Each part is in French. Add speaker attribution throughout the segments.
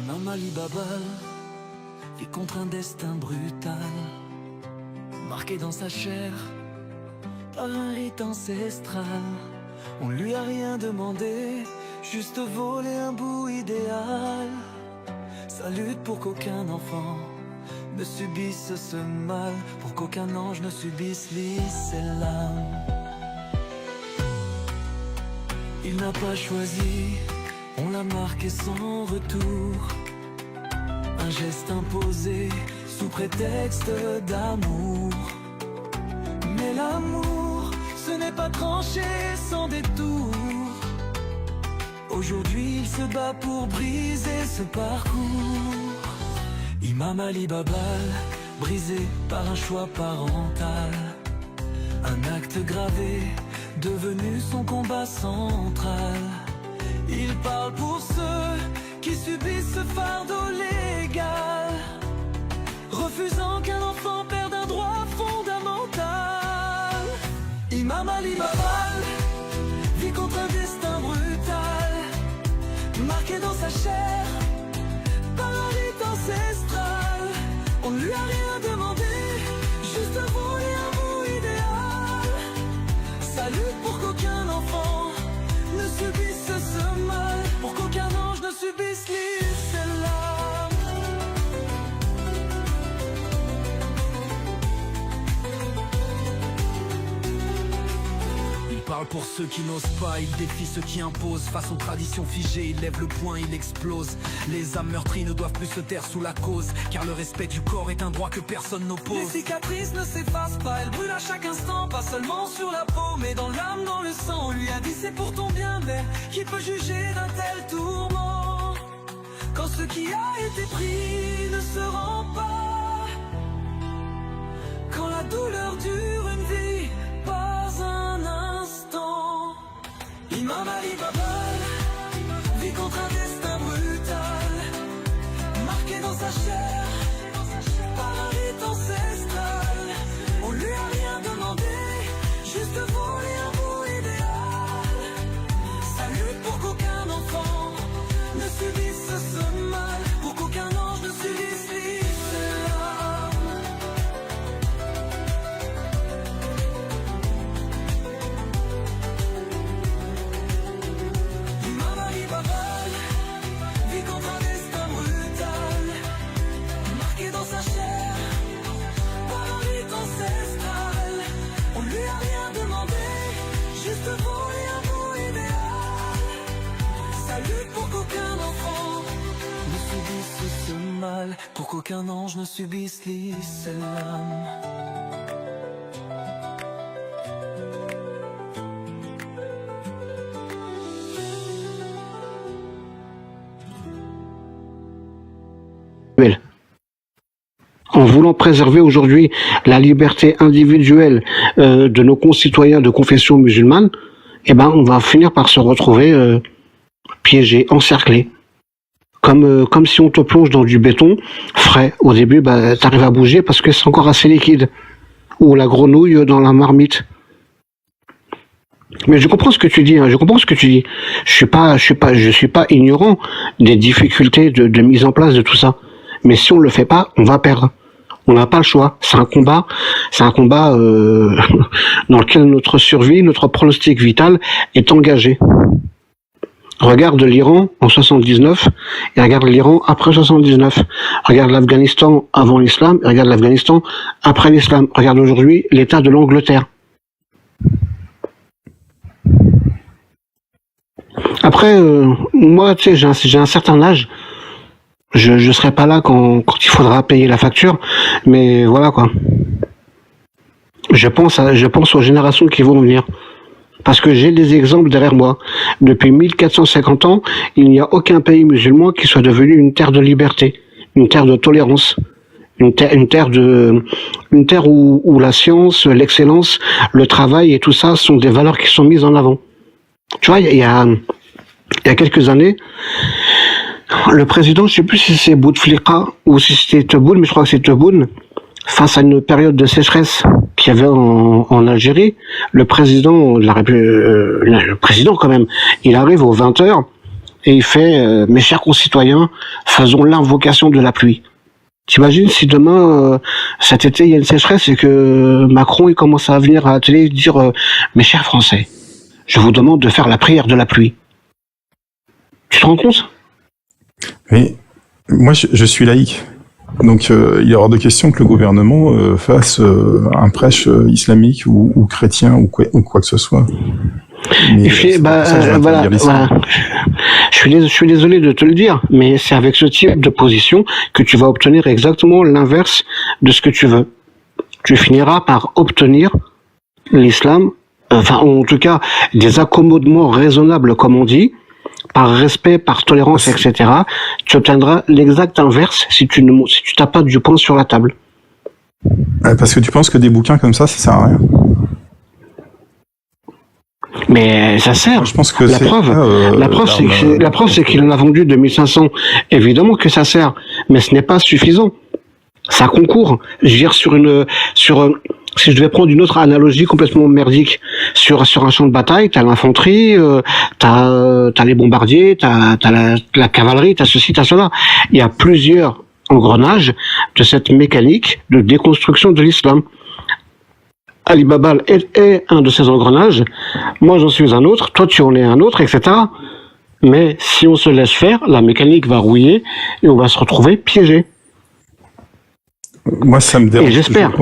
Speaker 1: Imam Ali Baba vit contre un destin brutal, marqué dans sa chair par un rite ancestral. On lui a rien demandé, juste volé un bout idéal. Sa lutte pour qu'aucun enfant ne subisse ce mal, pour qu'aucun ange ne subisse l'islam. Il n'a pas choisi, on l'a marqué sans retour. Un geste imposé sous prétexte d'amour. Mais l'amour, ce n'est pas tranché sans détour. Aujourd'hui il se bat pour briser ce parcours. Imam Ali Babal, brisé par un choix parental. Un acte gravé, devenu son combat central. Il parle pour ceux qui subissent ce fardeau légal, refusant qu'un enfant perde un droit fondamental. Imam Ali Babal vit contre un destin brutal, marqué dans sa chair par un rite ancestral. On ne lui a rien demandé, juste volé un bout idéal. Sa lutte pour qu'aucun enfant ne subisse ce mal, pour qu'aucun ange ne subisse l'islam. Il parle pour ceux qui n'osent pas, il défie ceux qui imposent. Face aux traditions figées, il lève le poing, il explose. Les âmes meurtries ne doivent plus se taire sous la cause, car le respect du corps est un droit que personne n'oppose. Les cicatrices ne s'effacent pas, elles brûlent à chaque instant. Pas seulement sur la peau, mais dans l'âme, dans le sang. On lui a dit c'est pour ton bien, mais qui peut juger d'un tel tourment, quand ce qui a été pris ne se rend pas, quand la douleur dure une vie, pas un instant. Imam Ali Babal vit contre un destin brutal, marqué dans sa chair par un rite ancestral. On lui a rien demandé, juste volé un bout idéal. Sa lutte pour qu'aucun enfant ne subisse ce mal, pour qu'aucun ange ne subisse l'islam. Imam Ali Babal vit contre un destin brutal, marqué dans sa chair par un rite ancestral. On lui a rien demandé, juste volé un bout idéal. Sa lutte pour qu'aucun enfant ne subisse ce mal, pour qu'aucun ange ne subisse l'islam.
Speaker 2: En voulant préserver aujourd'hui la liberté individuelle de nos concitoyens de confession musulmane, eh ben, on va finir par se retrouver piégés, encerclés. Comme si on te plonge dans du béton frais. Au début, bah, t'arrives à bouger parce que c'est encore assez liquide. Ou la grenouille dans la marmite. Mais je comprends ce que tu dis, hein, je comprends ce que tu dis. Je suis pas ignorant des difficultés de mise en place de tout ça. Mais si on le fait pas, on va perdre. On n'a pas le choix. C'est un combat dans lequel notre survie, notre pronostic vital est engagé. Regarde l'Iran en 79 et regarde l'Iran après 79. Regarde l'Afghanistan avant l'islam et regarde l'Afghanistan après l'islam. Regarde aujourd'hui l'état de l'Angleterre. Après, moi, tu sais, j'ai un certain âge. Je serai pas là quand il faudra payer la facture, mais voilà quoi. Je pense aux générations qui vont venir. Parce que j'ai des exemples derrière moi. Depuis 1450 ans, il n'y a aucun pays musulman qui soit devenu une terre de liberté, une terre de tolérance, une terre où la science, l'excellence, le travail et tout ça sont des valeurs qui sont mises en avant. Tu vois, il y a quelques années, le président, je sais plus si c'est Bouteflika ou si c'était Tebboune, mais je crois que c'est Tebboune, face à une période de sécheresse qu'il y avait en Algérie, le président de la République, le président quand même, il arrive aux 20h et il fait mes chers concitoyens, faisons l'invocation de la pluie. T'imagines si demain, cet été, il y a une sécheresse et que Macron il commence à venir à la télé et dire mes chers Français, je vous demande de faire la prière de la pluie. Tu te rends compte?
Speaker 3: Mais moi, je suis laïc. Donc, il est hors de question que le gouvernement fasse un prêche islamique ou chrétien ou quoi que ce soit. Mais
Speaker 2: voilà. Je suis désolé de te le dire, mais c'est avec ce type de position que tu vas obtenir exactement l'inverse de ce que tu veux. Tu finiras par obtenir l'islam, en tout cas, des accommodements raisonnables, comme on dit, par respect, par tolérance, etc. Tu obtiendras l'exact inverse si tu tapes pas du poing sur la table.
Speaker 3: Parce que tu penses que des bouquins comme ça sert à rien.
Speaker 2: Mais ça sert.
Speaker 3: Je pense que
Speaker 2: la preuve, c'est qu'il en a vendu 2500. Évidemment que ça sert, mais ce n'est pas suffisant. Ça concourt. Je veux dire, si je devais prendre une autre analogie complètement merdique, sur un champ de bataille, t'as l'infanterie, t'as les bombardiers, t'as la cavalerie, t'as ceci, t'as cela. Il y a plusieurs engrenages de cette mécanique de déconstruction de l'islam. Ali Baba est un de ces engrenages, moi j'en suis un autre, toi tu en es un autre, etc. Mais si on se laisse faire, la mécanique va rouiller et on va se retrouver piégé.
Speaker 3: Moi ça me dérange.
Speaker 2: Et j'espère.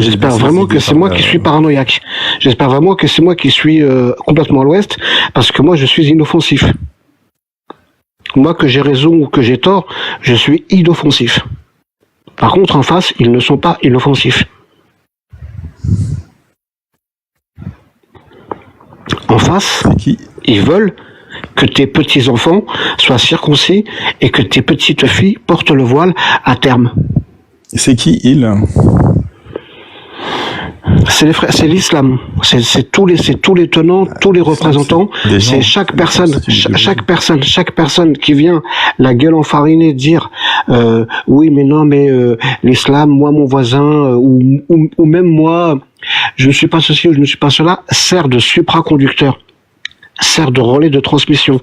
Speaker 2: J'espère vraiment que c'est moi qui suis paranoïaque. J'espère vraiment que c'est moi qui suis complètement à l'ouest, parce que moi je suis inoffensif. Moi, que j'ai raison ou que j'ai tort, je suis inoffensif. Par contre, en face, ils ne sont pas inoffensifs. En face, ils veulent que tes petits-enfants soient circoncis et que tes petites filles portent le voile à terme.
Speaker 3: C'est qui, ils ?
Speaker 2: C'est les frères, c'est l'islam. C'est tous les tenants, tous les représentants. C'est chaque personne qui vient la gueule enfarinée dire oui mais non mais l'islam, moi mon voisin ou même moi je ne suis pas ceci ou je ne suis pas cela, sert de supraconducteur, sert de relais de transmission.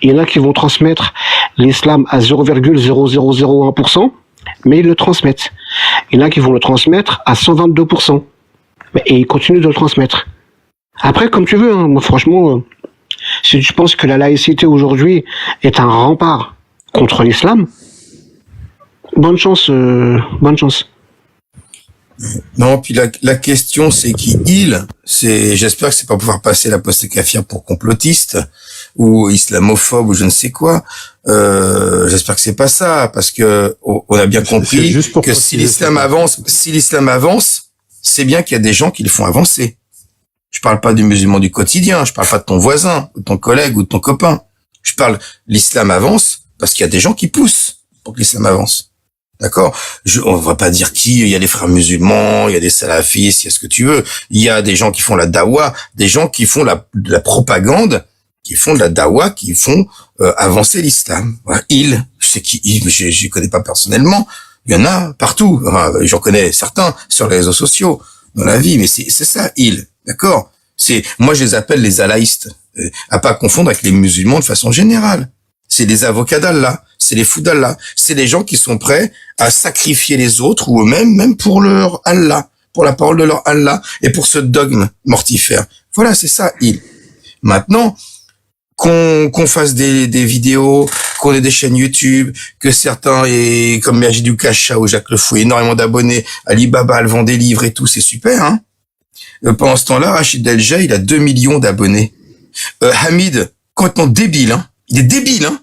Speaker 2: Il y en a qui vont transmettre l'islam à 0,0001%, mais ils le transmettent. Il y en a qui vont le transmettre à 122%. Et ils continuent de le transmettre. Après, comme tu veux, hein, moi franchement, si tu penses que la laïcité aujourd'hui est un rempart contre l'islam, bonne chance.
Speaker 4: Non, puis la question c'est qui j'espère que c'est pas pouvoir passer la poste kafir pour complotiste ou islamophobe ou je ne sais quoi. J'espère que c'est pas ça, parce que on a bien compris que si l'islam avance, c'est bien qu'il y a des gens qui le font avancer. Je parle pas du musulman du quotidien, je parle pas de ton voisin, ou de ton collègue, ou de ton copain. Je parle, l'islam avance parce qu'il y a des gens qui poussent pour que l'islam avance. D'accord? On va pas dire il y a les frères musulmans, il y a des salafistes, il y a ce que tu veux. Il y a des gens qui font la dawa, des gens qui font la propagande, qui font de la dawa, qui font avancer l'islam. Voilà. Je sais qui, je connais pas personnellement. Il y en a partout. Enfin, j'en connais certains sur les réseaux sociaux, dans la vie, mais c'est ça, d'accord? Moi, je les appelle les alaïstes, à pas confondre avec les musulmans de façon générale. C'est les avocats d'Allah, c'est les fous d'Allah, c'est les gens qui sont prêts à sacrifier les autres ou eux-mêmes, même pour leur Allah, pour la parole de leur Allah et pour ce dogme mortifère. Voilà, c'est ça, Maintenant, qu'on fasse des vidéos, qu'on ait des chaînes YouTube, que certains, comme Majidou Kacha ou Jacques Le Fou, énormément d'abonnés, Ali Baba, elle vend des livres et tout, c'est super, hein. Pendant ce temps-là, Rachid Delja, il a 2 millions d'abonnés. Hamid, complètement débile, hein. Il est débile, hein.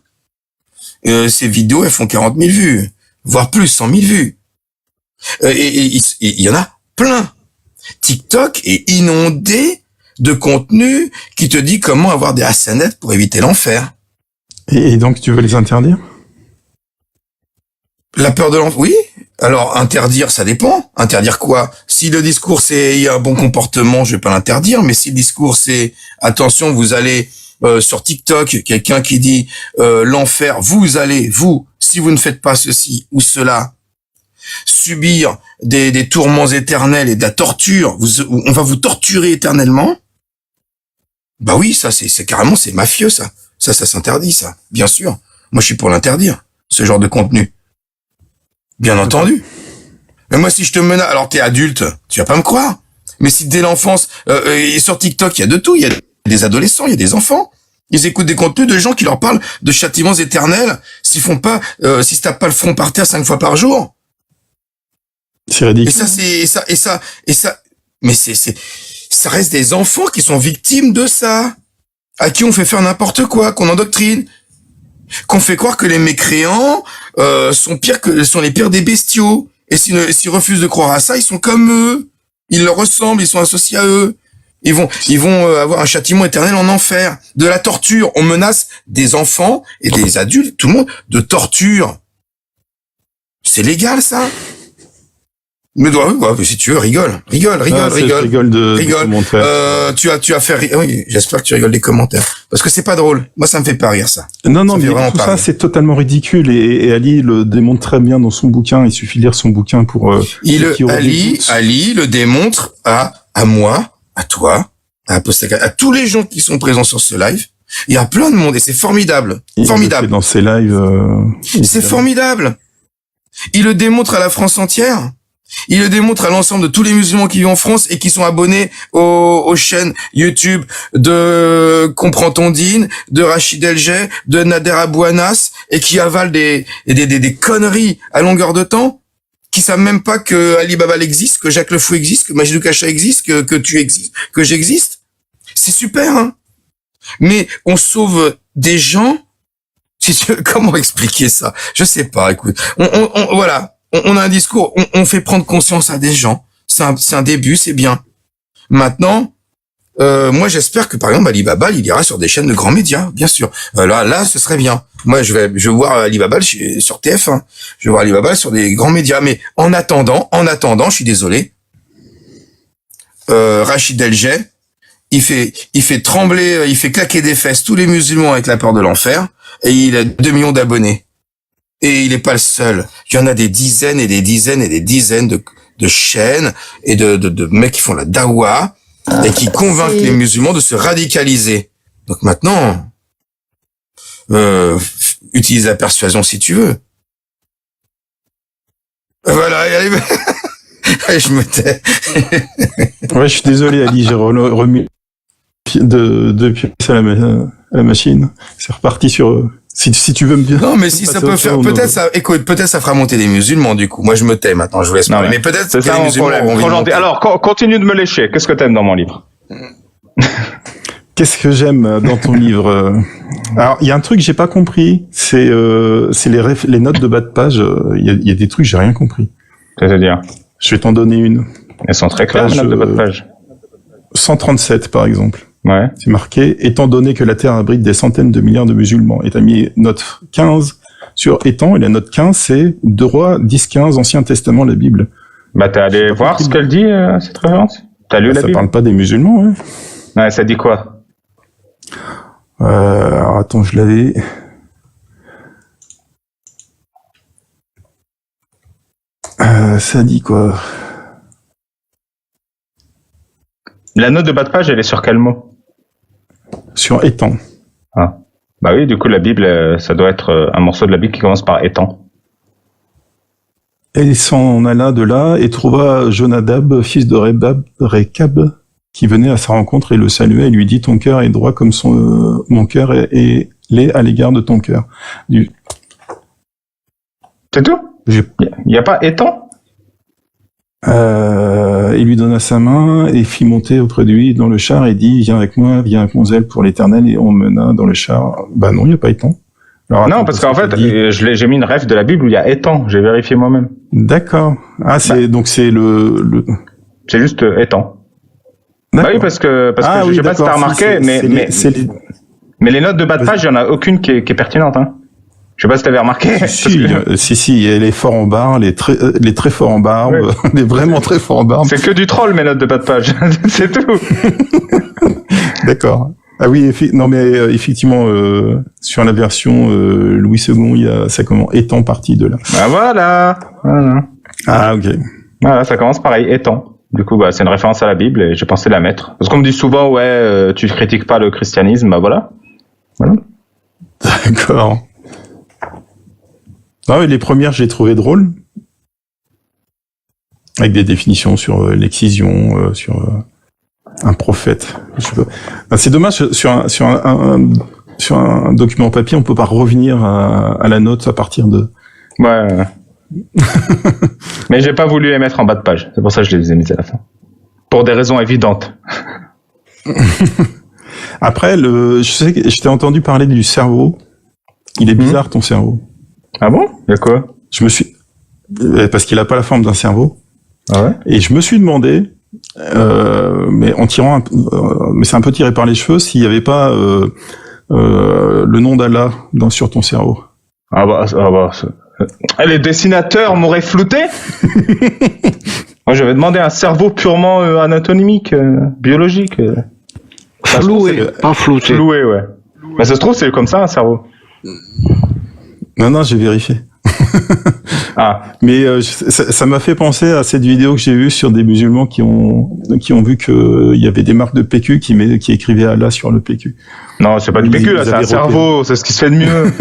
Speaker 4: Ses vidéos, elles font 40 000 vues, voire plus, 100 000 vues. Et il y en a plein. TikTok est inondé de contenu qui te dit comment avoir des hasanettes pour éviter l'enfer.
Speaker 3: Et donc, tu veux les interdire ?
Speaker 4: La peur de l'enfer, oui. Alors, interdire, ça dépend. Interdire quoi? Si le discours c'est il y a un bon comportement, je vais pas l'interdire, mais si le discours c'est attention, vous allez sur TikTok, quelqu'un qui dit l'enfer, vous allez, si vous ne faites pas ceci ou cela, subir des tourments éternels et de la torture, on va vous torturer éternellement. Bah oui, ça, c'est carrément, c'est mafieux, ça. Ça s'interdit, ça. Bien sûr. Moi, je suis pour l'interdire, ce genre de contenu. Bien entendu. Mais moi, si je te menace, alors t'es adulte, tu vas pas me croire. Mais si dès l'enfance, et sur TikTok, il y a de tout. Il y a des adolescents, il y a des enfants. Ils écoutent des contenus de gens qui leur parlent de châtiments éternels s'ils se tapent pas le front par terre 5 fois par jour.
Speaker 3: C'est ridicule.
Speaker 4: Et ça, mais ça reste des enfants qui sont victimes de ça. À qui on fait faire n'importe quoi, qu'on endoctrine. Qu'on fait croire que les mécréants, sont les pires des bestiaux. Et s'ils refusent de croire à ça, ils sont comme eux. Ils leur ressemblent, ils sont associés à eux. Ils vont avoir un châtiment éternel en enfer. De la torture. On menace des enfants et des adultes, tout le monde, de torture. C'est légal, ça? Mais si tu veux, rigole.
Speaker 3: Rigole de commentaires.
Speaker 4: Tu as fait oui, j'espère que tu rigoles des commentaires. Parce que c'est pas drôle. Moi, ça me fait pas rire, ça.
Speaker 3: Non, mais tout ça, c'est totalement ridicule. Et Ali le démontre très bien dans son bouquin. Il suffit de lire son bouquin pour...
Speaker 4: Ali le démontre à moi, à toi, à tous les gens qui sont présents sur ce live. Il y a plein de monde et c'est formidable. Formidable.
Speaker 3: Dans ses lives...
Speaker 4: c'est formidable. Il le démontre à la France entière. Il le démontre à l'ensemble de tous les musulmans qui vivent en France et qui sont abonnés aux chaînes YouTube de Comprends ton Dine, de Rachid Elgey, de Nader Abou Anas et qui avalent des conneries à longueur de temps, qui savent même pas que Ali Baba existe, que Jacques Le Fou existe, que Majidou Kacha existe, que tu existes, que j'existe. C'est super, hein. Mais on sauve des gens. Comment expliquer ça? Je sais pas, écoute. Voilà. On a un discours, on fait prendre conscience à des gens. C'est un début, c'est bien. Maintenant, moi j'espère que par exemple Ali Baba, il ira sur des chaînes de grands médias, bien sûr. Là, ce serait bien. Moi, je vais voir Ali Baba sur TF1. Je vais voir Ali Baba sur des grands médias. Mais en attendant, je suis désolé. Rachid Elgey, il fait trembler, il fait claquer des fesses tous les musulmans avec la peur de l'enfer, et il a 2 millions d'abonnés. Et il est pas le seul. Il y en a des dizaines et des dizaines et des dizaines de chaînes et de mecs qui font la dawa et qui convainquent les musulmans de se radicaliser. Donc maintenant, utilise la persuasion si tu veux. Voilà, allez, je me tais.
Speaker 3: Ouais, je suis désolé, Ali, j'ai remis depuis à la machine. C'est reparti sur... Si tu veux me dire.
Speaker 4: Non, mais si ça peut faire, peut-être ça fera monter des musulmans, du coup. Moi, je me tais maintenant, je vous laisse parler. Mais peut-être que les musulmans vont monter.
Speaker 5: Alors, continue de me lécher. Qu'est-ce que t'aimes dans mon livre?
Speaker 3: Qu'est-ce que j'aime dans ton livre? Alors, il y a un truc que j'ai pas compris. C'est les notes de bas de page. Il y a des trucs que j'ai rien compris.
Speaker 5: C'est-à-dire?
Speaker 3: Je vais t'en donner une.
Speaker 5: Elles sont très claires, les notes de bas de page.
Speaker 3: 137, par exemple.
Speaker 5: Ouais.
Speaker 3: C'est marqué, étant donné que la Terre abrite des centaines de milliards de musulmans. Et t'as mis note 15 sur étant, et la note 15, c'est de Rois 10-15, Ancien Testament, la Bible.
Speaker 5: Bah, t'es allé voir ce qu'elle dit, cette référence? T'as lu la Bible?
Speaker 3: Ça parle pas des musulmans, ouais.
Speaker 5: Ouais, ça dit quoi?
Speaker 3: Alors, attends, je l'avais... ça dit quoi?
Speaker 5: La note de bas de page, elle est sur quel mot?
Speaker 3: Sur étant.
Speaker 5: Ah. Bah oui, du coup, la Bible, ça doit être un morceau de la Bible qui commence par étant.
Speaker 3: Elle s'en alla de là et trouva Jonadab, fils de Rekab, qui venait à sa rencontre et le salua et lui dit: ton cœur est droit comme mon cœur et l'est à l'égard de ton cœur.
Speaker 5: C'est tout? Il n'y a pas étant?
Speaker 3: Il lui donna sa main et fit monter auprès de lui dans le char et dit: viens avec moi, viens avec mon zèle pour l'Éternel. Et on mena dans le char. Bah non, il n'y a pas étant. Alors,
Speaker 5: non, parce qu'en fait, j'ai mis une ref de la Bible où il y a étant. J'ai vérifié moi-même.
Speaker 3: D'accord. Ah, donc c'est le...
Speaker 5: C'est juste étant. Bah oui, parce que je sais pas si t'as remarqué, mais les notes de bas de page, il y en a aucune qui est pertinente, hein. Je sais pas si t'avais remarqué.
Speaker 3: Si, il y a les forts en barre, les très forts en barbe, ouais. Les vraiment très forts en barbe.
Speaker 5: C'est que du troll, mes notes de bas de page. C'est tout.
Speaker 3: D'accord. Ah oui, non mais effectivement, sur la version Louis II, il y a ça comment étant parti de là.
Speaker 5: Bah voilà.
Speaker 3: Ah ok.
Speaker 5: Voilà, ça commence pareil, étant. Du coup, c'est une référence à la Bible et j'ai pensé la mettre. Parce qu'on me dit souvent, tu critiques pas le christianisme, voilà.
Speaker 3: D'accord. Ah oui, les premières, j'ai trouvé drôles. Avec des définitions sur l'excision, sur un prophète. Je sais pas. C'est dommage, sur un document papier, on peut pas revenir à la note à partir de...
Speaker 5: Ouais. Mais j'ai pas voulu les mettre en bas de page. C'est pour ça que je les ai mises à la fin. Pour des raisons évidentes.
Speaker 3: Après, je sais que je t'ai entendu parler du cerveau. Il est bizarre, ton cerveau.
Speaker 5: Ah bon? Il y a quoi?
Speaker 3: Parce qu'il a pas la forme d'un cerveau.
Speaker 5: Ah ouais?
Speaker 3: Et je me suis demandé, mais en tirant mais c'est un peu tiré par les cheveux, s'il y avait pas le nom d'Allah sur ton cerveau.
Speaker 5: Les dessinateurs m'auraient flouté. Moi, j'avais demandé un cerveau purement anatomique, biologique.
Speaker 2: Floué, pas flouté.
Speaker 5: Floué, ouais. Mais ça se trouve, c'est comme ça, un cerveau.
Speaker 3: Non, j'ai vérifié. Mais ça m'a fait penser à cette vidéo que j'ai vue sur des musulmans qui ont vu qu'il y avait des marques de PQ qui écrivaient Allah sur le PQ.
Speaker 5: Non, c'est pas du PQ, là, c'est un cerveau, c'est ce qui se fait de mieux.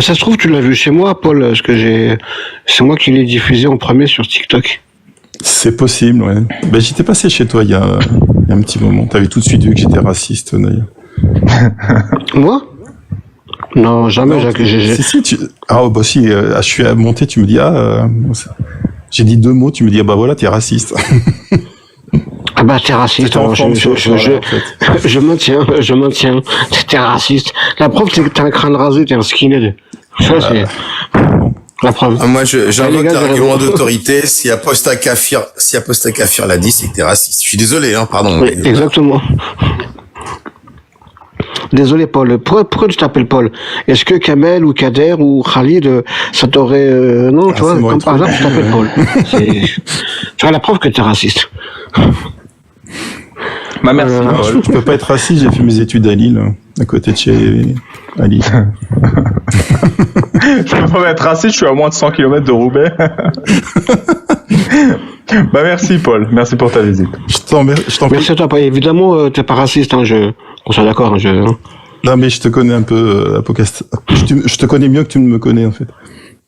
Speaker 2: Ça se trouve, tu l'as vu chez moi, Paul, parce que c'est moi qui l'ai diffusé en premier sur TikTok.
Speaker 3: C'est possible, ouais. J'étais passé chez toi il y a un petit moment. T'avais tout de suite vu que j'étais raciste, d'ailleurs.
Speaker 2: Moi? Non, jamais.
Speaker 3: Si, je suis monté, tu me dis, j'ai dit 2 mots, tu me dis, voilà, t'es raciste.
Speaker 2: T'es raciste. Je maintiens. T'es raciste. La preuve, c'est que t'as un crâne rasé, t'es un skinhead. Ça, c'est la preuve.
Speaker 4: Moi, j'invoque l'argument d'autorité. Si Apostat Kafir l'a dit, c'est que t'es raciste. Je suis désolé, pardon.
Speaker 2: Oui, exactement. Désolé, Paul. Pourquoi tu t'appelles Paul? Est-ce que Kamel ou Kader ou Khalid, ça t'aurait... Non, tu vois, comme par hasard, tu t'appelles Paul. Tu vois la preuve que t'es raciste.
Speaker 5: Merci.
Speaker 3: Je peux pas être raciste, j'ai fait mes études à Lille, à côté de chez Ali.
Speaker 5: Je peux pas être raciste, je suis à moins de 100 km de Roubaix. Merci Paul, merci pour ta visite.
Speaker 3: Je t'en
Speaker 2: Merci à toi, évidemment, t'es pas raciste, on soit d'accord.
Speaker 3: Non, mais je te connais un peu, Apocast. Je te connais mieux que tu ne me connais, en fait.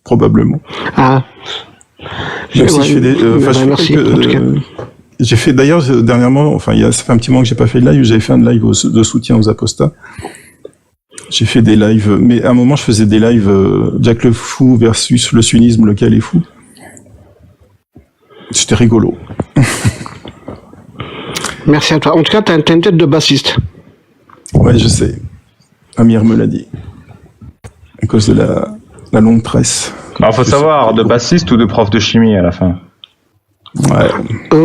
Speaker 3: Probablement. Même si je fais des...
Speaker 2: merci, en tout cas.
Speaker 3: J'ai fait, d'ailleurs, dernièrement, ça fait un petit moment que j'ai pas fait de live, j'avais fait un live de soutien aux apostats. J'ai fait des lives, mais à un moment, je faisais des lives Jack le Fou versus le sunnisme, lequel est fou. C'était rigolo.
Speaker 2: Merci à toi. En tout cas, t'as une tête de bassiste.
Speaker 3: Ouais, je sais. Amir me l'a dit. À cause de la longue tresse.
Speaker 5: Faut savoir, de bassiste ou de prof de chimie à la fin.
Speaker 3: Ouais.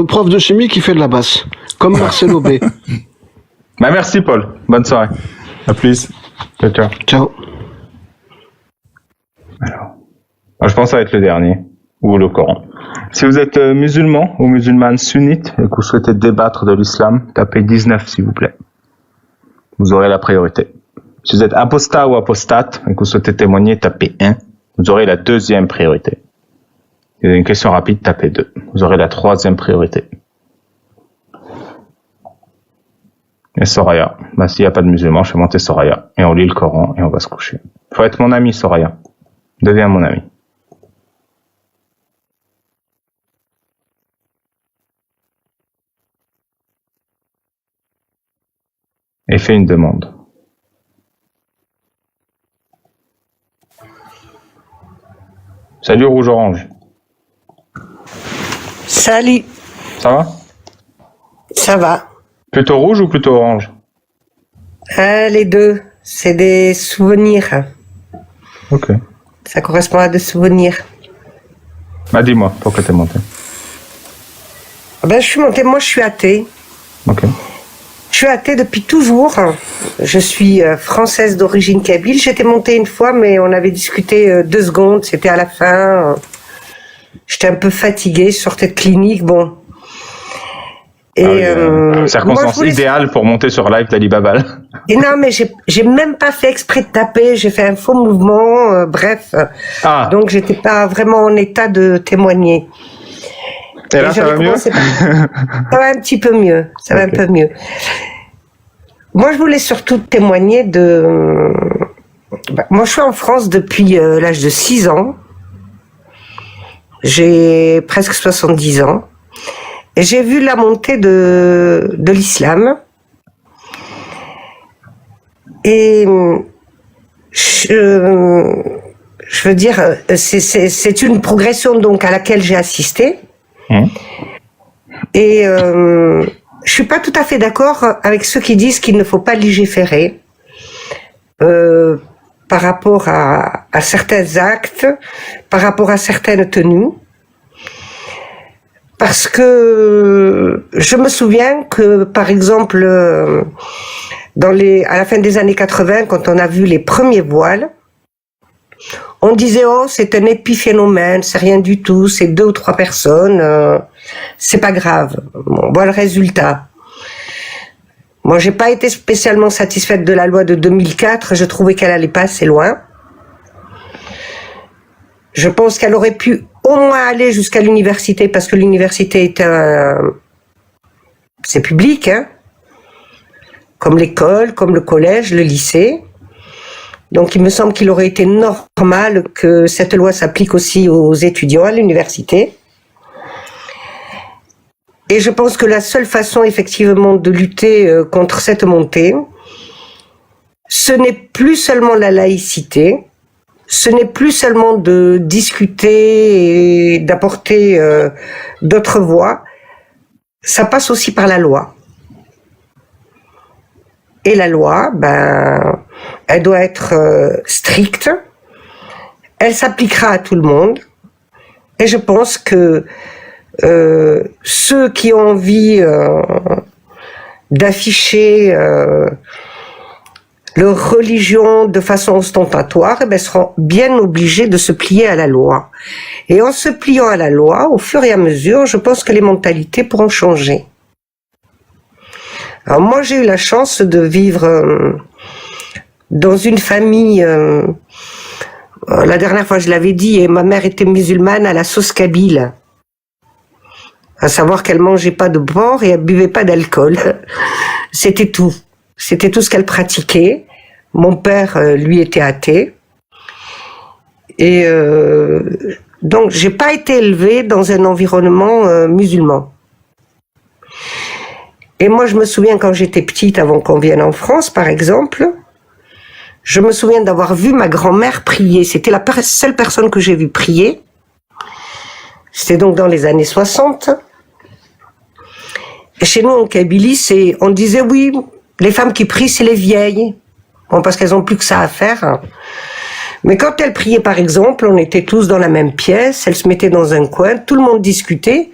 Speaker 2: Prof de chimie qui fait de la basse. Comme Marcelo B.
Speaker 5: Merci Paul. Bonne soirée.
Speaker 3: À plus.
Speaker 2: Ciao.
Speaker 5: Alors, je pense que ça va être le dernier. Ou le Coran. Si vous êtes musulman ou musulmane sunnite et que vous souhaitez débattre de l'islam, tapez 19 s'il vous plaît. Vous aurez la priorité. Si vous êtes apostat ou apostate et que vous souhaitez témoigner, tapez 1. Vous aurez la 2e priorité. Si vous avez une question rapide, tapez 2. Vous aurez la 3e priorité. Et Soraya. S'il n'y a pas de musulman, je fais monter Soraya. Et on lit le Coran et on va se coucher. Faut être mon ami, Soraya. Deviens mon ami. Et fais une demande. Salut Rouge Orange.
Speaker 6: Salut.
Speaker 5: Ça va?
Speaker 6: Ça va.
Speaker 5: Plutôt rouge ou plutôt orange?
Speaker 6: Les deux. C'est des souvenirs.
Speaker 5: Ok.
Speaker 6: Ça correspond à des souvenirs.
Speaker 5: Dis-moi, pourquoi t'es monté?
Speaker 6: Je suis montée, moi je suis athée.
Speaker 5: Ok.
Speaker 6: Je suis athée depuis toujours. Je suis française d'origine kabyle. J'étais montée une fois, mais on avait discuté 2 secondes. C'était à la fin. J'étais un peu fatiguée. Je sortais de clinique. Bon.
Speaker 5: Ah oui,
Speaker 6: moi, je
Speaker 5: circonstance
Speaker 6: voulais...
Speaker 5: idéale pour monter sur live d'Alibaba.
Speaker 6: Et non, mais j'ai même pas fait exprès de taper, j'ai fait un faux mouvement, bref.
Speaker 5: Ah,
Speaker 6: Donc, j'étais pas vraiment en état de témoigner.
Speaker 5: et là, ça va mieux?
Speaker 6: Ça va un petit peu mieux, ça va un peu mieux. Moi, je voulais surtout témoigner de... Moi, je suis en France depuis l'âge de 6 ans. J'ai presque 70 ans. Et j'ai vu la montée de l'islam. Et je veux dire, c'est une progression donc à laquelle j'ai assisté. Et je suis pas tout à fait d'accord avec ceux qui disent qu'il ne faut pas légiférer par rapport à certains actes, par rapport à certaines tenues. Parce que je me souviens que, par exemple, à la fin des années 80, quand on a vu les premiers voiles, on disait, oh, c'est un épiphénomène, c'est rien du tout, c'est 2 ou 3 personnes, c'est pas grave. Bon, voilà le résultat. Moi, j'ai pas été spécialement satisfaite de la loi de 2004, je trouvais qu'elle allait pas assez loin. Je pense qu'elle aurait pu au moins aller jusqu'à l'université, parce que l'université est c'est public, hein, comme l'école, comme le collège, le lycée. Donc il me semble qu'il aurait été normal que cette loi s'applique aussi aux étudiants à l'université. Et je pense que la seule façon effectivement de lutter contre cette montée, ce n'est plus seulement la laïcité, ce n'est plus seulement de discuter et d'apporter d'autres voix, ça passe aussi par la loi. Et la loi, elle doit être stricte, elle s'appliquera à tout le monde, et je pense que ceux qui ont envie d'afficher leur religion de façon ostentatoire, seront bien obligés de se plier à la loi. Et en se pliant à la loi, au fur et à mesure, je pense que les mentalités pourront changer. Alors moi, j'ai eu la chance de vivre dans une famille, la dernière fois je l'avais dit, et ma mère était musulmane à la sauce kabyle. À savoir qu'elle mangeait pas de porc et elle buvait pas d'alcool. C'était tout. C'était tout ce qu'elle pratiquait. Mon père, lui, était athée. Et donc, j'ai pas été élevée dans un environnement musulman. Et moi, je me souviens quand j'étais petite, avant qu'on vienne en France, par exemple, je me souviens d'avoir vu ma grand-mère prier. C'était la seule personne que j'ai vue prier. C'était donc dans les années 60. Et chez nous, en Kabylie, on disait oui, les femmes qui prient, c'est les vieilles. Bon, parce qu'elles ont plus que ça à faire. Mais quand elles priaient, par exemple, on était tous dans la même pièce, elles se mettaient dans un coin, tout le monde discutait.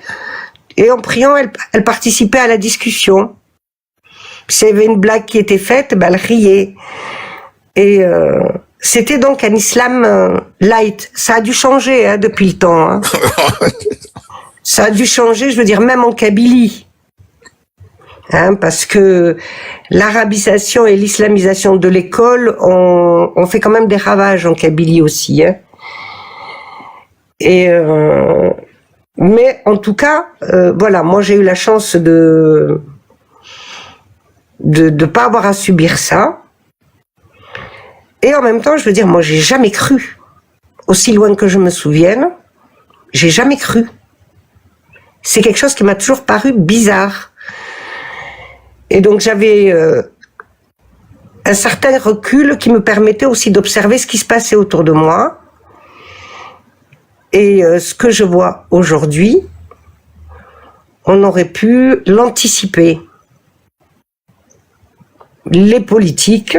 Speaker 6: Et en priant, elle participait à la discussion. S'il y avait une blague qui était faite, elle riait. Et c'était donc un islam light. Ça a dû changer depuis le temps. Hein. Ça a dû changer, je veux dire, même en Kabylie. Hein, parce que l'arabisation et l'islamisation de l'école ont fait quand même des ravages en Kabylie aussi. Hein. Et mais en tout cas, voilà, moi j'ai eu la chance de pas avoir à subir ça. Et en même temps, je veux dire, moi j'ai jamais cru, aussi loin que je me souvienne, j'ai jamais cru. C'est quelque chose qui m'a toujours paru bizarre. Et donc j'avais un certain recul qui me permettait aussi d'observer ce qui se passait autour de moi. Et ce que je vois aujourd'hui, on aurait pu l'anticiper. Les politiques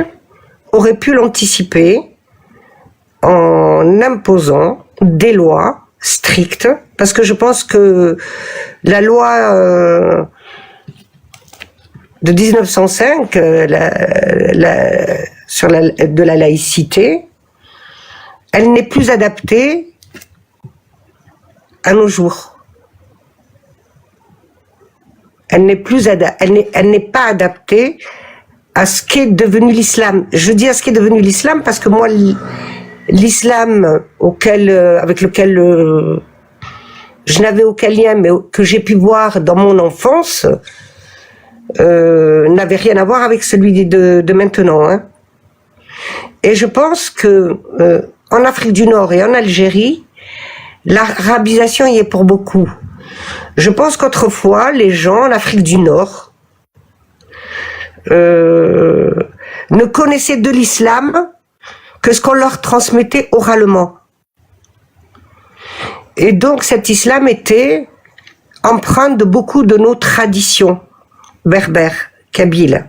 Speaker 6: auraient pu l'anticiper en imposant des lois strictes, parce que je pense que la loi de 1905 de la laïcité, elle n'est plus adaptée à nos jours. elle n'est pas adaptée à ce qu'est devenu l'islam. Je dis à ce qu'est devenu l'islam parce que moi, l'islam avec lequel je n'avais aucun lien, mais que j'ai pu voir dans mon enfance, n'avait rien à voir avec celui de maintenant. Hein. Et je pense que en Afrique du Nord et en Algérie, l'arabisation y est pour beaucoup. Je pense qu'autrefois, les gens en Afrique du Nord ne connaissaient de l'islam que ce qu'on leur transmettait oralement. Et donc cet islam était empreint de beaucoup de nos traditions berbères, kabyles.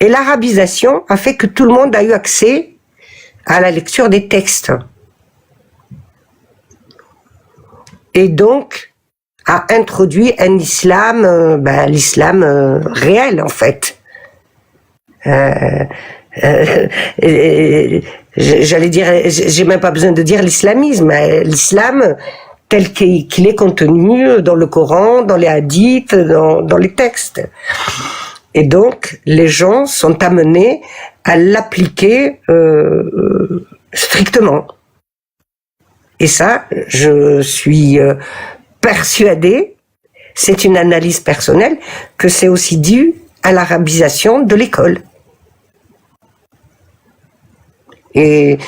Speaker 6: Et l'arabisation a fait que tout le monde a eu accès à la lecture des textes. Et donc a introduit un islam, l'islam réel en fait. J'allais dire, j'ai même pas besoin de dire l'islamisme, l'islam tel qu'il est contenu dans le Coran, dans les hadiths, dans les textes. Et donc, les gens sont amenés à l'appliquer strictement. Et ça, je suis persuadée, c'est une analyse personnelle, que c'est aussi dû à l'arabisation de l'école. Et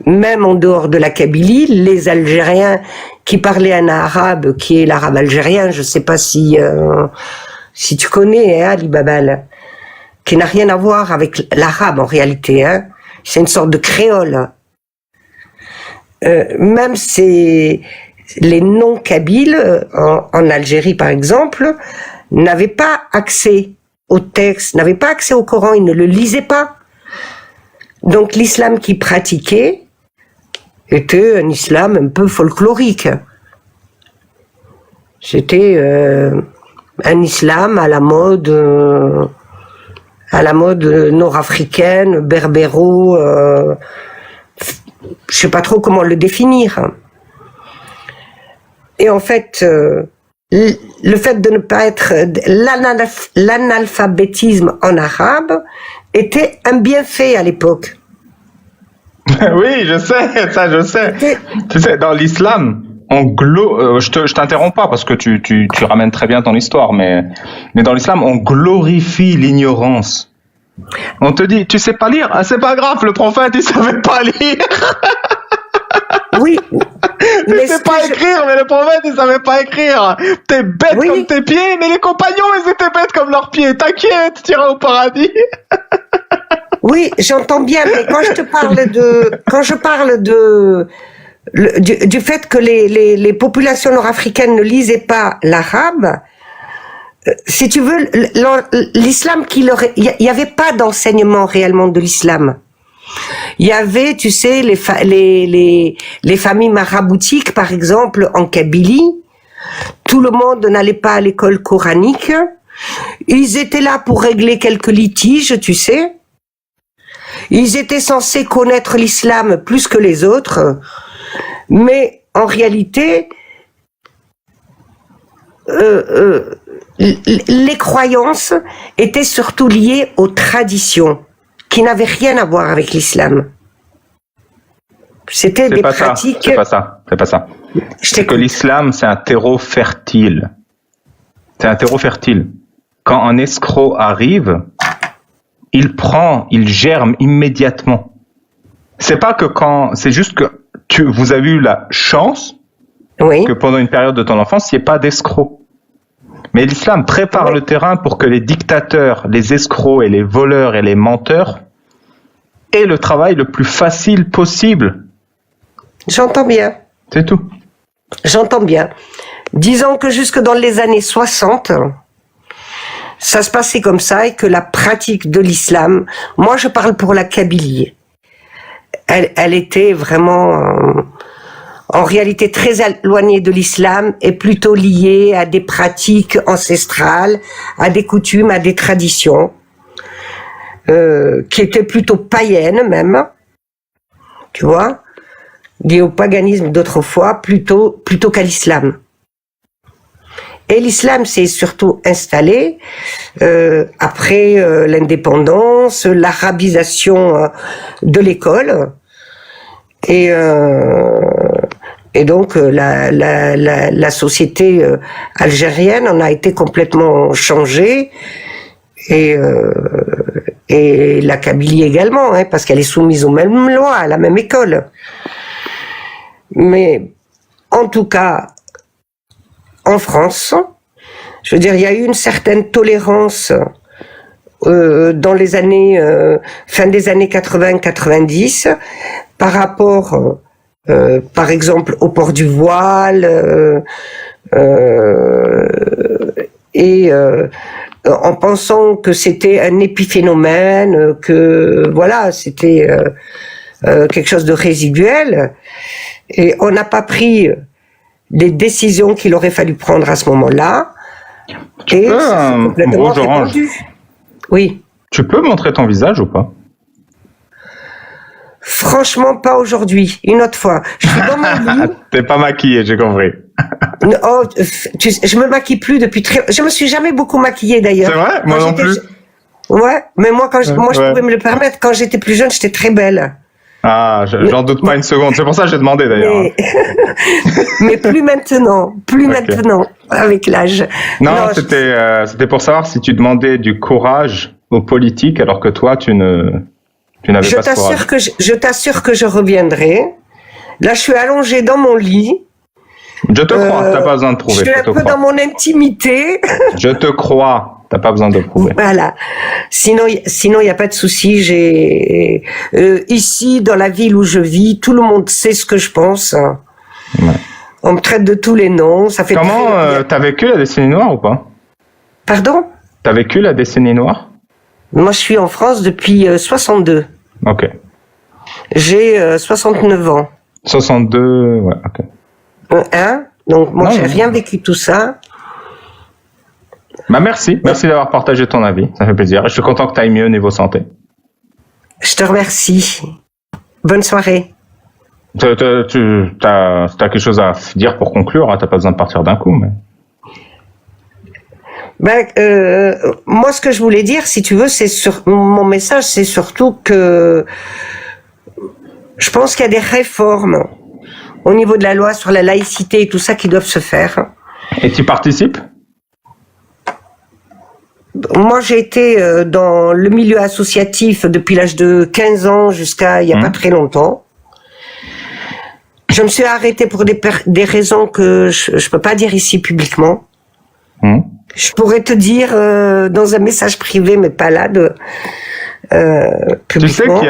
Speaker 6: même en dehors de la Kabylie, les Algériens qui parlaient un arabe, qui est l'arabe algérien, je ne sais pas si tu connais, hein, Ali Babal, qui n'a rien à voir avec l'arabe en réalité, hein. C'est une sorte de créole. Même les non-kabyles, en Algérie par exemple, n'avaient pas accès au texte, n'avaient pas accès au Coran, ils ne le lisaient pas. Donc l'islam qu'ils pratiquaient était un islam un peu folklorique. C'était un islam à la mode nord-africaine, berbéro, je sais pas trop comment le définir. Et en fait, le fait de ne pas être l'analphabétisme en arabe était un bienfait à l'époque.
Speaker 5: Oui, je sais, ça je sais. Tu sais, dans l'islam, je t'interromps pas parce que tu ramènes très bien ton histoire, mais dans l'islam, on glorifie l'ignorance. On te dit, tu sais pas lire, ah, c'est pas grave, le prophète il savait pas lire.
Speaker 6: Oui.
Speaker 5: Tu sais pas écrire, mais le prophète il savait pas écrire. T'es bête comme tes pieds, mais les compagnons ils étaient bêtes comme leurs pieds. T'inquiète, tu iras au paradis.
Speaker 6: Oui, j'entends bien, mais quand je parle du fait que les populations nord-africaines ne lisaient pas l'arabe, si tu veux, l'islam il n'y avait pas d'enseignement réellement de l'islam. Il y avait, tu sais, les familles maraboutiques, par exemple, en Kabylie. Tout le monde n'allait pas à l'école coranique. Ils étaient là pour régler quelques litiges, tu sais. Ils étaient censés connaître l'islam plus que les autres. Mais en réalité, les croyances étaient surtout liées aux traditions, qui n'avaient rien à voir avec l'islam. C'était des pratiques...
Speaker 5: C'est pas ça. C'est que l'islam, c'est un terreau fertile. C'est un terreau fertile. Quand un escroc arrive, il germe immédiatement. C'est pas que c'est juste que vous avez eu la chance que pendant une période de ton enfance, il n'y ait pas d'escroc. Mais l'islam prépare le terrain pour que les dictateurs, les escrocs et les voleurs et les menteurs aient le travail le plus facile possible.
Speaker 6: J'entends bien.
Speaker 5: C'est tout.
Speaker 6: J'entends bien. Disons que jusque dans les années 60, ça se passait comme ça et que la pratique de l'islam, moi je parle pour la Kabylie, elle était vraiment en réalité très éloignée de l'islam et plutôt liée à des pratiques ancestrales, à des coutumes, à des traditions qui étaient plutôt païennes même, tu vois, liées au paganisme d'autrefois plutôt qu'à l'islam. Et l'islam s'est surtout installé après l'indépendance, l'arabisation de l'école. Et donc la société algérienne en a été complètement changée. Et la Kabylie également, hein, parce qu'elle est soumise aux mêmes lois, à la même école. Mais en tout cas, en France, je veux dire, il y a eu une certaine tolérance dans les années fin des années 80-90 par rapport, par exemple, au port du voile en pensant que c'était un épiphénomène, que voilà, c'était quelque chose de résiduel, et on n'a pas pris les décisions qu'il aurait fallu prendre à ce moment-là.
Speaker 5: Tu peux, Rose Orange,
Speaker 6: oui.
Speaker 5: Tu peux montrer ton visage ou pas?
Speaker 6: Franchement, pas aujourd'hui. Une autre fois. Je suis dans mon lit.
Speaker 5: T'es pas maquillée, j'ai compris.
Speaker 6: Oh, je me maquille plus depuis très. Je me suis jamais beaucoup maquillée d'ailleurs.
Speaker 5: C'est vrai, moi non plus.
Speaker 6: Ouais, mais moi je pouvais me le permettre. Quand j'étais plus jeune, j'étais très belle.
Speaker 5: Ah, j'en doute pas une seconde. C'est pour ça que j'ai demandé d'ailleurs.
Speaker 6: Mais plus maintenant, maintenant, avec l'âge.
Speaker 5: Non, c'était pour savoir si tu demandais du courage aux politiques alors que toi, tu n'avais pas ce courage.
Speaker 6: Je t'assure que je reviendrai. Là, je suis allongée dans mon lit.
Speaker 5: Je te crois, t'as pas besoin de prouver.
Speaker 6: Je suis un peu dans mon intimité.
Speaker 5: Je te crois, t'as pas besoin de prouver.
Speaker 6: Voilà. Sinon, il y a pas de souci. J'ai ici, dans la ville où je vis, tout le monde sait ce que je pense. Ouais. On me traite de tous les noms. Ça fait.
Speaker 5: Comment t'as vécu la décennie noire ou pas?
Speaker 6: Pardon?
Speaker 5: T'as vécu la décennie noire?
Speaker 6: Moi, je suis en France depuis 62.
Speaker 5: Ok.
Speaker 6: J'ai 69 ans.
Speaker 5: 62, ouais, ok.
Speaker 6: Hein? Donc moi, j'ai rien vécu tout ça.
Speaker 5: Bah merci d'avoir partagé ton avis, ça fait plaisir. Je suis content que tu ailles mieux niveau santé.
Speaker 6: Je te remercie. Bonne soirée.
Speaker 5: T'as quelque chose à dire pour conclure, hein, t'as pas besoin de partir d'un coup, mais...
Speaker 6: Moi, ce que je voulais dire, si tu veux, mon message, c'est surtout que je pense qu'il y a des réformes au niveau de la loi sur la laïcité et tout ça qui doivent se faire.
Speaker 5: Et tu participes?
Speaker 6: Moi, j'ai été dans le milieu associatif depuis l'âge de 15 ans jusqu'à il y a pas très longtemps. Je me suis arrêtée pour des raisons que je peux pas dire ici publiquement. Je pourrais te dire dans un message privé, mais pas là, publiquement.
Speaker 5: Tu sais qu'il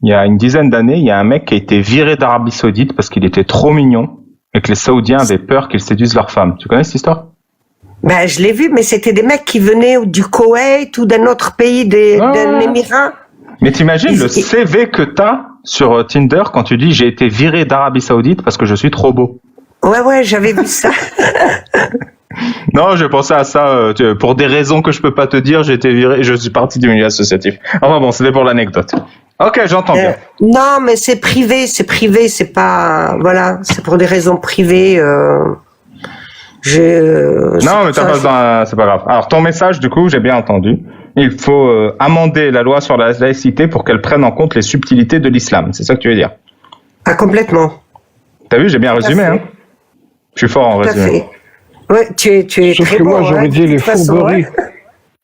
Speaker 5: y a une dizaine d'années, il y a un mec qui a été viré d'Arabie Saoudite parce qu'il était trop mignon et que les Saoudiens avaient peur qu'ils séduisent leurs femmes. Tu connais cette histoire? Ben,
Speaker 6: je l'ai vu, mais c'était des mecs qui venaient du Koweït ou d'un autre pays, d'un émirat.
Speaker 5: Mais t'imagines le CV que t'as sur Tinder quand tu dis j'ai été viré d'Arabie Saoudite parce que je suis trop beau.
Speaker 6: Ouais, j'avais vu ça.
Speaker 5: Non, j'ai pensé à ça pour des raisons que je peux pas te dire. J'ai été viré et je suis parti du milieu associatif. Enfin bon, c'était pour l'anecdote. Ok, j'entends bien.
Speaker 6: Non, mais c'est privé, c'est pas, voilà, c'est pour des raisons privées.
Speaker 5: Non, mais t'as pas besoin, c'est pas grave. Alors ton message, du coup, j'ai bien entendu. Il faut amender la loi sur la laïcité pour qu'elle prenne en compte les subtilités de l'islam. C'est ça que tu veux dire?
Speaker 6: Ah, complètement.
Speaker 5: T'as vu, j'ai bien résumé, hein. Je suis fort en résumé.
Speaker 6: Ouais, tu es
Speaker 2: sauf
Speaker 6: très
Speaker 2: que
Speaker 6: bon.
Speaker 2: Moi, j'aurais dit les fourberies.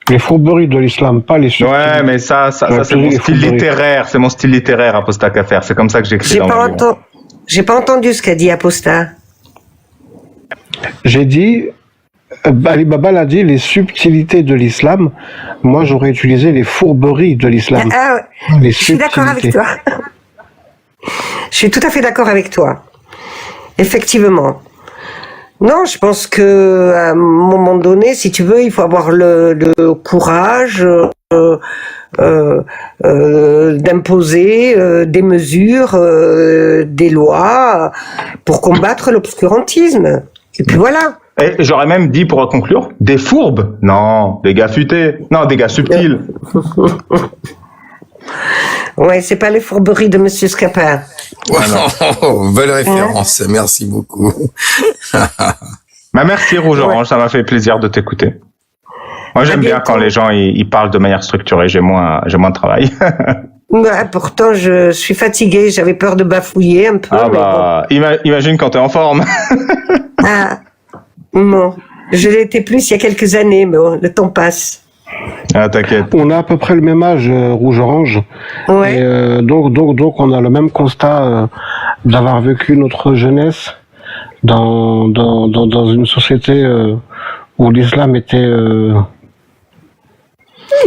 Speaker 2: Les fourberies de l'islam, pas les subtilités.
Speaker 5: Ouais, mais ça c'est mon style littéraire. C'est mon style littéraire, Apostat qu'à faire. C'est comme ça que j'écris dans mon livre.
Speaker 6: J'ai pas entendu ce qu'a dit Apostat.
Speaker 2: J'ai dit, Ali Baba l'a dit, les subtilités de l'islam. Moi, j'aurais utilisé les fourberies de l'islam.
Speaker 6: Je suis d'accord avec toi. Je suis tout à fait d'accord avec toi. Effectivement. Non, je pense que à un moment donné, si tu veux, il faut avoir le courage d'imposer des mesures, des lois pour combattre l'obscurantisme. Et puis voilà.
Speaker 5: Et j'aurais même dit, pour conclure, des fourbes. Non, des gars futés. Non, des gars subtils.
Speaker 6: Ouais, c'est pas les fourberies de Monsieur Scapin.
Speaker 4: Wow, belle référence, merci beaucoup.
Speaker 5: Bah, merci Rouge Orange, ça m'a fait plaisir de t'écouter. Moi, j'aime bien quand les gens ils parlent de manière structurée. J'ai moins de travail.
Speaker 6: Bah, pourtant, je suis fatiguée. J'avais peur de bafouiller un peu.
Speaker 5: Ah bah, imagine quand t'es en forme.
Speaker 6: Ah, bon. Je l'étais plus il y a quelques années, mais bon, le temps passe.
Speaker 5: Ah, t'inquiète.
Speaker 2: On a à peu près le même âge, rouge-orange.
Speaker 6: Ouais.
Speaker 2: Et donc, on a le même constat d'avoir vécu notre jeunesse dans une société où l'islam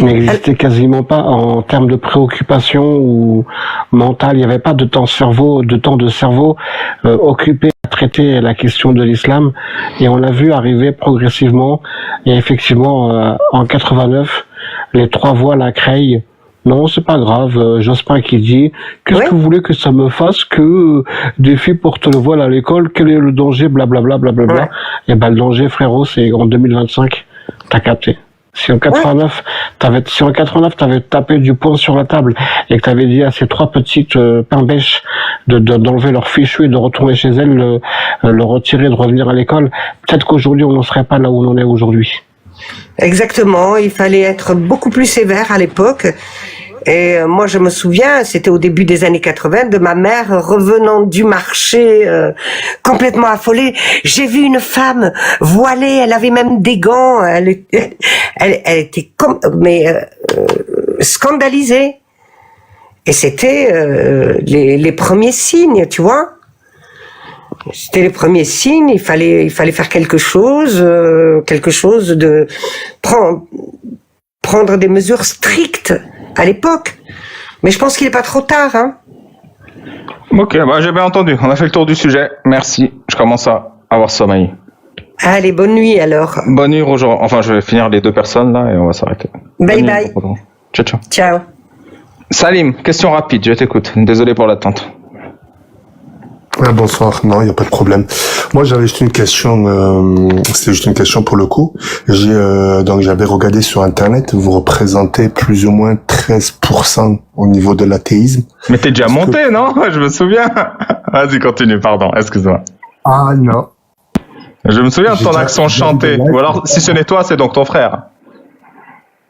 Speaker 2: n'existait quasiment pas en termes de préoccupation ou mentale. Il n'y avait pas de temps de cerveau occupé à traiter la question de l'islam. Et on l'a vu arriver progressivement. Et effectivement, en 89, les trois voix la créent. Non, c'est pas grave. Jospin qui dit, qu'est-ce que vous voulez que ça me fasse que des filles portent le voile à l'école? Quel est le danger? Blablabla, blablabla.
Speaker 6: Ouais.
Speaker 2: Et ben, le danger, frérot, c'est en 2025. T'as capté. Si en 89, t'avais tapé du poing sur la table et que t'avais dit à ces trois petites pain-bêches d'enlever leur fichu et de retourner chez elles, le retirer, de revenir à l'école, peut-être qu'aujourd'hui on n'en serait pas là où on en est aujourd'hui.
Speaker 6: Exactement. Il fallait être beaucoup plus sévère à l'époque. Et moi, je me souviens, c'était au début des années 80, de ma mère revenant du marché complètement affolée. J'ai vu une femme voilée, elle avait même des gants, elle était scandalisée. Et c'était les premiers signes, tu vois. C'était les premiers signes. Il fallait faire quelque chose de prendre des mesures strictes à l'époque. Mais je pense qu'il n'est pas trop tard, hein.
Speaker 5: Ok, bah j'ai bien entendu. On a fait le tour du sujet. Merci. Je commence à avoir sommeil.
Speaker 6: Allez, bonne nuit alors.
Speaker 5: Bonne nuit, Rouge Orange. Enfin, je vais finir les deux personnes là et on va s'arrêter.
Speaker 6: Bye
Speaker 5: Bonne
Speaker 6: bye.
Speaker 5: nuit, Rouge Orange. Ciao, ciao.
Speaker 6: Ciao.
Speaker 5: Salim, question rapide, je t'écoute. Désolé pour l'attente.
Speaker 7: Ah, bonsoir, non, il n'y a pas de problème. Moi, j'avais juste une question, c'était juste une question pour le coup. Donc j'avais regardé sur Internet, vous représentez plus ou moins 13% au niveau de l'athéisme.
Speaker 5: Mais t'es déjà monté, non? Je me souviens. Vas-y, continue, pardon, excuse-moi.
Speaker 7: Ah non.
Speaker 5: Je me souviens de
Speaker 7: J'ai
Speaker 5: ton
Speaker 7: déjà-
Speaker 5: accent chanté. Ou alors, si ce n'est toi, c'est donc ton frère.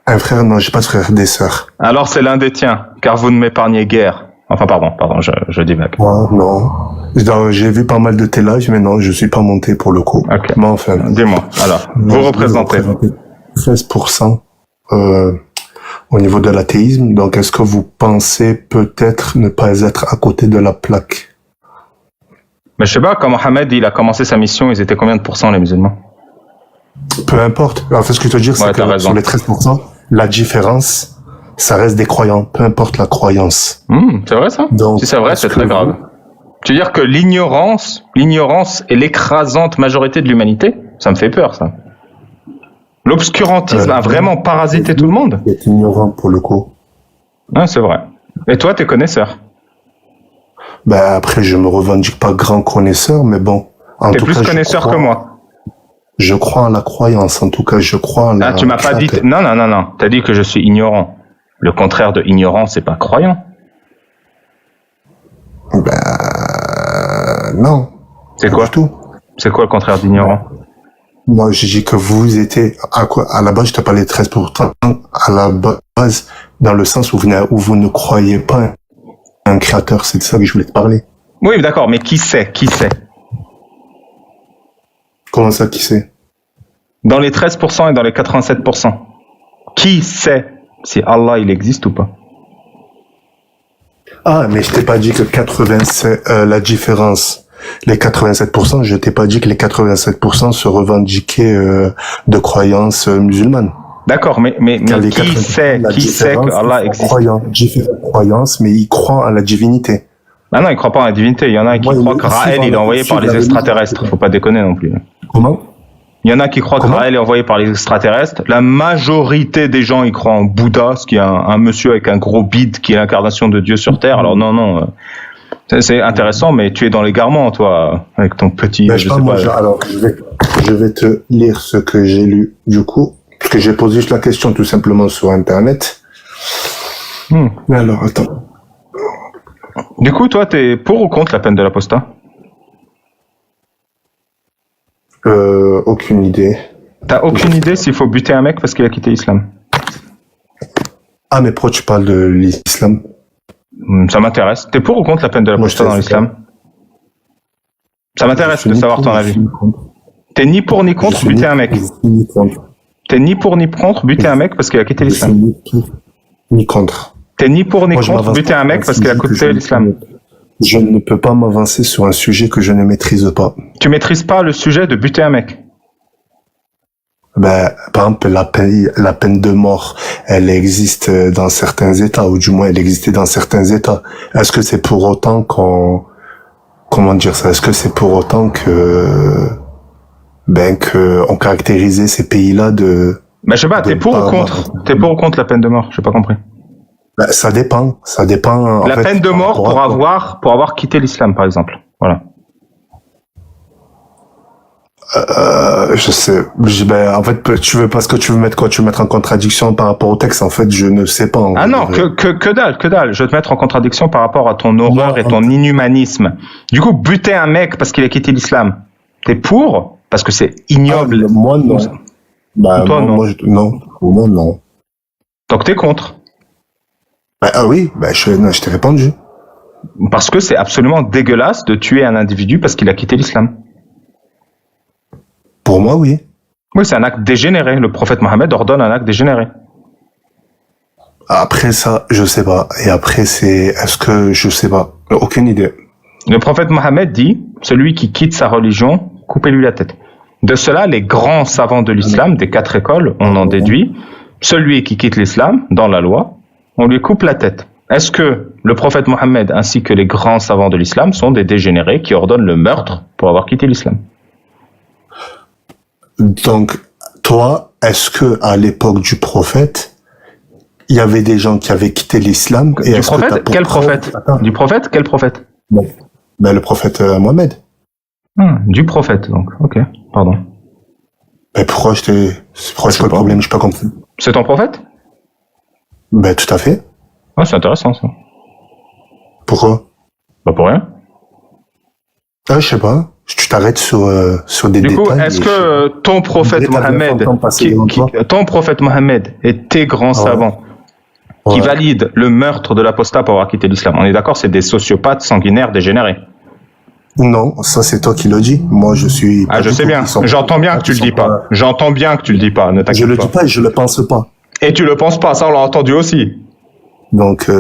Speaker 7: Un frère, non, j'ai pas de frère, des sœurs.
Speaker 5: Alors c'est l'un des tiens, car vous ne m'épargnez guère. Enfin, pardon, je divague.
Speaker 7: Moi, non. Donc, j'ai vu pas mal de tes lives, mais non, je suis pas monté pour le coup.
Speaker 5: Ok.
Speaker 7: Mais enfin.
Speaker 5: Dis-moi, alors, vous représentez.
Speaker 7: 13% au niveau de l'athéisme. Donc, est-ce que vous pensez peut-être ne pas être à côté de la plaque?
Speaker 5: Mais je sais pas, quand Mohamed il a commencé sa mission, ils étaient combien de pourcents les musulmans?
Speaker 7: Peu importe. En fait, ce que je veux dire, c'est
Speaker 5: Ouais, t'as
Speaker 7: que
Speaker 5: raison.
Speaker 7: sur les 13%, la différence, ça reste des croyants, peu importe la croyance.
Speaker 5: C'est vrai ça?
Speaker 7: Donc,
Speaker 5: Si c'est vrai, c'est
Speaker 7: est-ce
Speaker 5: très
Speaker 7: que
Speaker 5: grave. Tu veux dire que l'ignorance est l'écrasante majorité de l'humanité? Ça me fait peur, ça. L'obscurantisme a vraiment parasité tout le monde?
Speaker 7: Vous êtes ignorant pour le coup.
Speaker 5: Ouais, c'est vrai. Et toi, t'es connaisseur.
Speaker 7: Ben, après, je me revendique pas grand connaisseur, mais bon. En
Speaker 5: T'es
Speaker 7: tout
Speaker 5: plus
Speaker 7: cas,
Speaker 5: connaisseur que moi.
Speaker 7: Je crois en la croyance, en tout cas, je crois en la...
Speaker 5: Ah, tu m'as pas dit... Non. T'as dit que je suis ignorant. Le contraire de ignorant, c'est pas croyant.
Speaker 7: Non.
Speaker 5: C'est
Speaker 7: pas
Speaker 5: quoi?
Speaker 7: du tout.
Speaker 5: C'est quoi le contraire d'ignorant?
Speaker 7: Moi, j'ai dit que vous étiez, à la base, je te parlais de 13%, à la base, dans le sens où vous ne croyez pas un créateur, c'est de ça que je voulais te parler.
Speaker 5: Oui, d'accord, mais qui sait?
Speaker 7: Comment ça, qui sait?
Speaker 5: Dans les 13% et dans les 87%, qui sait si Allah il existe ou pas?
Speaker 7: Ah, mais je t'ai pas dit que 87, la différence, les 87%, je t'ai pas dit que les 87% se revendiquaient de croyances musulmanes.
Speaker 5: D'accord, mais
Speaker 7: Car les
Speaker 5: qui sait que Allah existe?
Speaker 7: Différentes croyances, mais ils croient en la divinité.
Speaker 5: Ah non, il croit pas en la divinité. Il y en a qui
Speaker 7: Moi,
Speaker 5: croient que
Speaker 7: si,
Speaker 5: Raël il est
Speaker 7: voilà,
Speaker 5: envoyé
Speaker 7: si,
Speaker 5: par les
Speaker 7: la
Speaker 5: extraterrestres. Faut pas déconner non plus.
Speaker 7: Comment?
Speaker 5: Il y en a qui croient que
Speaker 7: Comment?
Speaker 5: Raël est envoyé par les extraterrestres. La majorité des gens, ils croient en Bouddha, ce qui est un monsieur avec un gros bide qui est l'incarnation de Dieu sur Terre. Alors non. C'est intéressant, mais tu es dans l'égarement, toi, avec ton petit...
Speaker 7: Ben, je vais te lire ce que j'ai lu, du coup, parce que j'ai posé juste la question tout simplement sur Internet. Alors, attends.
Speaker 5: Du coup, toi, t'es pour ou contre la peine de l'apostat?
Speaker 7: Aucune idée.
Speaker 5: T'as aucune idée s'il faut buter un mec parce qu'il a quitté l'islam?
Speaker 7: Ah, mais pourquoi tu parles de l'islam?
Speaker 5: Ça m'intéresse. T'es pour ou contre la peine de
Speaker 7: Moi,
Speaker 5: l'apostat
Speaker 7: je
Speaker 5: dans
Speaker 7: sais
Speaker 5: l'islam? Ça m'intéresse
Speaker 7: Je
Speaker 5: de
Speaker 7: suis
Speaker 5: savoir
Speaker 7: ni
Speaker 5: ton
Speaker 7: pour,
Speaker 5: avis.
Speaker 7: je suis ni contre.
Speaker 5: T'es ni pour ni
Speaker 7: Je
Speaker 5: contre
Speaker 7: suis
Speaker 5: buter
Speaker 7: ni
Speaker 5: un mec.
Speaker 7: pour, je suis ni contre.
Speaker 5: T'es ni pour ni contre buter un mec parce qu'il a quitté
Speaker 7: Je suis
Speaker 5: l'islam.
Speaker 7: ni pour, ni contre.
Speaker 5: T'es ni pour ni
Speaker 7: Moi, je
Speaker 5: contre
Speaker 7: m'avance
Speaker 5: buter
Speaker 7: pas
Speaker 5: un
Speaker 7: sur
Speaker 5: mec parce qu'il a
Speaker 7: sujet que
Speaker 5: quitté l'islam.
Speaker 7: Je ne peux pas m'avancer sur un sujet que je ne maîtrise pas.
Speaker 5: Tu maîtrises pas le sujet de buter un mec.
Speaker 7: Ben, par exemple, la peine de mort, elle existe dans certains États, ou du moins elle existait dans certains États. Est-ce que c'est pour autant comment dire ça? Est-ce que c'est pour autant que on caractérisait ces pays-là de...
Speaker 5: Ben je sais pas,
Speaker 7: de
Speaker 5: t'es pour
Speaker 7: pas
Speaker 5: ou contre? T'es pour ou contre la peine de mort? J'ai pas compris.
Speaker 7: Ben, ça dépend. En
Speaker 5: La
Speaker 7: fait,
Speaker 5: peine de
Speaker 7: par
Speaker 5: mort
Speaker 7: rapport à
Speaker 5: pour avoir quitté l'islam, par exemple. Voilà.
Speaker 7: je sais. Ben, en fait, tu veux parce que tu veux mettre quoi? Tu veux mettre en contradiction par rapport au texte? En fait, je ne sais pas.
Speaker 5: Ah non, que dalle. Je vais te mettre en contradiction par rapport à ton horreur et ton inhumanisme. Du coup, buter un mec parce qu'il a quitté l'islam, t'es pour? Parce que c'est ignoble.
Speaker 7: Moi, non. Bah,
Speaker 5: Toi, non.
Speaker 7: non. Moi, non.
Speaker 5: Donc t'es contre.
Speaker 7: Ben, ah oui, ben, je t'ai répondu.
Speaker 5: Parce que c'est absolument dégueulasse de tuer un individu parce qu'il a quitté l'islam.
Speaker 7: Pour moi, oui.
Speaker 5: Oui, c'est un acte dégénéré. Le prophète Mohammed ordonne un acte dégénéré.
Speaker 7: Après ça, je sais pas. Et après, est-ce que je sais pas? Aucune idée.
Speaker 5: Le prophète Mohammed dit, celui qui quitte sa religion, coupez-lui la tête. De cela, les grands savants de l'islam, des 4 écoles, on en déduit, celui qui quitte l'islam, dans la loi, on lui coupe la tête. Est-ce que le prophète Mohammed ainsi que les grands savants de l'islam sont des dégénérés qui ordonnent le meurtre pour avoir quitté l'islam?
Speaker 7: Donc, toi, est-ce que à l'époque du prophète, il y avait des gens qui avaient quitté l'islam?
Speaker 5: Du prophète? Quel prophète? Du prophète? Quel prophète?
Speaker 7: Bon. Ben, le prophète Mohammed.
Speaker 5: Du prophète, donc. Ok, pardon.
Speaker 7: Ben, pourquoi c'est quoi le problème? Je n'ai pas compris.
Speaker 5: C'est ton prophète?
Speaker 7: Ben, tout à fait.
Speaker 5: Ouais, c'est intéressant, ça.
Speaker 7: Pourquoi?
Speaker 5: Pas pour rien.
Speaker 7: Ah, je sais pas. Tu t'arrêtes sur des détails.
Speaker 5: Du coup, est-ce que ton prophète Mohammed, ton prophète Mohammed et tes grands savants qui valident le meurtre de l'apostat pour avoir quitté l'islam, on est d'accord, c'est des sociopathes sanguinaires dégénérés?
Speaker 7: Non, ça c'est toi qui le dis. Moi, je suis.
Speaker 5: Ah, je sais bien. J'entends bien que tu le dis pas. J'entends bien que tu le dis pas. Ne t'inquiète pas.
Speaker 7: Je le dis pas et je le pense pas.
Speaker 5: Et tu le penses pas, ça on l'a entendu aussi.
Speaker 7: Donc,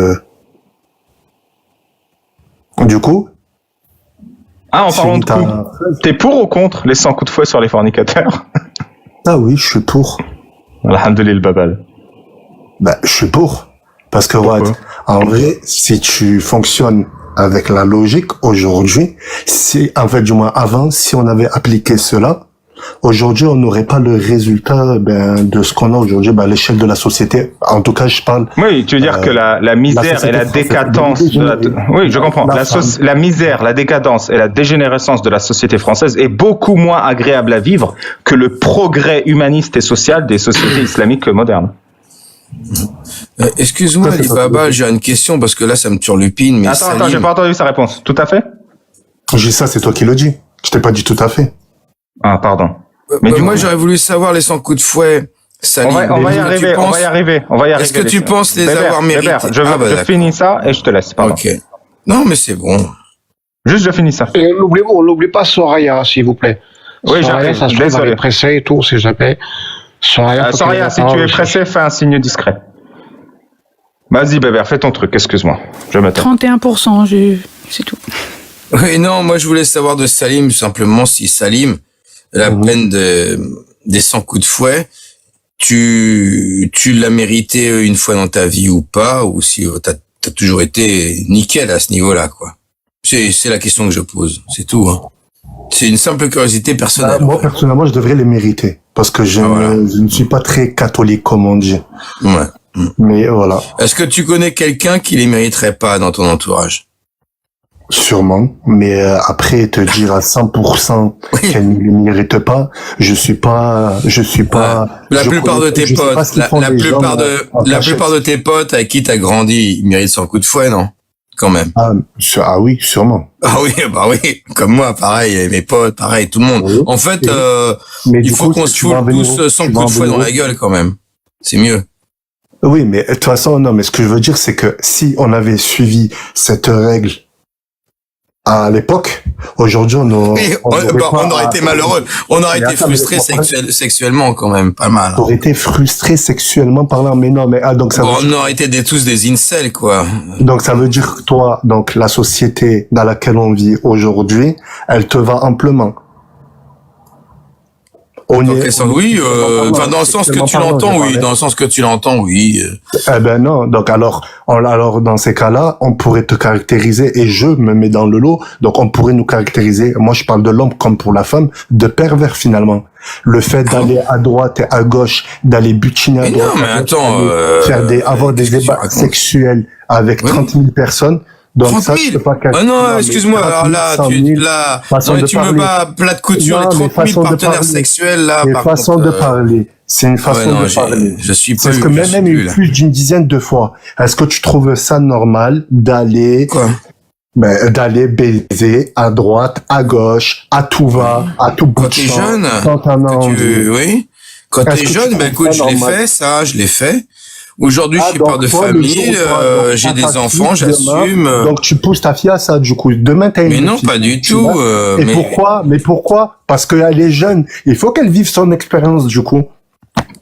Speaker 7: du coup.
Speaker 5: Ah, en parlant de coups, t'es pour ou contre les 100 coups de fouet sur les fornicateurs?
Speaker 7: Ah oui, je suis pour.
Speaker 5: Alhamdulillah babal.
Speaker 7: Bah, je suis pour. Parce que, en vrai, si tu fonctionnes avec la logique aujourd'hui, en fait, du moins avant, si on avait appliqué cela, aujourd'hui, on n'aurait pas le résultat de ce qu'on a aujourd'hui, à l'échelle de la société. En tout cas, je parle.
Speaker 5: Oui, tu veux dire que la misère et la décadence. Oui, je comprends. La misère, la décadence et la dégénérescence de la société française est beaucoup moins agréable à vivre que le progrès humaniste et social des sociétés islamiques modernes.
Speaker 4: Excuse-moi, Ali Baba, j'ai une question parce que là, ça me turlupine. Mais
Speaker 5: attends, j'ai pas entendu sa réponse. Tout à fait?
Speaker 7: J'ai ça, c'est toi qui le dis. Je t'ai pas dit tout à fait.
Speaker 5: Ah, pardon.
Speaker 4: Mais moi, j'aurais voulu savoir les 100 coups de fouet. Salim.
Speaker 5: On va y arriver. Est-ce
Speaker 4: que tu penses les avoir mérités?
Speaker 5: Je finis ça et je te laisse. Pardon.
Speaker 4: Ok. Non, mais c'est bon.
Speaker 5: Juste, je finis ça.
Speaker 2: Et on n'oublie pas Soraya, s'il vous plaît.
Speaker 5: Oui,
Speaker 2: Soraya, ça se trouve, elle est pressée et tout, c'est jamais. Soraya,
Speaker 5: si tu es pressé, fais un signe discret. Vas-y, Bébert, fais ton truc, excuse-moi. Je m'attends.
Speaker 8: 31%, c'est tout.
Speaker 4: Oui, non, moi je voulais savoir de Salim, simplement si Salim, la peine des 100 coups de fouet, tu l'as mérité une fois dans ta vie ou pas, ou si t'as toujours été nickel à ce niveau-là, quoi. C'est la question que je pose, c'est tout, hein. C'est une simple curiosité personnelle.
Speaker 7: Moi, personnellement, je devrais les mériter. Parce que je ne suis pas très catholique, comme on dit.
Speaker 4: Ouais.
Speaker 7: Mais voilà.
Speaker 4: Est-ce que tu connais quelqu'un qui les mériterait pas dans ton entourage?
Speaker 7: Sûrement. Mais après, te dire à 100% qu'elle ne les mérite pas, je suis pas.
Speaker 4: La plupart de tes potes, la plupart de tes potes avec qui t'as grandi, ils méritent 100 coups de fouet, non? quand même.
Speaker 7: Ah oui, sûrement.
Speaker 4: Ah oui, bah oui, comme moi, pareil, et mes potes, pareil, tout le monde.
Speaker 7: Oui.
Speaker 4: En fait,
Speaker 7: Mais
Speaker 4: il
Speaker 7: du
Speaker 4: faut
Speaker 7: coup,
Speaker 4: qu'on
Speaker 7: si
Speaker 4: se
Speaker 7: tu vas
Speaker 4: foule
Speaker 7: en venir
Speaker 4: tous
Speaker 7: où-
Speaker 4: 100
Speaker 7: tu vas
Speaker 4: coups
Speaker 7: en
Speaker 4: de fouet
Speaker 7: venir
Speaker 4: dans
Speaker 7: où
Speaker 4: la gueule, quand même. C'est mieux.
Speaker 7: Oui, mais de toute façon, non, mais ce que je veux dire, c'est que si on avait suivi cette règle à l'époque, aujourd'hui, on
Speaker 4: Oui, on aurait été malheureux. On aurait été frustrés sexuellement, quand même, pas mal.
Speaker 7: On aurait été frustré sexuellement parlant, mais non, mais donc ça
Speaker 4: Bon,
Speaker 7: veut
Speaker 4: on
Speaker 7: dire,
Speaker 4: aurait été tous des incels, quoi.
Speaker 7: donc ça veut dire que toi, donc la société dans laquelle on vit aujourd'hui, elle te va amplement.
Speaker 4: Dans quel sens? Oui, enfin, dans le sens que tu l'entends, oui. Dans le sens que tu l'entends, oui.
Speaker 7: Eh ben non, donc alors dans ces cas-là, on pourrait te caractériser, et je me mets dans le lot, donc on pourrait nous caractériser, moi je parle de l'homme comme pour la femme, de pervers finalement. Le fait d'aller à droite et à gauche, d'aller butiner à
Speaker 4: Mais
Speaker 7: droite,
Speaker 4: non, mais
Speaker 7: à gauche,
Speaker 4: attends,
Speaker 7: d'aller avoir des
Speaker 4: qu'est-ce que tu
Speaker 7: débats
Speaker 4: racontes?
Speaker 7: sexuels avec
Speaker 4: Oui.
Speaker 7: 30 000 personnes. Donc
Speaker 4: 30
Speaker 7: ça,
Speaker 4: 000.
Speaker 7: je peux pas
Speaker 4: Ah non, excuse-moi, alors là, non, mais tu me bats plat de couture,
Speaker 7: Non,
Speaker 4: les
Speaker 7: mais
Speaker 4: 30 000
Speaker 7: façon de
Speaker 4: partenaires
Speaker 7: parler.
Speaker 4: sexuels, là,
Speaker 7: C'est
Speaker 4: par
Speaker 7: façon
Speaker 4: contre,
Speaker 7: de parler. C'est une façon
Speaker 4: non,
Speaker 7: de parler.
Speaker 4: je suis
Speaker 7: Parce
Speaker 4: plus,
Speaker 7: que
Speaker 4: je
Speaker 7: même
Speaker 4: suis
Speaker 7: une
Speaker 4: plus, là.
Speaker 7: plus d'une dizaine de fois. Est-ce que tu trouves ça normal d'aller
Speaker 4: Quoi?
Speaker 7: d'aller baiser à droite, à gauche, à tout va, à tout bout
Speaker 4: Quand
Speaker 7: de
Speaker 4: t'es
Speaker 7: champ,
Speaker 4: jeune,
Speaker 7: quand t'en as envie.
Speaker 4: oui. Quand
Speaker 7: Est-ce
Speaker 4: t'es
Speaker 7: que tu
Speaker 4: jeune,
Speaker 7: trouves
Speaker 4: ben écoute,
Speaker 7: ça
Speaker 4: je l'ai
Speaker 7: normal?
Speaker 4: fait, ça, je l'ai fait. Aujourd'hui, je suis
Speaker 7: donc
Speaker 4: père de
Speaker 7: toi, le jour
Speaker 4: famille,
Speaker 7: où tu auras, donc,
Speaker 4: j'ai
Speaker 7: ta
Speaker 4: des
Speaker 7: fille,
Speaker 4: enfants,
Speaker 7: demain,
Speaker 4: j'assume.
Speaker 7: Donc tu pousses ta fille à ça, du coup. Demain, t'as une
Speaker 4: Mais non,
Speaker 7: fille,
Speaker 4: pas du
Speaker 7: tu
Speaker 4: tout.
Speaker 7: vois. Et
Speaker 4: Mais
Speaker 7: pourquoi? Parce qu'elle est jeune. Il faut qu'elle vive son expérience, du coup.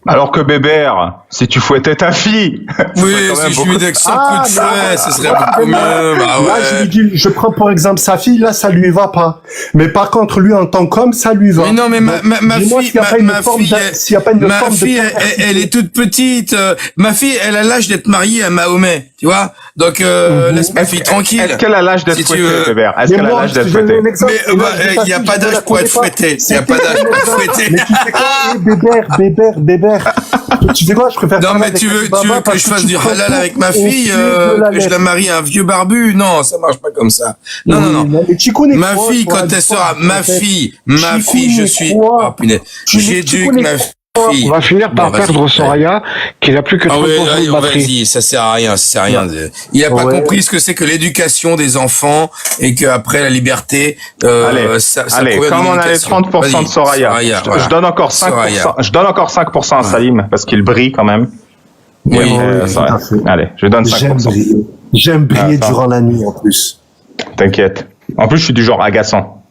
Speaker 5: Alors que Bébert, si tu fouettais ta fille,
Speaker 4: oui, si je lui dis que 100 coups de fouet, ce serait beaucoup mieux. Bah
Speaker 7: Là, je lui
Speaker 4: ouais.
Speaker 7: dis, je prends pour exemple sa fille, là, ça lui va pas. Mais par contre, lui, en tant qu'homme, ça lui va.
Speaker 4: Mais non, mais ma
Speaker 7: dis-moi
Speaker 4: fille,
Speaker 7: s'il y a pas une
Speaker 4: ma
Speaker 7: forme
Speaker 4: fille,
Speaker 7: de- s'il y a pas une
Speaker 4: ma
Speaker 7: forme de
Speaker 4: fille,
Speaker 7: perversité.
Speaker 4: elle est toute petite. Ma fille, elle a l'âge d'être mariée à Mahomet, tu vois. Donc laisse ma fille tranquille.
Speaker 5: est-ce qu'elle a l'âge d'être
Speaker 4: Si tu
Speaker 5: fouettée,
Speaker 4: veux.
Speaker 5: Bébert? Est-ce
Speaker 7: Mais
Speaker 5: qu'elle a
Speaker 7: moi,
Speaker 5: l'âge d'être
Speaker 7: je donne
Speaker 5: fouettée?
Speaker 7: un exemple,
Speaker 4: Mais
Speaker 7: et là, je dis
Speaker 4: il y a
Speaker 7: ta
Speaker 4: pas
Speaker 7: fille,
Speaker 4: d'âge
Speaker 7: je la
Speaker 4: pour être
Speaker 7: connais pas.
Speaker 4: fouetté. Il y a pas d'âge pour être fouetté.
Speaker 7: Mais tu sais quoi, Bébert. Tu sais quoi, je préfère
Speaker 4: Non,
Speaker 7: parler
Speaker 4: mais
Speaker 7: avec
Speaker 4: tu veux
Speaker 7: Alibaba
Speaker 4: que
Speaker 7: parce
Speaker 4: je fasse
Speaker 7: tu
Speaker 4: du
Speaker 7: prends
Speaker 4: halal
Speaker 7: tout
Speaker 4: avec ma
Speaker 7: au
Speaker 4: fille,
Speaker 7: pied de la
Speaker 4: que je la
Speaker 7: lettre.
Speaker 4: marie à un vieux barbu? Non, ça marche pas comme ça. Non,
Speaker 7: Oui,
Speaker 4: non, non.
Speaker 7: mais tu connais
Speaker 4: Ma
Speaker 7: quoi,
Speaker 4: fille,
Speaker 7: toi,
Speaker 4: quand elle
Speaker 7: toi,
Speaker 4: sera, ma
Speaker 7: en fait
Speaker 4: fille,
Speaker 7: Tu
Speaker 4: je
Speaker 7: connais
Speaker 4: suis,
Speaker 7: quoi
Speaker 4: oh punaise, j'éduque
Speaker 7: connais
Speaker 4: ma
Speaker 2: On
Speaker 4: fille.
Speaker 2: va finir par
Speaker 4: Bon, vas-y.
Speaker 2: perdre Soraya, qui n'a plus que
Speaker 4: Ah
Speaker 2: 30%
Speaker 4: ouais,
Speaker 2: de batterie.
Speaker 4: vas-y, ça sert à rien, ça sert à rien. Il a pas
Speaker 7: Ouais.
Speaker 4: compris ce que c'est que l'éducation des enfants et qu'après la liberté,
Speaker 5: Allez,
Speaker 4: ça
Speaker 5: allez,
Speaker 4: provient
Speaker 5: comme
Speaker 4: d'une
Speaker 5: on a les
Speaker 4: éducation.
Speaker 5: 30% de
Speaker 4: Vas-y,
Speaker 5: Soraya,
Speaker 4: voilà.
Speaker 5: je donne encore 5%,
Speaker 4: Soraya.
Speaker 5: je donne encore 5% à Salim, parce qu'il brille quand même.
Speaker 4: Oui,
Speaker 5: Et après,
Speaker 7: oui,
Speaker 5: Soraya.
Speaker 7: tout à fait.
Speaker 5: Allez, je donne
Speaker 7: J'aime
Speaker 5: 5%.
Speaker 7: briller. J'aime briller
Speaker 5: Attends.
Speaker 7: durant la nuit, en plus.
Speaker 5: T'inquiète. En plus, je suis du genre agaçant.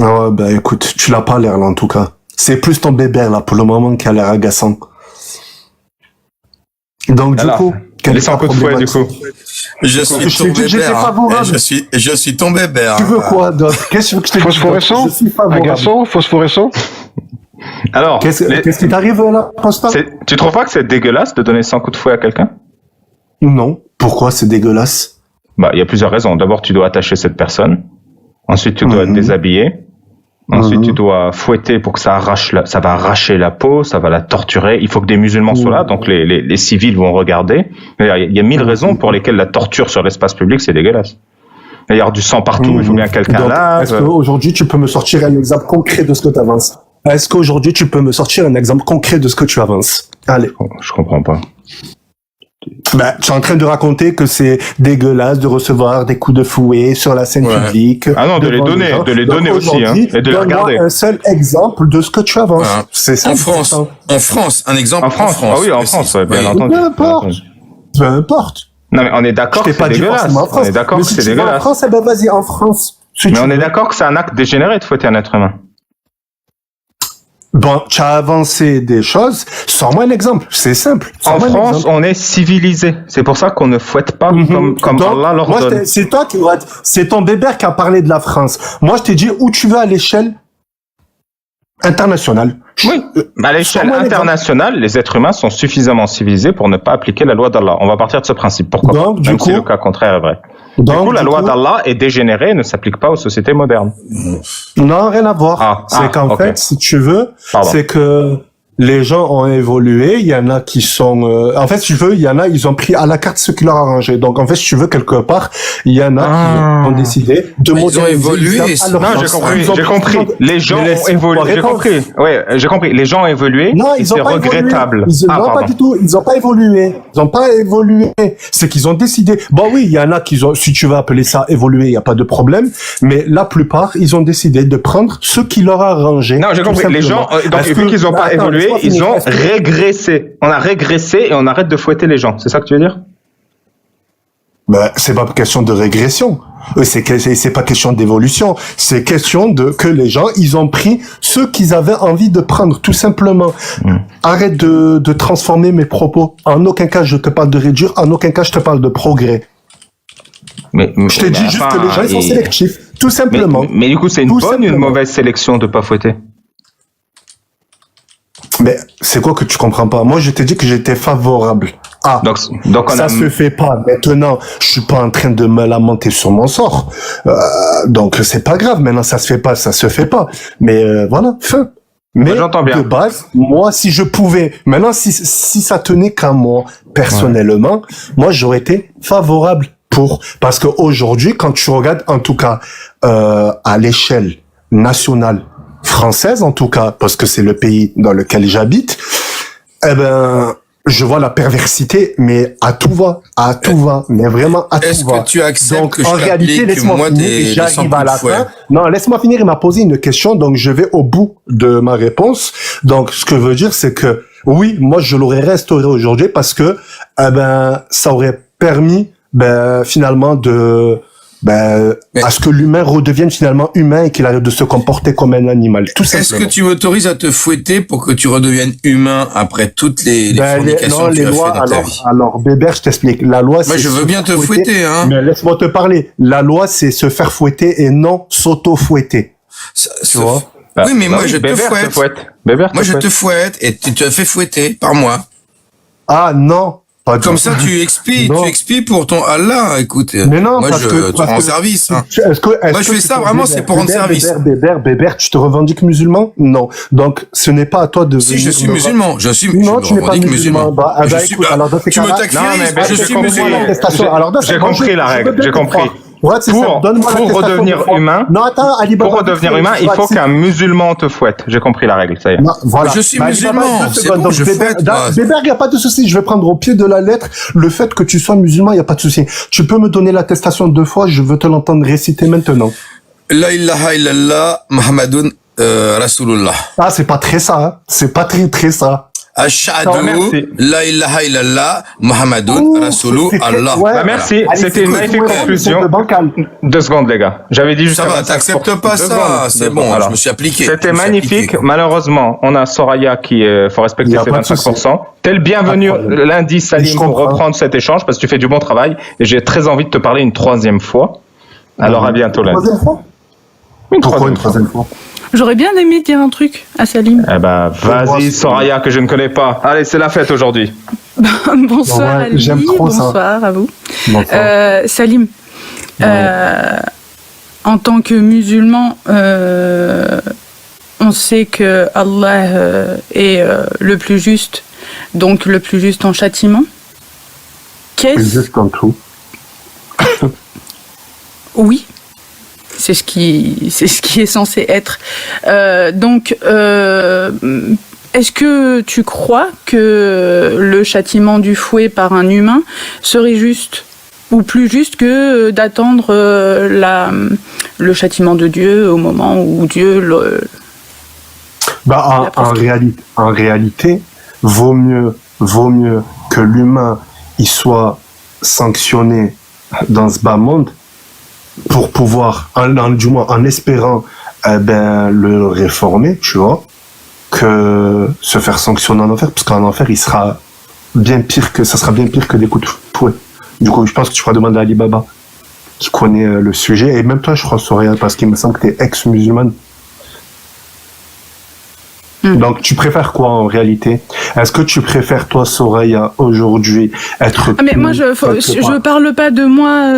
Speaker 7: Ah ouais, bah écoute, tu l'as pas l'air là en tout cas. C'est plus ton bébé là pour le moment qui a l'air agaçant. Donc du
Speaker 5: Alors,
Speaker 7: coup, quel
Speaker 5: laisse
Speaker 7: est
Speaker 5: un
Speaker 7: ta
Speaker 5: coup de fouet, du
Speaker 7: problématique?
Speaker 5: coup.
Speaker 4: Je suis
Speaker 7: Je t'ai
Speaker 4: ton
Speaker 7: dit que j'étais
Speaker 4: bébé.
Speaker 7: favorable.
Speaker 4: Je suis ton bébé.
Speaker 7: Tu veux quoi d'autre? Qu'est-ce que tu veux que je te dise?
Speaker 2: Phosphorescent,
Speaker 7: Je suis favorable.
Speaker 2: agaçant, phosphorescent.
Speaker 5: Alors,
Speaker 7: Qu'est-ce qui t'arrive là, Constant?
Speaker 5: tu trouves pas que c'est dégueulasse de donner 100 coups de fouet à quelqu'un?
Speaker 7: Non. Pourquoi c'est dégueulasse?
Speaker 5: Bah, il y a plusieurs raisons. D'abord, tu dois attacher cette personne. Ensuite, tu dois te déshabiller. Ensuite, tu dois fouetter pour que ça va arracher la peau, ça va la torturer. Il faut que des musulmans soient là, donc les civils vont regarder. Il y a 1000 raisons pour lesquelles la torture sur l'espace public, c'est dégueulasse. Il y a du sang partout, il faut bien que quelqu'un
Speaker 7: Donc,
Speaker 5: lave.
Speaker 7: est-ce qu'aujourd'hui tu peux me sortir un exemple concret de ce que tu avances? Est-ce qu'aujourd'hui tu peux me sortir un exemple concret de ce que tu avances? Allez.
Speaker 5: Je comprends pas.
Speaker 7: Ben, tu es en train de raconter que c'est dégueulasse de recevoir des coups de fouet sur la scène publique.
Speaker 5: Ah non, de les
Speaker 7: devant
Speaker 5: donner,
Speaker 7: gens.
Speaker 5: de les
Speaker 7: Donc,
Speaker 5: donner aussi, hein,
Speaker 7: aujourd'hui,
Speaker 5: et de les
Speaker 7: donne-moi
Speaker 5: regarder.
Speaker 7: un seul exemple de ce que tu avances.
Speaker 4: Voilà.
Speaker 7: C'est ça.
Speaker 4: En France, un exemple.
Speaker 5: En France, ah oui, en France, ouais, bien
Speaker 4: Oui.
Speaker 5: entendu.
Speaker 7: Peu importe. Peu importe.
Speaker 5: Non, mais on est d'accord
Speaker 7: Je
Speaker 5: que
Speaker 7: t'ai pas
Speaker 5: c'est
Speaker 7: dit
Speaker 5: dégueulasse.
Speaker 7: forcément en
Speaker 5: On
Speaker 7: France.
Speaker 5: est d'accord
Speaker 7: Mais
Speaker 5: que
Speaker 7: si
Speaker 5: c'est
Speaker 7: tu vas en
Speaker 5: dégueulasse.
Speaker 7: France, eh ben vas-y, en France. Si
Speaker 5: Mais
Speaker 7: tu
Speaker 5: on
Speaker 7: veux.
Speaker 5: est d'accord que c'est un acte dégénéré de fouetter un être humain.
Speaker 7: Bon, tu as avancé des choses. Sors-moi un exemple. C'est simple.
Speaker 5: En
Speaker 7: Sors-moi un
Speaker 5: France,
Speaker 7: exemple.
Speaker 5: on est civilisé. C'est pour ça qu'on ne fouette pas comme
Speaker 7: Donc,
Speaker 5: Allah
Speaker 7: moi,
Speaker 5: l'ordonne.
Speaker 7: c'est toi qui c'est ton bébé qui a parlé de la France. Moi, je t'ai dit où tu veux à l'échelle internationale.
Speaker 5: Oui. À l'échelle
Speaker 7: Sors-moi un exemple.
Speaker 5: internationale, les êtres humains sont suffisamment civilisés pour ne pas appliquer la loi d'Allah. On va partir de ce principe. Pourquoi
Speaker 7: Donc,
Speaker 5: pas,
Speaker 7: du
Speaker 5: même si
Speaker 7: coup-
Speaker 5: le cas contraire est vrai.
Speaker 7: Donc,
Speaker 5: Du coup, la
Speaker 7: du
Speaker 5: loi
Speaker 7: coup-
Speaker 5: d'Allah est dégénérée et ne s'applique pas aux sociétés modernes.
Speaker 7: Non, rien à voir.
Speaker 5: Ah,
Speaker 7: c'est qu'en
Speaker 5: ok.
Speaker 7: fait, si tu veux,
Speaker 5: Pardon.
Speaker 7: c'est que les gens ont évolué. Il y en a qui sont, en fait, si tu veux, il y en a, ils ont pris à la carte ce qui leur a arrangé. Donc, en fait, si tu veux, quelque part, il y en a qui ont décidé de
Speaker 4: Mais ils ont
Speaker 7: moderniser
Speaker 4: évolué,
Speaker 7: l'islam à leur
Speaker 5: Non,
Speaker 7: sens.
Speaker 5: j'ai compris. Les gens ont évolué. J'ai compris. Ouais, j'ai compris. Les gens ont évolué.
Speaker 7: Non,
Speaker 5: et
Speaker 7: ils ont
Speaker 5: c'est
Speaker 7: pas
Speaker 5: regrettable.
Speaker 7: évolué. Non, pas du tout. Ils ont pas évolué. Ils ont pas évolué. C'est qu'ils ont décidé. Bon, oui, il y en a qui ont, si tu veux appeler ça évoluer, il y a pas de problème. Mais la plupart, ils ont décidé de prendre ce qui leur a arrangé.
Speaker 5: Non, j'ai compris. Les gens, donc, vu qu'ils n'ont pas évolué, ils ont régressé. On a régressé et on arrête de fouetter les gens. C'est ça que tu veux dire?
Speaker 7: Ben, c'est pas question de régression. C'est pas question d'évolution. C'est question de que les gens, ils ont pris ce qu'ils avaient envie de prendre, tout simplement. Arrête de transformer mes propos. En aucun cas, je te parle de réduire. En aucun cas, je te parle de progrès. Je te dis juste que les gens, ils sont sélectifs. Tout simplement.
Speaker 5: Mais du coup, c'est une
Speaker 7: Tout
Speaker 5: bonne ou une
Speaker 7: simplement.
Speaker 5: mauvaise sélection de pas fouetter?
Speaker 7: Mais c'est quoi que tu comprends pas? Moi, je t'ai dit que j'étais favorable. Ah,
Speaker 5: donc on
Speaker 7: ça
Speaker 5: a...
Speaker 7: se fait pas. Maintenant, je suis pas en train de me lamenter sur mon sort. Donc c'est pas grave. Maintenant, ça se fait pas, ça se fait pas. Mais voilà, fin. Mais
Speaker 5: j'entends bien.
Speaker 7: de base, moi, si je pouvais, maintenant, si ça tenait qu'à moi personnellement, moi, j'aurais été favorable parce que aujourd'hui, quand tu regardes, en tout cas, à l'échelle nationale française, en tout cas, parce que c'est le pays dans lequel j'habite, eh ben, je vois la perversité, mais à tout va, mais vraiment à tout va.
Speaker 4: Est-ce que tu acceptes
Speaker 7: donc,
Speaker 4: que je
Speaker 7: en réalité,
Speaker 4: t'applique,
Speaker 7: laisse-moi
Speaker 4: moi,
Speaker 7: finir,
Speaker 4: des
Speaker 7: j'arrive à la
Speaker 4: fouet?
Speaker 7: fin. Non, laisse-moi finir, il m'a posé une question, donc je vais au bout de ma réponse. Donc, ce que je veux dire, c'est que, oui, moi, je l'aurais restauré aujourd'hui parce que, ça aurait permis, finalement, à ce que l'humain redevienne finalement humain et qu'il arrête de se comporter comme un animal, tout simplement.
Speaker 4: Est-ce que tu m'autorises à te fouetter pour que tu redeviennes humain après toutes les fornications que tu as
Speaker 7: lois,
Speaker 4: fait dans ta vie?
Speaker 7: alors, Bébert, je t'explique. La loi,
Speaker 4: Moi, je veux bien te fouetter, hein.
Speaker 7: Mais laisse-moi te parler. La loi, c'est se faire fouetter et non s'auto-fouetter. Tu vois?
Speaker 4: Oui, mais moi, je te fouette. Moi, je te fouette et tu te fais fouetter par moi.
Speaker 7: Ah, non.
Speaker 4: Comme ça, tu expies pour ton Allah, écoute.
Speaker 7: Mais non,
Speaker 4: moi, je te rends service, hein. Moi, je fais ça vraiment, c'est pour rendre service.
Speaker 7: Bébert, tu te revendiques musulman? Non. Donc, ce n'est pas à toi de
Speaker 4: Si, je suis musulman.
Speaker 7: Non, tu n'es pas musulman. Écoute, alors dans ces
Speaker 4: tu me
Speaker 7: cas-là,
Speaker 4: taquines, je suis musulman.
Speaker 5: J'ai compris la règle, j'ai compris.
Speaker 7: Ouais, c'est ça. Donne-moi
Speaker 5: Pour redevenir humain,
Speaker 7: non, attends, Ali Baba,
Speaker 5: pour redevenir humain, il faut qu'un musulman te fouette. J'ai compris la règle, ça y est.
Speaker 7: Non, voilà.
Speaker 4: Je suis musulman, c'est bon,
Speaker 7: donc,
Speaker 4: je fouette.
Speaker 7: Bébert, il n'y a pas de souci. Je vais prendre au pied de la lettre le fait que tu sois musulman, il n'y a pas de souci. Tu peux me donner l'attestation 2 fois, je veux te l'entendre réciter maintenant.
Speaker 4: La ilaha illallah, Muhammadun Rasulullah.
Speaker 7: Ah, c'est pas très ça, hein. C'est pas très ça.
Speaker 4: Ashhadu la ilaha illallah Muhammadun Rasulullah.
Speaker 5: Bah merci, c'était une magnifique conclusion. 2 secondes, les gars. J'avais dit juste.
Speaker 4: Ça va, t'acceptes pas ça, c'est bon, je me suis appliqué.
Speaker 5: C'était magnifique. Malheureusement, on a Soraya qui faut respecter ses 25%. T'es le bienvenu lundi, Salim, pour reprendre cet échange parce que tu fais du bon travail et j'ai très envie de te parler une 3e fois. Alors à bientôt lundi.
Speaker 7: Pourquoi une 3e fois?
Speaker 8: J'aurais bien aimé dire un truc à Salim.
Speaker 5: Eh ben, vas-y, Soraya, que je ne connais pas. Allez, c'est la fête aujourd'hui.
Speaker 8: Bonsoir Ali, bonsoir à vous. Salim, en tant que musulman, on sait que Allah est le plus juste, donc le plus juste en châtiment.
Speaker 7: Plus juste en tout.
Speaker 8: Oui. C'est ce qui est censé être. Donc, est-ce que tu crois que le châtiment du fouet par un humain serait juste ou plus juste que d'attendre le châtiment de Dieu au moment où Dieu le...
Speaker 7: En réalité, vaut mieux que l'humain il soit sanctionné dans ce bas monde pour pouvoir, du moins en espérant le réformer, tu vois, que se faire sanctionner en enfer, parce qu'en enfer, ça sera bien pire que des coups de fouet. Du coup, je pense que tu feras demander à Ali Baba, qui connaît le sujet, et même toi, je crois, Soraya, parce qu'il me semble que t'es ex-musulmane. Donc, tu préfères quoi en réalité? Est-ce que tu préfères, toi, Soraya, aujourd'hui, être...
Speaker 8: Ah, mais moi, je parle pas de moi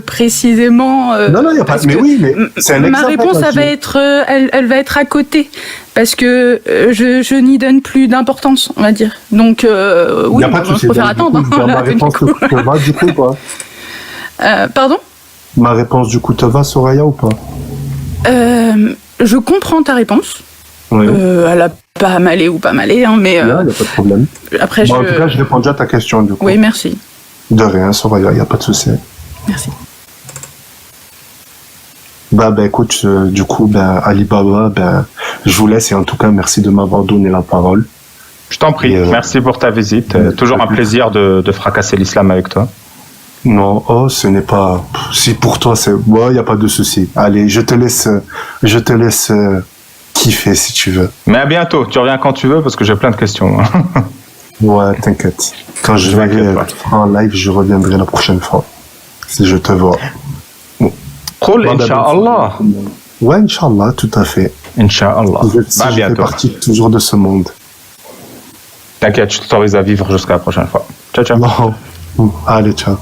Speaker 8: précisément.
Speaker 7: Non, il n'y a pas... Mais oui, mais c'est un exemple.
Speaker 8: Ma réponse, elle va être à côté. Parce que je n'y donne plus d'importance, on va dire. Donc, oui, je préfère attendre.
Speaker 7: Ma réponse te va, du coup, quoi.
Speaker 8: Pardon?
Speaker 7: Ma réponse, du coup, te va, Soraya, ou pas?
Speaker 8: Je comprends ta réponse.
Speaker 7: Oui.
Speaker 8: Elle a pas mal ou pas mal, hein, mais...
Speaker 7: Il n'y a pas de problème.
Speaker 8: Après,
Speaker 7: En tout cas, je réponds déjà à ta question, du coup.
Speaker 8: Oui, merci.
Speaker 7: De rien, Soraya, il n'y a pas de souci.
Speaker 8: Merci.
Speaker 7: Écoute, du coup, Alibaba, je vous laisse et en tout cas, merci de m'avoir donné la parole.
Speaker 5: Je t'en prie, merci pour ta visite. Toujours un plaisir de fracasser l'islam avec toi.
Speaker 7: Non, ce n'est pas... Si pour toi, c'est... Bon, il n'y a pas de souci. Allez, je te laisse kiffer si tu veux.
Speaker 5: Mais à bientôt, tu reviens quand tu veux parce que j'ai plein de questions.
Speaker 7: Ouais, t'inquiète. Quand je verrai en live, je reviendrai la prochaine fois. Si je te vois.
Speaker 5: Cool, Inch'Allah.
Speaker 7: Ouais, Inch'Allah, tout à fait.
Speaker 5: Inch'Allah.
Speaker 7: Je fais partie toujours de ce monde.
Speaker 5: T'inquiète, je t'autorise à vivre jusqu'à la prochaine fois. Ciao, ciao.
Speaker 7: Non. Allez, ciao.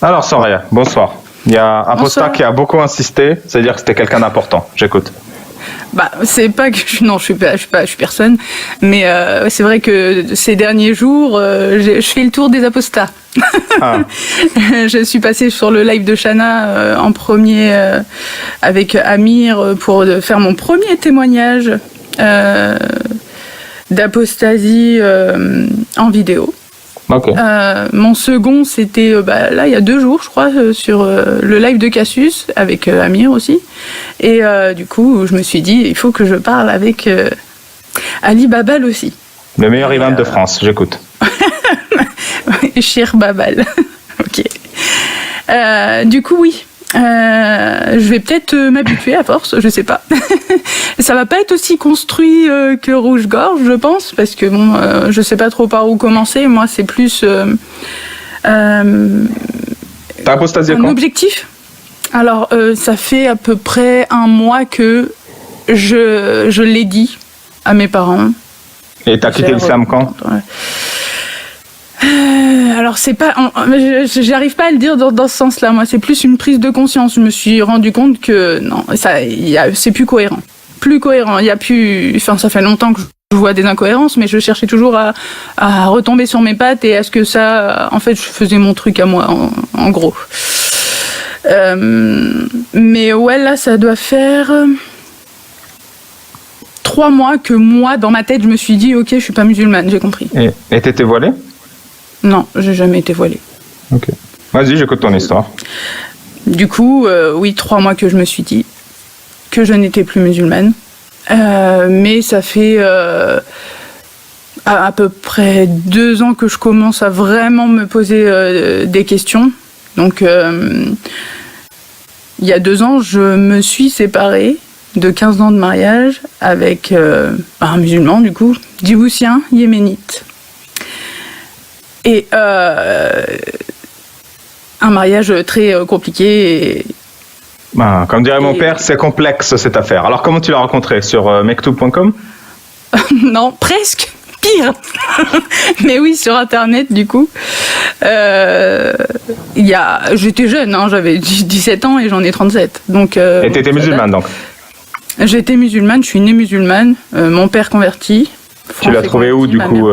Speaker 5: Alors, Soraya, bonsoir. Il y a Aposta qui a beaucoup insisté, c'est-à-dire que c'était quelqu'un d'important. J'écoute.
Speaker 8: C'est pas que je suis personne, mais c'est vrai que ces derniers jours, je fais le tour des apostats. Ah. Je suis passée sur le live de Chana en premier avec Amir pour faire mon premier témoignage d'apostasie en vidéo.
Speaker 5: Okay.
Speaker 8: Mon second, c'était là il y a 2 jours, je crois, sur le live de Cassius avec Amir aussi. Et du coup, je me suis dit, il faut que je parle avec Ali Babal aussi.
Speaker 5: Le meilleur imam de France, j'écoute.
Speaker 8: Cher Babal. Ok. Du coup, oui. Je vais peut-être m'habituer à force, je sais pas. Ça va pas être aussi construit que Rouge-Gorge, je pense, parce que bon, je sais pas trop par où commencer. Moi, c'est plus
Speaker 5: t'as apostasié quand?
Speaker 8: Objectif. Alors, ça fait à peu près 1 mois que je l'ai dit à mes parents.
Speaker 5: Et t'as quitté l'islam quand?
Speaker 8: Alors c'est pas, j'arrive pas à le dire dans ce sens-là. Moi, c'est plus une prise de conscience. Je me suis rendu compte que non, c'est plus cohérent. Il y a plus, enfin, ça fait longtemps que je vois des incohérences, mais je cherchais toujours à retomber sur mes pattes et à ce que ça, en fait, je faisais mon truc à moi, en gros. Mais ouais, là, ça doit faire 3 mois que moi, dans ma tête, je me suis dit, ok, je suis pas musulmane, j'ai compris.
Speaker 5: Et t'étais voilée?
Speaker 8: Non, j'ai jamais été voilée.
Speaker 5: Ok. Vas-y, j'écoute ton histoire.
Speaker 8: Du coup, oui, 3 mois que je me suis dit que je n'étais plus musulmane. Mais ça fait à peu près 2 ans que je commence à vraiment me poser des questions. Donc, il y a 2 ans, je me suis séparée de 15 ans de mariage avec un musulman, du coup, djiboutien, yéménite. Et un mariage très compliqué. Et
Speaker 5: comme dirait mon père, c'est complexe cette affaire. Alors comment tu l'as rencontré? Sur mektoub.com?
Speaker 8: Non, presque. Pire. Mais oui, sur Internet, du coup. J'étais jeune, hein, j'avais 17 ans et j'en ai 37. Donc,
Speaker 5: et t'étais musulmane donc?
Speaker 8: J'étais musulmane, je suis née musulmane. Mon père converti.
Speaker 5: Tu l'as trouvé où, du coup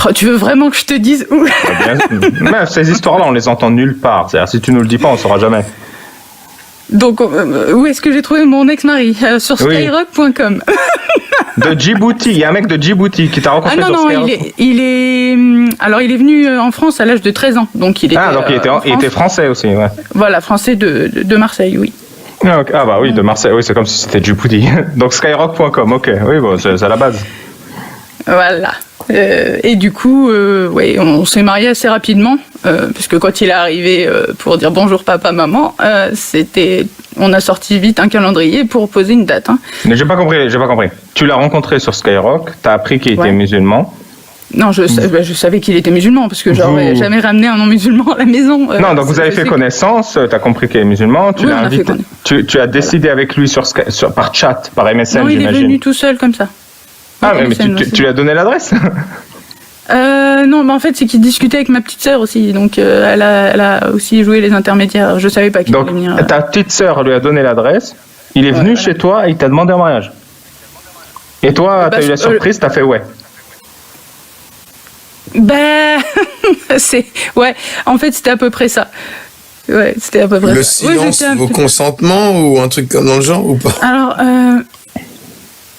Speaker 8: Oh, tu veux vraiment que je te dise où?
Speaker 5: Mais ces histoires-là, on les entend nulle part. C'est-à-dire, si tu nous le dis pas, on saura jamais.
Speaker 8: Donc, où est-ce que j'ai trouvé mon ex-mari? Sur skyrock.com.
Speaker 5: De Djibouti, il y a un mec de Djibouti qui t'a rencontré sur Skyrock.
Speaker 8: il est venu en France à l'âge de 13 ans. Donc il
Speaker 5: était français aussi, ouais.
Speaker 8: Voilà, français de Marseille, oui.
Speaker 5: Ah bah oui, de Marseille, oui, c'est comme si c'était Djibouti. Donc skyrock.com, ok, oui, bon, c'est à la base. Voilà.
Speaker 8: Et du coup, on s'est mariés assez rapidement, parce que quand il est arrivé pour dire bonjour papa, maman, on a sorti vite un calendrier pour poser une date. Hein.
Speaker 5: Mais j'ai pas compris. Tu l'as rencontré sur Skyrock, t'as appris qu'il était musulman,
Speaker 8: Non, je savais qu'il était musulman, parce que j'aurais jamais ramené un non-musulman à la maison.
Speaker 5: Non, donc vous avez fait connaissance, tu as compris qu'il est musulman, tu l'as invité, tu as décidé avec lui par chat, par MSN,
Speaker 8: non,
Speaker 5: j'imagine.
Speaker 8: il est venu tout seul comme ça.
Speaker 5: Ah, mais tu lui as donné l'adresse?
Speaker 8: Non, mais en fait, c'est qu'il discutait avec ma petite sœur aussi, donc elle a aussi joué les intermédiaires. Je savais pas qu'il allait venir.
Speaker 5: Donc, ta petite sœur lui a donné l'adresse, il est venu chez toi et il t'a demandé en mariage. Et toi, t'as eu la surprise, t'as fait ouais.
Speaker 8: Ben, ouais, en fait, c'était à peu près ça. Ouais, c'était à peu près
Speaker 4: Le
Speaker 8: ça.
Speaker 4: silence vaut consentement ou un truc comme dans le genre ou pas?
Speaker 8: Alors,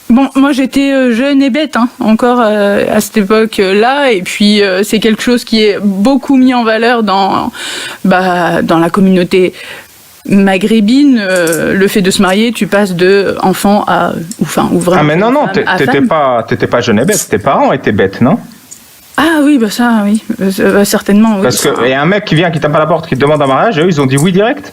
Speaker 8: bon, moi j'étais jeune et bête, encore à cette époque-là, et puis c'est quelque chose qui est beaucoup mis en valeur dans la communauté maghrébine. Le fait de se marier, tu passes de enfant à ou vraiment.
Speaker 5: Ah mais non, t'étais pas jeune et bête, tes parents étaient bêtes, non?
Speaker 8: Ah oui, ça, oui, certainement. Oui.
Speaker 5: Parce que y a un mec qui vient, qui tape à la porte, qui te demande un mariage, et eux, ils ont dit oui direct.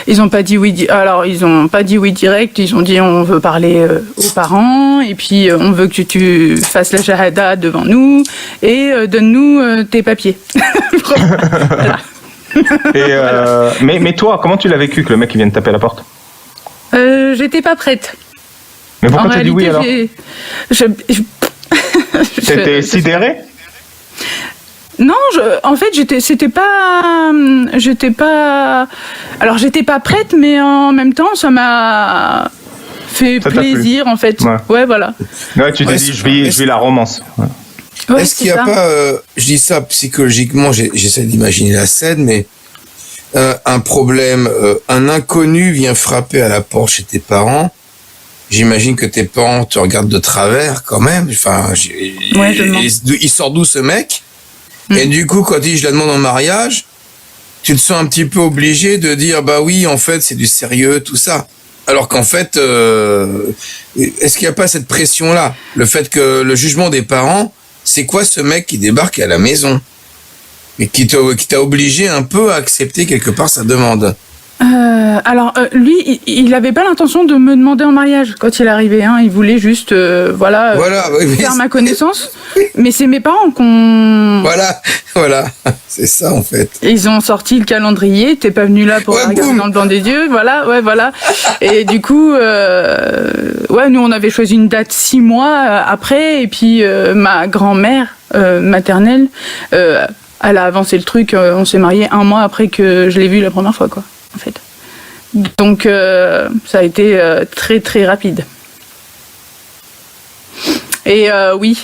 Speaker 8: Ils n'ont pas dit oui. Alors, ils n'ont pas dit oui direct. Ils ont dit on veut parler aux parents, et puis on veut que tu fasses la shahada devant nous, et donne-nous tes papiers. Voilà.
Speaker 5: Et mais toi, comment tu l'as vécu que le mec il vienne taper à la porte?
Speaker 8: J'étais pas prête.
Speaker 5: Mais pourquoi tu as dit oui alors? T'étais sidérée?
Speaker 8: Non, en fait, j'étais pas. Alors, j'étais pas prête, mais en même temps, ça m'a fait plaisir, en fait. Ouais, voilà.
Speaker 5: Ouais, tu t'es dit, je vis la romance. Ouais.
Speaker 8: Ouais,
Speaker 4: est-ce qu'il n'y a pas, je dis ça psychologiquement, j'essaie d'imaginer la scène, mais un problème, un inconnu vient frapper à la porte chez tes parents. J'imagine que tes parents te regardent de travers quand même. Enfin, il sort d'où ce mec? Et du coup, quand je la demande en mariage, tu te sens un petit peu obligé de dire bah oui, en fait, c'est du sérieux, tout ça. Alors qu'en fait, est-ce qu'il n'y a pas cette pression-là? Le fait que le jugement des parents, c'est quoi ce mec qui débarque à la maison et qui t'a obligé un peu à accepter quelque part sa demande?
Speaker 8: Alors, lui, il n'avait pas l'intention de me demander en mariage quand il arrivait. Il voulait juste, faire ma connaissance. Mais c'est mes parents qu'on...
Speaker 4: Voilà, c'est ça en fait.
Speaker 8: Ils ont sorti le calendrier. T'es pas venu là pour regarder dans le blanc des yeux. Voilà. Et du coup, nous, on avait choisi une date 6 mois après. Et puis, ma grand-mère maternelle, elle a avancé le truc. On s'est mariés 1 mois après que je l'ai vu la première fois, quoi. En fait. Donc ça a été très très rapide. Et oui,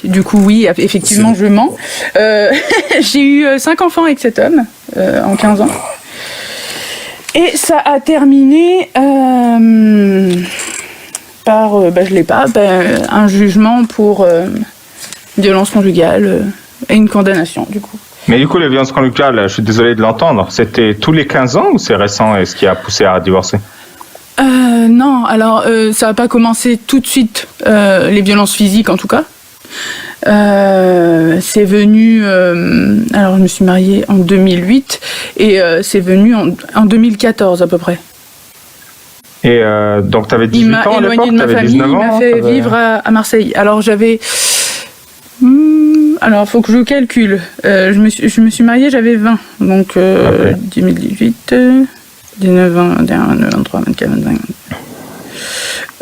Speaker 8: effectivement, je mens. J'ai eu 5 enfants avec cet homme en 15 ans. Et ça a terminé par, je l'ai pas, un jugement pour violence conjugale et une condamnation du coup.
Speaker 5: Mais du coup, les violences conjugales, je suis désolé de l'entendre, c'était tous les 15 ans ou c'est récent et ce qui a poussé à divorcer?
Speaker 8: Non, alors ça n'a pas commencé tout de suite, les violences physiques en tout cas. C'est venu, alors je me suis mariée en 2008 et c'est venu en 2014 à peu près.
Speaker 5: Et donc tu avais 18 ans à l'époque, tu avais 19 ans?
Speaker 8: Il m'a fait vivre à Marseille. Alors j'avais... Alors, il faut que je calcule. Je me suis mariée, j'avais 20. Donc, 2018, 19, 21, 23, 24,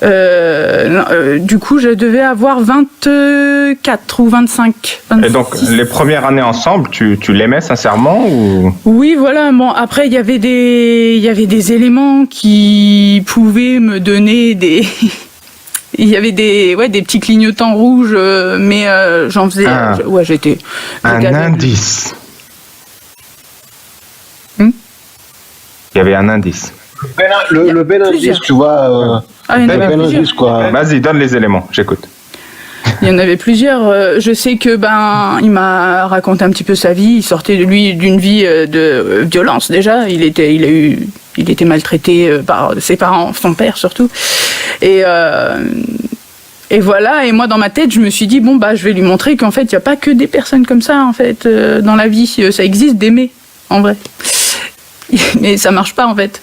Speaker 8: 25. Du coup, je devais avoir 24 ou 25. 26.
Speaker 5: Et donc, les premières années ensemble, tu l'aimais sincèrement ou...
Speaker 8: Oui, voilà. Bon, après, il y avait des éléments qui pouvaient me donner des... Il y avait des petits clignotants rouges, mais j'en faisais... j'étais
Speaker 5: un indice. Il y avait un indice.
Speaker 2: Le bel indice, tu vois.
Speaker 8: Il y en avait plusieurs.
Speaker 2: Indice, quoi.
Speaker 5: Vas-y, donne les éléments, j'écoute.
Speaker 8: Il y en avait plusieurs. Je sais que il m'a raconté un petit peu sa vie. Il sortait d'une vie de violence déjà. Il était maltraité par ses parents, son père surtout. Et voilà. Et moi, dans ma tête, je me suis dit je vais lui montrer qu'en fait, il n'y a pas que des personnes comme ça en fait dans la vie. Ça existe d'aimer en vrai. Mais ça marche pas en fait.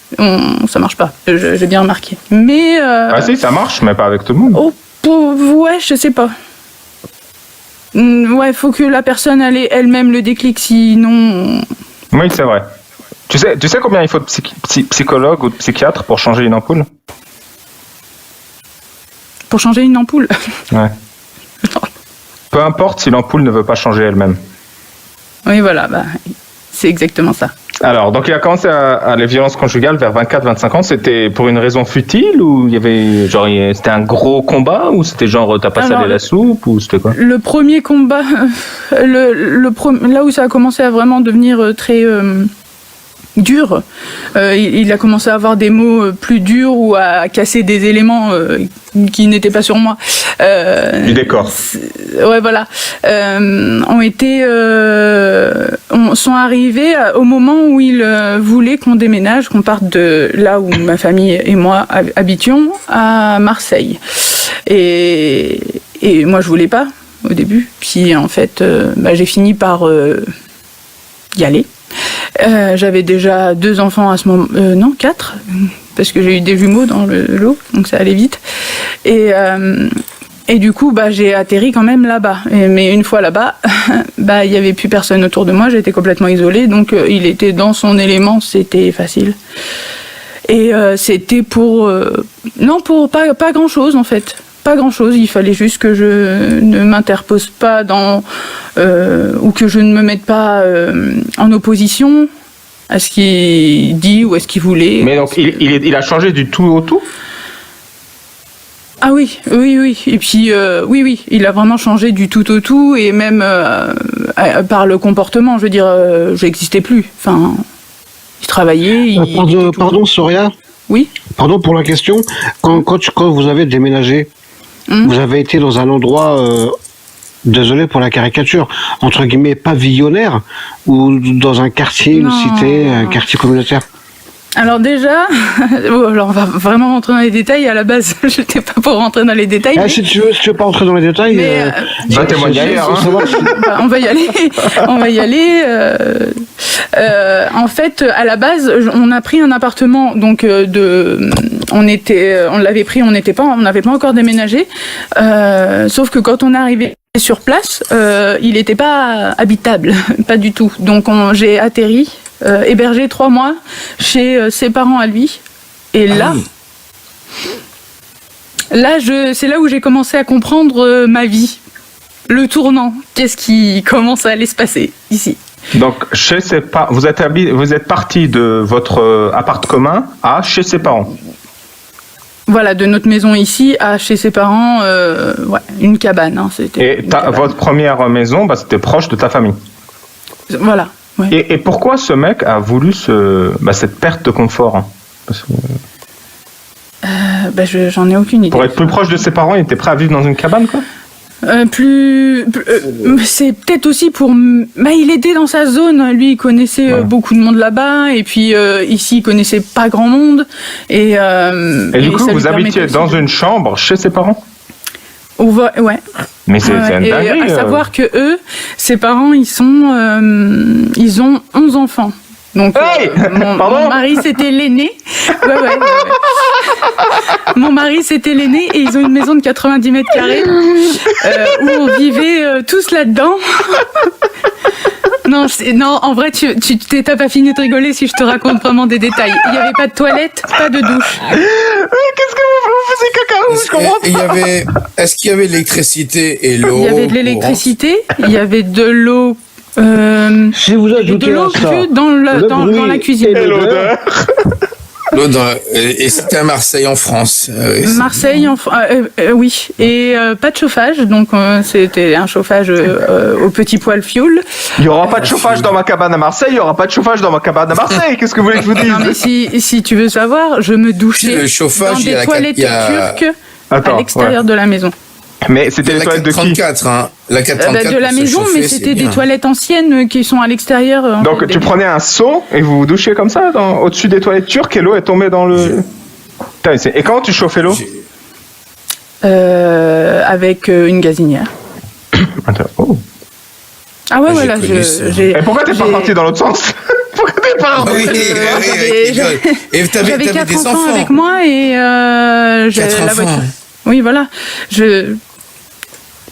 Speaker 8: Ça marche pas. J'ai bien remarqué. Mais
Speaker 5: si, ça marche, mais pas avec tout le monde.
Speaker 8: Ouais, je sais pas. Ouais, faut que la personne ait elle-même le déclic, sinon.
Speaker 5: Oui, c'est vrai. Tu sais combien il faut de psychologue ou de psychiatre pour changer une ampoule?
Speaker 8: Pour changer une ampoule.
Speaker 5: Ouais. Peu importe si l'ampoule ne veut pas changer elle-même.
Speaker 8: Oui, voilà, c'est exactement ça.
Speaker 5: Alors, donc il a commencé à les violences conjugales vers 24-25 ans. C'était pour une raison futile ou il y avait c'était un gros combat ou c'était genre t'as pas salé la soupe ou c'était quoi?
Speaker 8: Le premier combat, là où ça a commencé à vraiment devenir très dur, il a commencé à avoir des mots plus durs ou à casser des éléments qui n'étaient pas sur moi.
Speaker 5: Du décor.
Speaker 8: Ouais, voilà. Sont arrivés au moment où ils voulaient qu'on déménage, qu'on parte de là où ma famille et moi habitions, à Marseille. Et moi, je voulais pas au début. Puis en fait, j'ai fini par y aller. J'avais déjà 2 enfants à ce moment, non 4, parce que j'ai eu des jumeaux dans le lot, donc ça allait vite. Et du coup, j'ai atterri quand même là-bas. Mais une fois là-bas, il y avait plus personne autour de moi, j'étais complètement isolée, donc il était dans son élément, c'était facile. Et c'était pour pas grand-chose en fait. Pas grand-chose, il fallait juste que je ne m'interpose pas ou que je ne me mette pas en opposition à ce qu'il dit ou à ce qu'il voulait.
Speaker 5: Mais donc il a changé du tout au tout?
Speaker 8: Ah oui. Et puis oui, il a vraiment changé du tout au tout et même par le comportement, je veux dire, j'existais plus. Enfin, il travaillait.
Speaker 2: Pardon, Soria.
Speaker 8: Oui.
Speaker 2: Pardon pour la question. Quand vous avez déménagé, vous avez été dans un endroit, désolé pour la caricature, entre guillemets pavillonnaire, ou dans un quartier, une cité, un quartier communautaire?
Speaker 8: Alors déjà, alors on va vraiment rentrer dans les détails. À la base, j'étais pas pour rentrer dans les détails.
Speaker 2: Si tu veux pas rentrer dans les détails,
Speaker 5: témoigner ailleurs.
Speaker 8: On va y aller. En fait, à la base, on a pris un appartement, donc on l'avait pris, on n'avait pas encore déménagé. Sauf que quand on est arrivé sur place, il n'était pas habitable, pas du tout. Donc j'ai atterri. Hébergé 3 mois chez ses parents à lui. Et là, c'est là où j'ai commencé à comprendre ma vie. Le tournant. Qu'est-ce qui commence à aller se passer ici?
Speaker 5: Donc, chez ses parents, vous êtes parti de votre appart commun à chez ses parents?
Speaker 8: Voilà, de notre maison ici à chez ses parents, une cabane.
Speaker 5: Et votre première maison, c'était proche de ta famille?
Speaker 8: Voilà. Ouais.
Speaker 5: Et pourquoi ce mec a voulu cette perte de confort?
Speaker 8: J'en ai aucune idée.
Speaker 5: Pour être plus proche de ses parents, il était prêt à vivre dans une cabane, quoi?
Speaker 8: C'est peut-être aussi pour... il était dans sa zone, lui il connaissait beaucoup de monde là-bas, et puis ici il connaissait pas grand monde. Et
Speaker 5: du coup, vous habitiez dans une chambre chez ses parents?
Speaker 8: Ouais.
Speaker 5: Mais c'est un dinguerie.
Speaker 8: Et à savoir que eux, ses parents, ils ont 11 enfants. Donc mon mari c'était l'aîné. Ouais. Mon mari c'était l'aîné et ils ont une maison de 90 mètres carrés où on vivait tous là-dedans. Non, en vrai, t'as pas fini de rigoler si je te raconte vraiment des détails. Il n'y avait pas de toilette, pas de douche.
Speaker 5: Qu'est-ce que vous faisiez caca? Je comprends pas.
Speaker 4: Est-ce qu'il y avait de l'électricité et l'eau?
Speaker 8: Il y avait de l'électricité, il y avait de l'eau.
Speaker 2: Si vous ajoutez
Speaker 8: de l'eau que dans la cuisine.
Speaker 5: Et l'odeur.
Speaker 4: Et c'était à Marseille en France.
Speaker 8: Marseille, oui. Et pas de chauffage, donc c'était un chauffage au petit poêle fioul.
Speaker 5: Il n'y aura pas de chauffage dans ma cabane à Marseille, il n'y aura pas de chauffage dans ma cabane à Marseille. Qu'est-ce que vous voulez que je vous dise?
Speaker 8: Non, mais si tu veux savoir, je me douchais
Speaker 4: le chauffage,
Speaker 8: dans des toilettes turques à l'extérieur de la maison.
Speaker 5: Mais c'était les toilettes de qui?
Speaker 4: La 434,
Speaker 8: de la maison, mais c'était des toilettes anciennes qui sont à l'extérieur.
Speaker 5: Donc tu prenais un seau et vous vous douchiez comme ça au-dessus des toilettes turques et l'eau est tombée dans le... Et comment tu chauffais l'eau?
Speaker 8: Avec une gazinière. Ah ouais, voilà.
Speaker 5: Et pourquoi t'es pas parti dans l'autre sens? Pourquoi t'es pas parti?
Speaker 8: J'avais 4 enfants avec moi et j'avais la voiture. Oui, voilà.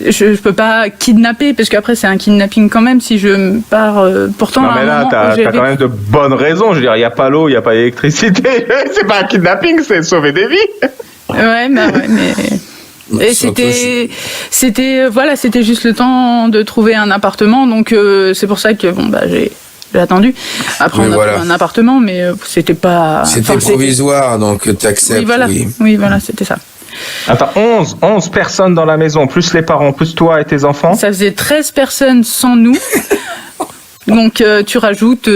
Speaker 8: je peux pas kidnapper parce qu'après c'est un kidnapping quand même si je pars. Pourtant,
Speaker 5: Non,
Speaker 8: à
Speaker 5: mais
Speaker 8: un
Speaker 5: là,
Speaker 8: moment,
Speaker 5: t'as
Speaker 8: j'avais-
Speaker 5: quand même de bonnes raisons. Je veux dire, il n'y a pas l'eau, il n'y a pas l'électricité. C'est pas un kidnapping, c'est sauver des vies.
Speaker 8: Ouais, bah ouais, mais. Et c'était c'était juste le temps de trouver un appartement, donc c'est pour ça que bon bah j'ai attendu. Après
Speaker 4: Oui,
Speaker 8: on a
Speaker 4: voilà.
Speaker 8: trouvé un appartement, mais c'était pas.
Speaker 4: C'était
Speaker 8: enfin,
Speaker 4: provisoire, donc t'acceptes,
Speaker 8: Oui voilà,
Speaker 4: oui.
Speaker 8: oui voilà, c'était ça.
Speaker 5: Attends, 11 personnes dans la maison, plus les parents, plus toi et tes enfants.
Speaker 8: Ça faisait 13 personnes sans nous, donc tu rajoutes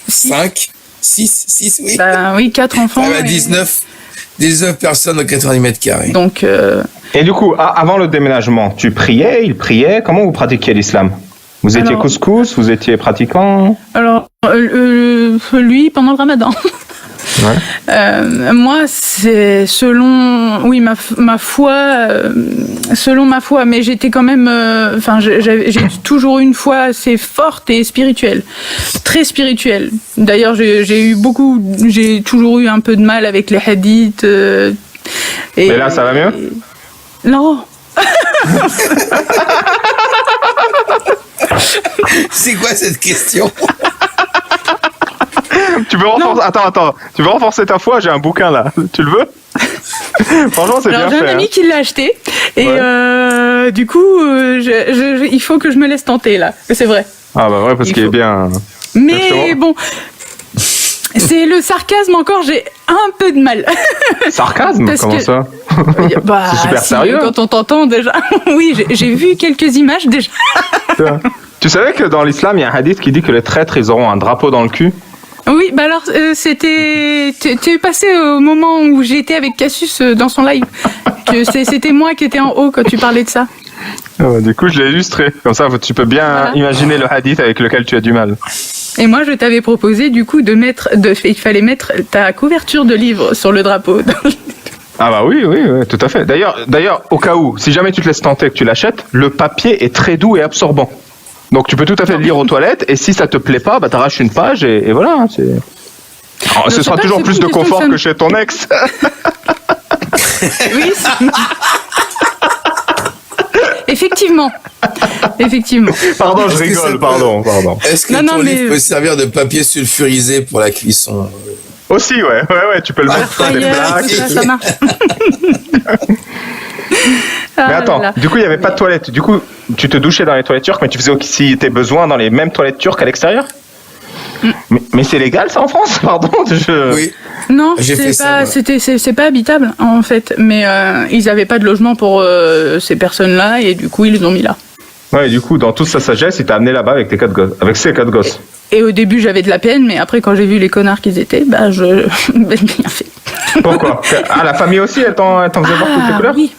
Speaker 4: 5, 6, oui.
Speaker 8: bah oui 4 enfants.
Speaker 4: Ah bah,
Speaker 8: et-
Speaker 4: 19 personnes dans 90 mètres carrés.
Speaker 8: Donc
Speaker 5: Et du coup, avant le déménagement, tu priais, il priait. Comment vous pratiquiez l'islam? Vous étiez
Speaker 8: Alors-
Speaker 5: couscous, vous étiez pratiquant?
Speaker 8: alors lui pendant le Ramadan.
Speaker 5: Ouais.
Speaker 8: Moi, c'est selon, oui, ma foi, selon ma foi, mais j'étais quand même, enfin, j'ai toujours une foi assez forte et spirituelle, très spirituelle. D'ailleurs, j'ai toujours eu un peu de mal avec les hadiths.
Speaker 5: Mais là, ça va mieux?
Speaker 8: Non.
Speaker 4: C'est quoi cette question?
Speaker 5: Tu veux renforcer... Attends. Tu veux renforcer ta foi? J'ai un bouquin là. Tu le veux? Franchement, c'est bien
Speaker 8: Alors j'ai
Speaker 5: fait.
Speaker 8: un ami
Speaker 5: hein.
Speaker 8: qui l'a acheté et
Speaker 5: Ouais.
Speaker 8: du coup, il faut que je me laisse tenter là. C'est vrai.
Speaker 5: Ah bah ouais, parce
Speaker 8: Il
Speaker 5: qu'il est
Speaker 8: faut.
Speaker 5: bien.
Speaker 8: Mais
Speaker 5: Justement.
Speaker 8: bon, c'est le sarcasme encore, j'ai un peu de mal.
Speaker 5: Sarcasme?
Speaker 8: Parce
Speaker 5: Comment
Speaker 8: que-
Speaker 5: ça?
Speaker 8: Bah,
Speaker 5: C'est super
Speaker 8: si,
Speaker 5: sérieux.
Speaker 8: Quand on t'entend déjà. Oui, j'ai vu quelques images déjà.
Speaker 5: Tu savais que dans l'islam, il y a un hadith qui dit que les traîtres, ils auront un drapeau dans le cul?
Speaker 8: Oui, bah alors, c'était. Tu es passé au moment où j'étais avec Cassius dans son live. C'était moi qui étais en haut quand tu parlais de ça.
Speaker 5: Ah bah, du coup, je l'ai illustré. Comme ça, tu peux bien
Speaker 8: Voilà.
Speaker 5: imaginer le hadith avec lequel tu as du mal.
Speaker 8: Et moi, je t'avais proposé du coup il fallait mettre ta couverture de livre sur le drapeau.
Speaker 5: Ah bah oui, tout à fait. D'ailleurs, au cas où, si jamais tu te laisses tenter que tu l'achètes, le papier est très doux et absorbant. Donc tu peux tout à fait le lire aux toilettes, et si ça te plaît pas, bah t'arraches une page et voilà. Alors,
Speaker 8: Je
Speaker 5: ce
Speaker 8: sais
Speaker 5: sera
Speaker 8: pas,
Speaker 5: toujours
Speaker 8: c'est
Speaker 5: plus
Speaker 8: pas
Speaker 5: de
Speaker 8: une question
Speaker 5: confort
Speaker 8: de
Speaker 5: que chez ton ex.
Speaker 8: Oui. Effectivement.
Speaker 5: Pardon, je
Speaker 4: Est-ce que
Speaker 5: rigole,
Speaker 4: ça peut-
Speaker 5: pardon.
Speaker 4: Est-ce que
Speaker 8: Non,
Speaker 4: ton
Speaker 8: non,
Speaker 4: livre
Speaker 8: mais-
Speaker 4: peut servir de papier sulfurisé pour la cuisson?
Speaker 5: Aussi, ouais, tu peux le mettre sur des
Speaker 8: Ailleurs,
Speaker 5: plaques.
Speaker 8: tout ça, ça marche. Ah
Speaker 5: Mais attends,
Speaker 8: là là.
Speaker 5: du coup, il n'y avait pas de toilettes. Du coup, tu te douchais dans les toilettes turques, mais tu faisais aussi tes besoins dans les mêmes toilettes turques à l'extérieur? Mais c'est légal, ça, en France? Pardon,
Speaker 4: Oui.
Speaker 8: Non,
Speaker 4: J'ai fait ça, moi.
Speaker 8: c'est pas habitable en fait, mais ils avaient pas de logement pour ces personnes-là et du coup ils les ont mis là.
Speaker 5: Ouais, du coup, dans toute sa sagesse, il t'a amené là-bas avec ses 4 gosses.
Speaker 8: Et au début j'avais de la peine, mais après quand j'ai vu les connards qu'ils étaient, bah je ben, bien fait.
Speaker 5: Pourquoi? Ah, la famille aussi, elle t'en faisait voir toutes les couleurs?
Speaker 8: Oui.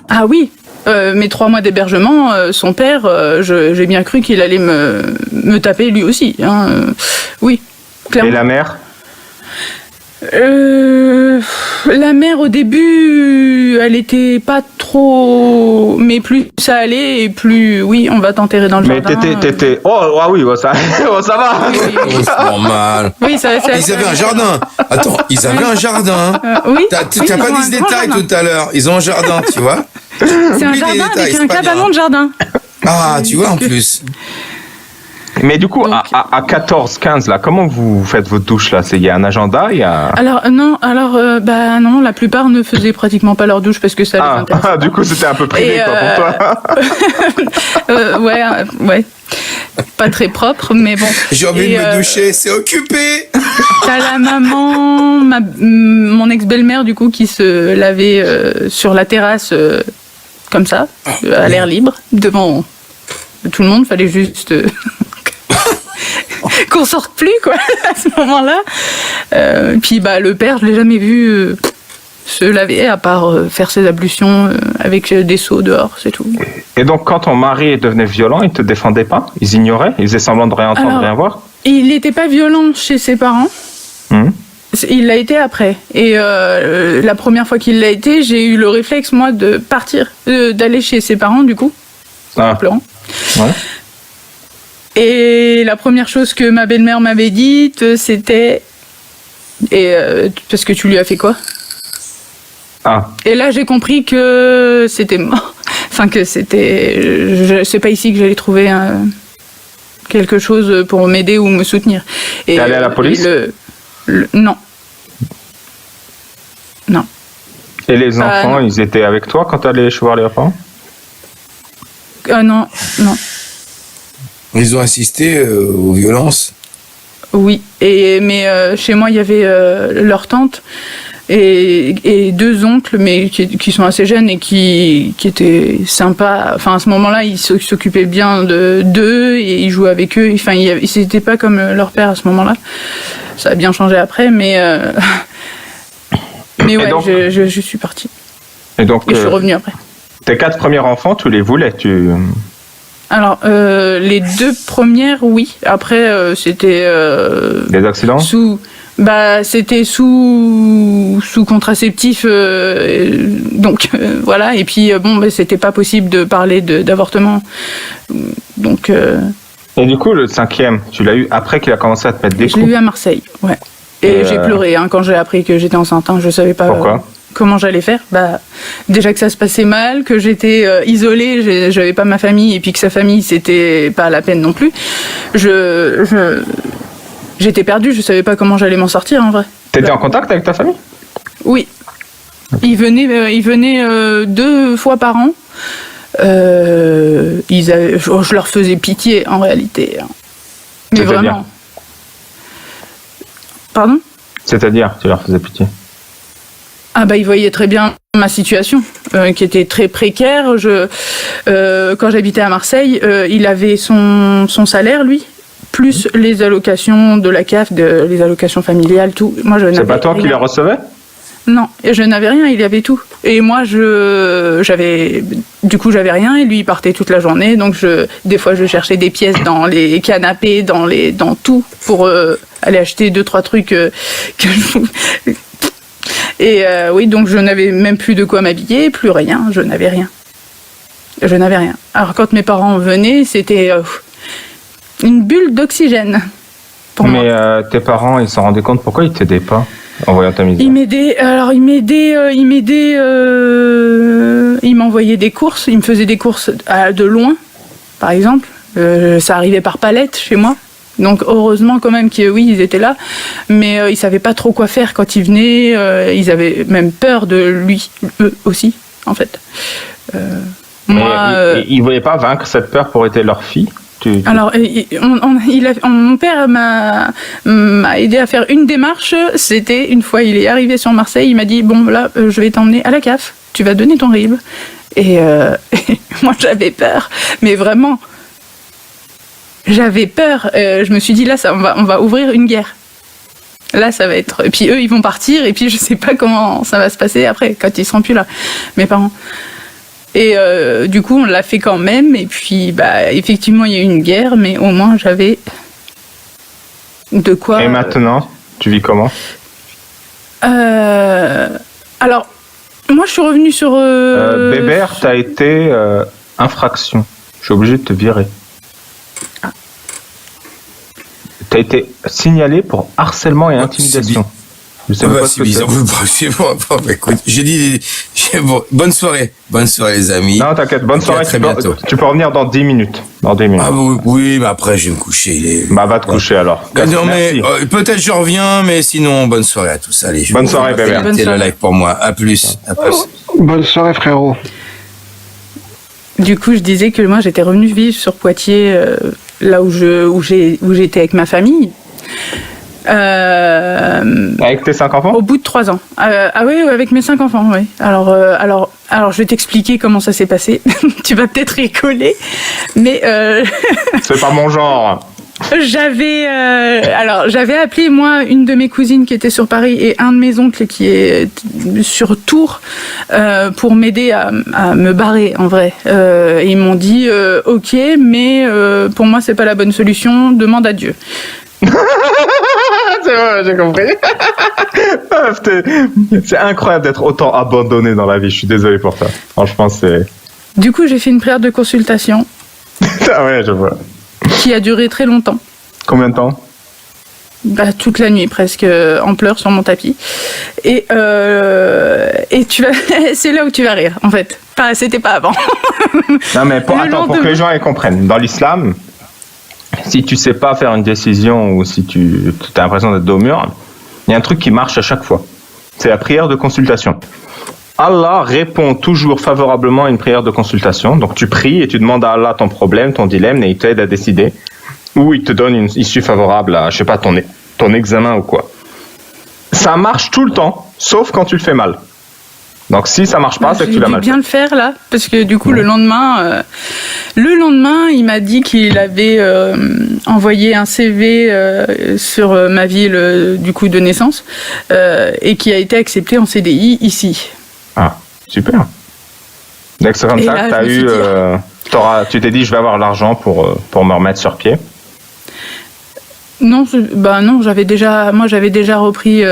Speaker 8: Ah oui. Mes 3 mois d'hébergement, son père, j'ai bien cru qu'il allait me taper lui aussi. Hein, oui, clairement.
Speaker 5: Et la mère?
Speaker 8: La mère au début, elle était pas trop, mais plus ça allait et plus, oui, on va t'enterrer dans le
Speaker 5: Mais
Speaker 8: jardin.
Speaker 5: t'étais... Oh, ah oui, ça va.
Speaker 8: Oui, oui,
Speaker 4: Oh, c'est normal.
Speaker 8: oui, ça.
Speaker 4: Ils avaient un jardin. Attends, ils avaient un jardin.
Speaker 8: Oui.
Speaker 4: T'as
Speaker 8: oui,
Speaker 4: pas
Speaker 8: ils ont
Speaker 4: dit
Speaker 8: un
Speaker 4: ce
Speaker 8: grand
Speaker 4: détail
Speaker 8: jardin.
Speaker 4: tout à l'heure. Ils ont un jardin, tu vois.
Speaker 8: C'est un
Speaker 4: Oublie les
Speaker 8: jardin
Speaker 4: détails,
Speaker 8: avec
Speaker 4: c'est
Speaker 8: un
Speaker 4: pas
Speaker 8: cabanon
Speaker 4: grave.
Speaker 8: de jardin.
Speaker 4: Ah, tu vois en plus.
Speaker 5: Mais du coup,
Speaker 8: Donc-
Speaker 5: à 14, 15, là, comment vous faites votre douche, là? Il y a un agenda, il y a...
Speaker 8: Alors non, bah non, la plupart ne faisaient pratiquement pas leur douche parce que ça les intéressait.
Speaker 5: Du coup, c'était un peu privé,
Speaker 8: Et,
Speaker 5: quoi, pour toi.
Speaker 8: Ouais, pas très propre, mais bon.
Speaker 4: J'ai envie
Speaker 8: Et,
Speaker 4: de me doucher, c'est occupé.
Speaker 8: T'as la maman, mon ex-belle-mère du coup qui se lavait sur la terrasse comme ça, à l'air libre, devant tout le monde. Fallait juste qu'on sorte plus quoi à ce moment-là. Puis bah le père, je l'ai jamais vu se laver à part faire ses ablutions avec des seaux dehors, c'est tout.
Speaker 5: Et donc, quand ton mari devenait violent, il te défendait pas? Ils ignoraient? Ils faisaient semblant de rien entendre,
Speaker 8: Alors-
Speaker 5: rien voir?
Speaker 8: Il n'était pas violent chez ses parents. Il l'a été après. Et la première fois qu'il l'a été, j'ai eu le réflexe, moi, de partir, d'aller chez ses parents, du coup, en pleurant.
Speaker 5: Ouais.
Speaker 8: Et la première chose que ma belle-mère m'avait dite, c'était... parce que tu lui as fait quoi?
Speaker 5: Ah.
Speaker 8: Et là, j'ai compris que c'était mort. enfin que c'est pas ici que j'allais trouver quelque chose pour m'aider ou me soutenir.
Speaker 5: T'es allé à la police?
Speaker 8: Non. Non.
Speaker 5: Et les enfants, ils étaient avec toi quand t'allais voir les parents?
Speaker 8: Non.
Speaker 4: Ils ont assisté aux violences?
Speaker 8: Oui, mais chez moi il y avait leur tante et 2 oncles, mais qui sont assez jeunes et qui étaient sympas. Enfin, à ce moment-là, ils s'occupaient bien d'eux et ils jouaient avec eux. Enfin, ils n'étaient pas comme leur père à ce moment-là. Ça a bien changé après, mais ouais, donc, je suis partie.
Speaker 5: Et donc,
Speaker 8: je suis revenue après.
Speaker 5: Tes 4 premiers enfants, tu les voulais?
Speaker 8: Alors, les 2 premières, oui. Après, c'était...
Speaker 5: Des accidents?
Speaker 8: C'était sous contraceptif, donc voilà. Et puis c'était pas possible de parler d'avortement, donc.
Speaker 5: Et du coup, le 5e, tu l'as eu après qu'il a commencé à te mettre des coups?
Speaker 8: Je l'ai eu à Marseille, ouais. Et j'ai pleuré quand j'ai appris que j'étais enceinte. Je savais pas.
Speaker 5: Pourquoi?
Speaker 8: Comment j'allais faire? Déjà que ça se passait mal, que j'étais isolée, j'avais pas ma famille, et puis que sa famille c'était pas la peine non plus. J'étais perdue, je savais pas comment j'allais m'en sortir en vrai.
Speaker 5: T'étais en contact avec ta famille?
Speaker 8: Oui. Ils venaient 2 fois par an. Je leur faisais pitié en réalité. Mais vraiment. Pardon?
Speaker 5: C'est-à-dire, tu leur faisais pitié?
Speaker 8: Ils voyaient très bien ma situation, qui était très précaire. Quand j'habitais à Marseille, il avait son salaire, lui, plus les allocations de la CAF, les allocations familiales, tout. Moi, je n'avais rien.
Speaker 5: C'est pas toi qui les recevais?
Speaker 8: Non, je n'avais rien, il y avait tout. Et moi, j'avais rien, et lui, il partait toute la journée. Donc, des fois, je cherchais des pièces dans les canapés, dans tout, pour aller acheter 2-3 trucs Et oui, donc je n'avais même plus de quoi m'habiller, plus rien, je n'avais rien. Alors, quand mes parents venaient, c'était une bulle d'oxygène pour moi.
Speaker 5: Mais tes parents, ils s'en rendaient compte, pourquoi ils t'aidaient pas en voyant ta misère?
Speaker 8: Ils m'envoyaient des courses, ils me faisaient des courses de loin, par exemple. Ça arrivait par palette chez moi. Donc heureusement quand même ils étaient là, mais ils savaient pas trop quoi faire quand ils venaient. Ils avaient même peur de lui, eux aussi, en fait.
Speaker 5: Ils voulaient pas vaincre cette peur pour aider leur fille?
Speaker 8: Alors, mon père m'a aidé à faire une démarche. C'était une fois, il est arrivé sur Marseille, il m'a dit bon là, je vais t'emmener à la CAF. Tu vas donner ton RIB. Et moi j'avais peur, mais vraiment. J'avais peur, je me suis dit là on va ouvrir une guerre. Là ça va être... Et puis eux ils vont partir et puis je sais pas comment ça va se passer après quand ils seront plus là, mes parents. Et du coup on l'a fait quand même et puis effectivement il y a eu une guerre mais au moins j'avais de quoi...
Speaker 5: Et maintenant tu vis comment?
Speaker 8: Alors moi je suis revenue sur...
Speaker 5: Bébert, t'as été infraction, je suis obligé de te virer. T'as été signalé pour harcèlement et intimidation. Je sais pas ce que c'est.
Speaker 4: Écoute, j'ai dit, bonne soirée les amis.
Speaker 5: Non, t'inquiète, bonne soirée. Tu peux revenir dans 10 minutes. Ah
Speaker 4: oui, mais après je vais me coucher.
Speaker 5: Va te coucher alors.
Speaker 4: Non mais peut-être je reviens, mais sinon bonne soirée à tous. Allez,
Speaker 5: bonne soirée, bébé.
Speaker 4: C'était le live pour moi. À plus.
Speaker 2: Bonne soirée, frérot.
Speaker 8: Du coup, je disais que moi j'étais revenue vivre sur Poitiers. Là où j'étais avec ma famille.
Speaker 5: Avec tes 5 enfants?
Speaker 8: Au bout de 3 ans. Oui, avec mes 5 enfants, oui. Alors, je vais t'expliquer comment ça s'est passé. Tu vas peut-être rigoler, mais...
Speaker 5: C'est pas mon genre.
Speaker 8: J'avais appelé moi une de mes cousines qui était sur Paris et un de mes oncles qui est sur Tours pour m'aider à me barrer en vrai. Et ils m'ont dit ok, mais pour moi c'est pas la bonne solution, demande à Dieu.
Speaker 5: C'est vrai, j'ai compris. C'est incroyable d'être autant abandonné dans la vie. Je suis désolé pour ça. Franchement, c'est...
Speaker 8: Du coup, j'ai fait une prière de consultation.
Speaker 5: Ah ouais, je vois.
Speaker 8: Qui a duré très longtemps.
Speaker 5: Combien de temps?
Speaker 8: Toute la nuit, presque, en pleurs sur mon tapis. Et tu vas... c'est là où tu vas rire, en fait. C'était pas avant.
Speaker 5: Non, mais pour que les gens comprennent. Dans l'islam, si tu sais pas faire une décision ou si tu as l'impression d'être dos au mur, il y a un truc qui marche à chaque fois. C'est la prière de consultation. Allah répond toujours favorablement à une prière de consultation. Donc tu pries et tu demandes à Allah ton problème, ton dilemme, et il t'aide à décider. Ou il te donne une issue favorable à, je sais pas, ton examen ou quoi. Ça marche tout le temps, sauf quand tu le fais mal. Donc si ça marche pas, c'est que tu l'as mal fait.
Speaker 8: J'ai dû bien le faire là, parce que du coup le lendemain, il m'a dit qu'il avait envoyé un CV sur ma ville du coup de naissance et qui a été accepté en CDI ici.
Speaker 5: Ah, super. Donc c'est comme ça que tu t'es dit je vais avoir l'argent pour me remettre sur pied.
Speaker 8: Non, j'avais déjà repris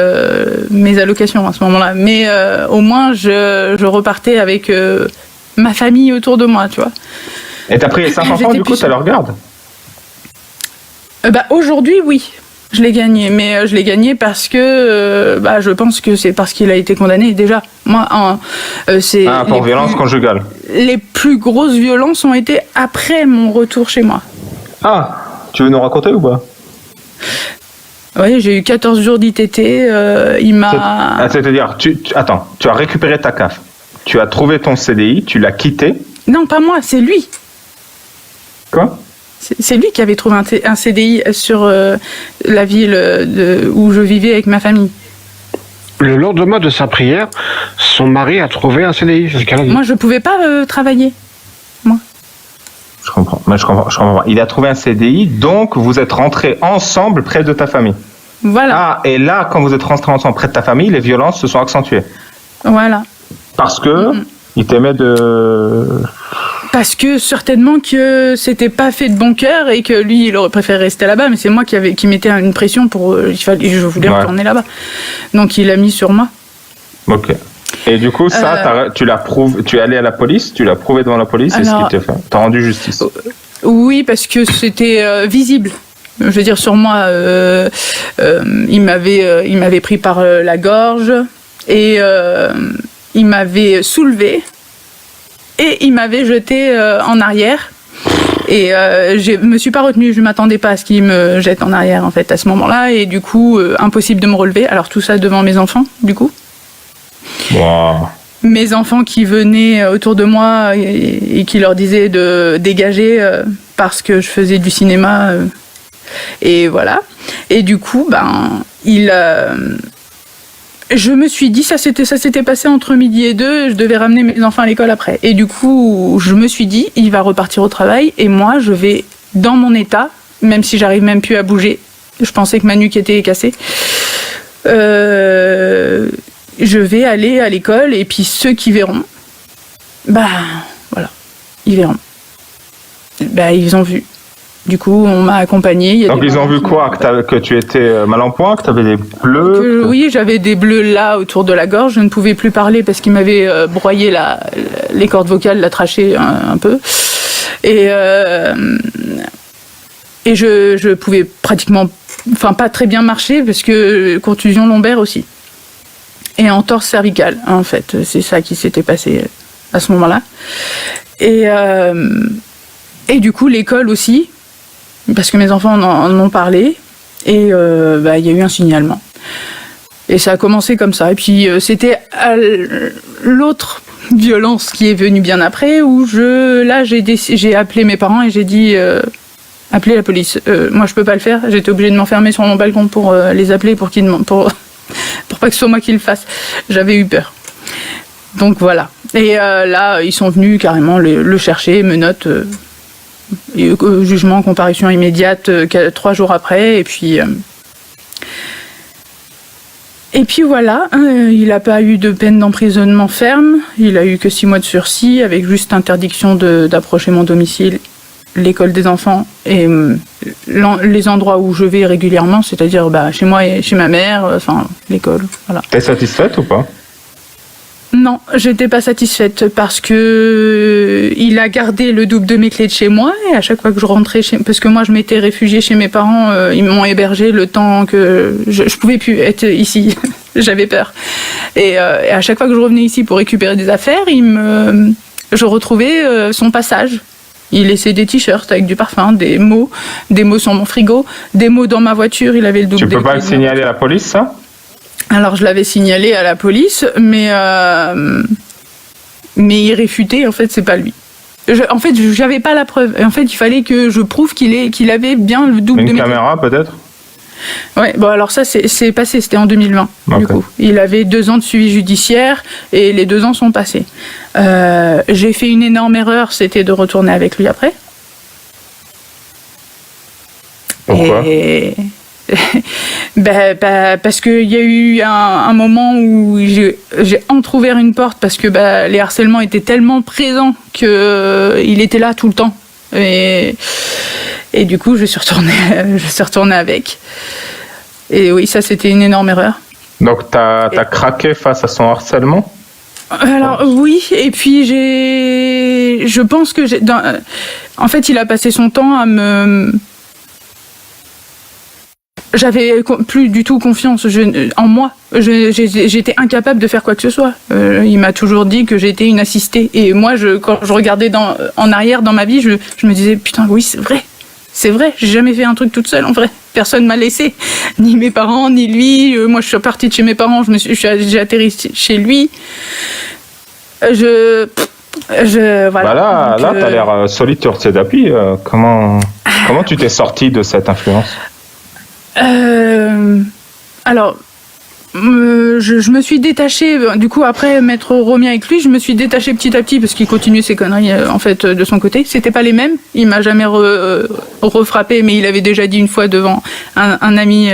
Speaker 8: mes allocations à ce moment-là, mais au moins je repartais avec ma famille autour de moi, tu vois.
Speaker 5: Et t'as pris les 5 enfants, du coup, ça leur garde?
Speaker 8: Aujourd'hui, oui, je l'ai gagné, mais je l'ai gagné parce que je pense que c'est parce qu'il a été condamné déjà. Moi, c'est
Speaker 5: pour violence conjugale.
Speaker 8: Les plus grosses violences ont été après mon retour chez moi.
Speaker 5: Ah, tu veux nous raconter ou pas?
Speaker 8: Oui, j'ai eu 14 jours d'ITT, il m'a...
Speaker 5: C'est-à-dire, tu as récupéré ta CAF, tu as trouvé ton CDI, tu l'as quitté.
Speaker 8: Non, pas moi, c'est lui.
Speaker 5: Quoi?
Speaker 8: C'est lui qui avait trouvé un CDI sur la ville où je vivais avec ma famille.
Speaker 2: Le lendemain de sa prière, son mari a trouvé un CDI, c'est ce qu'elle a dit.
Speaker 8: Moi, je pouvais pas travailler, moi.
Speaker 5: Je comprends. Il a trouvé un CDI, donc vous êtes rentrés ensemble près de ta famille.
Speaker 8: Voilà.
Speaker 5: Ah, et là, quand vous êtes rentrés ensemble près de ta famille, les violences se sont accentuées.
Speaker 8: Voilà.
Speaker 5: Parce que il t'aimait
Speaker 8: Parce que certainement que c'était pas fait de bon cœur et que lui, il aurait préféré rester là-bas, mais c'est moi qui mettais une pression pour... je voulais retourner là-bas. Donc il l'a mis sur moi.
Speaker 5: Ok. Et du coup, tu l'as prouvé, tu es allé à la police, tu l'as prouvé devant la police, et ce qu'il t'a fait. T'as rendu justice.
Speaker 8: Oui, parce que c'était visible. Je veux dire, sur moi, il m'avait pris par la gorge et il m'avait soulevé et il m'avait jeté en arrière. Et je me suis pas retenue, je m'attendais pas à ce qu'il me jette en arrière en fait à ce moment-là, et du coup impossible de me relever. Alors tout ça devant mes enfants, du coup.
Speaker 5: Wow.
Speaker 8: Mes enfants qui venaient autour de moi et qui leur disaient de dégager parce que je faisais du cinéma et voilà. Et du coup, je me suis dit ça s'était passé entre midi et 2, je devais ramener mes enfants à l'école après. Et du coup, je me suis dit il va repartir au travail et moi je vais dans mon état, même si j'arrive même plus à bouger. Je pensais que ma nuque était cassée. Je vais aller à l'école et puis ceux qui verront, voilà, ils verront. Ils ont vu. Du coup, on m'a accompagnée.
Speaker 5: Donc ils ont vu quoi? Que tu étais mal en point, que tu avais des bleus?
Speaker 8: Oui, j'avais des bleus là autour de la gorge. Je ne pouvais plus parler parce qu'ils m'avaient broyé les cordes vocales, la trachée un peu. Et je pouvais pratiquement, pas très bien marcher parce que contusion lombaire aussi. Et entorse cervicale, en fait. C'est ça qui s'était passé à ce moment-là. Et du coup, l'école aussi, parce que mes enfants en ont parlé, et il y a eu un signalement. Et ça a commencé comme ça. Et puis, c'était l'autre violence qui est venue bien après, où j'ai appelé mes parents et j'ai dit... appelez la police. Moi, je peux pas le faire. J'étais obligée de m'enfermer sur mon balcon pour les appeler, pour pas que ce soit moi qui le fasse. J'avais eu peur. Donc voilà. Et là, ils sont venus carrément le chercher, menottes, jugement, comparution immédiate 3 jours après. Et puis voilà, il n'a pas eu de peine d'emprisonnement ferme. Il a eu que 6 mois de sursis avec juste interdiction d'approcher mon domicile, l'école des enfants et les endroits où je vais régulièrement, c'est-à-dire chez moi et chez ma mère, l'école, voilà.
Speaker 5: T'es satisfaite ou pas?
Speaker 8: Non, j'étais pas satisfaite parce que il a gardé le double de mes clés de chez moi et à chaque fois que je rentrais parce que moi je m'étais réfugiée chez mes parents, ils m'ont hébergée le temps que je pouvais plus être ici. J'avais peur. Et à chaque fois que je revenais ici pour récupérer des affaires, il je retrouvais son passage. Il laissait des t-shirts avec du parfum, des mots sur mon frigo, des mots dans ma voiture. Il avait le double.
Speaker 5: Tu peux pas le signaler à la police, ça?
Speaker 8: Alors je l'avais signalé à la police, mais il réfutait. En fait, c'est pas lui. En fait, j'avais pas la preuve. En fait, il fallait que je prouve qu'il avait bien le double de mes.
Speaker 5: Une caméra, peut-être?
Speaker 8: Ouais. Bon, alors ça, c'est passé. C'était en 2020.
Speaker 5: Okay.
Speaker 8: Du coup, il avait 2 ans de suivi judiciaire et les 2 ans sont passés. J'ai fait une énorme erreur, c'était de retourner avec lui après.
Speaker 5: Pourquoi?
Speaker 8: Parce qu'il y a eu un moment où j'ai entrouvert une porte parce que les harcèlements étaient tellement présents qu'il était là tout le temps. Et du coup, je suis retournée avec. Et oui, ça, c'était une énorme erreur.
Speaker 5: Donc, t'as craqué face à son harcèlement?
Speaker 8: Alors oui, et puis je pense que en fait, il a passé son temps à me. J'avais plus du tout confiance en moi. J'étais incapable de faire quoi que ce soit. Il m'a toujours dit que j'étais une assistée. Et moi, quand je regardais en arrière dans ma vie, je me disais putain, oui, c'est vrai. C'est vrai, j'ai jamais fait un truc toute seule, en vrai. Personne m'a laissé, ni mes parents, ni lui. Moi, je suis partie de chez mes parents, j'ai atterri chez lui. Voilà.
Speaker 5: Là, t'as l'air solide sur tes appuis. Comment tu t'es sortie de cette influence?
Speaker 8: Alors, je me suis détachée, du coup, après m'être remis avec lui, je me suis détachée petit à petit parce qu'il continuait ses conneries, en fait, de son côté. C'était pas les mêmes. Il m'a jamais refrappé, mais il avait déjà dit une fois devant un ami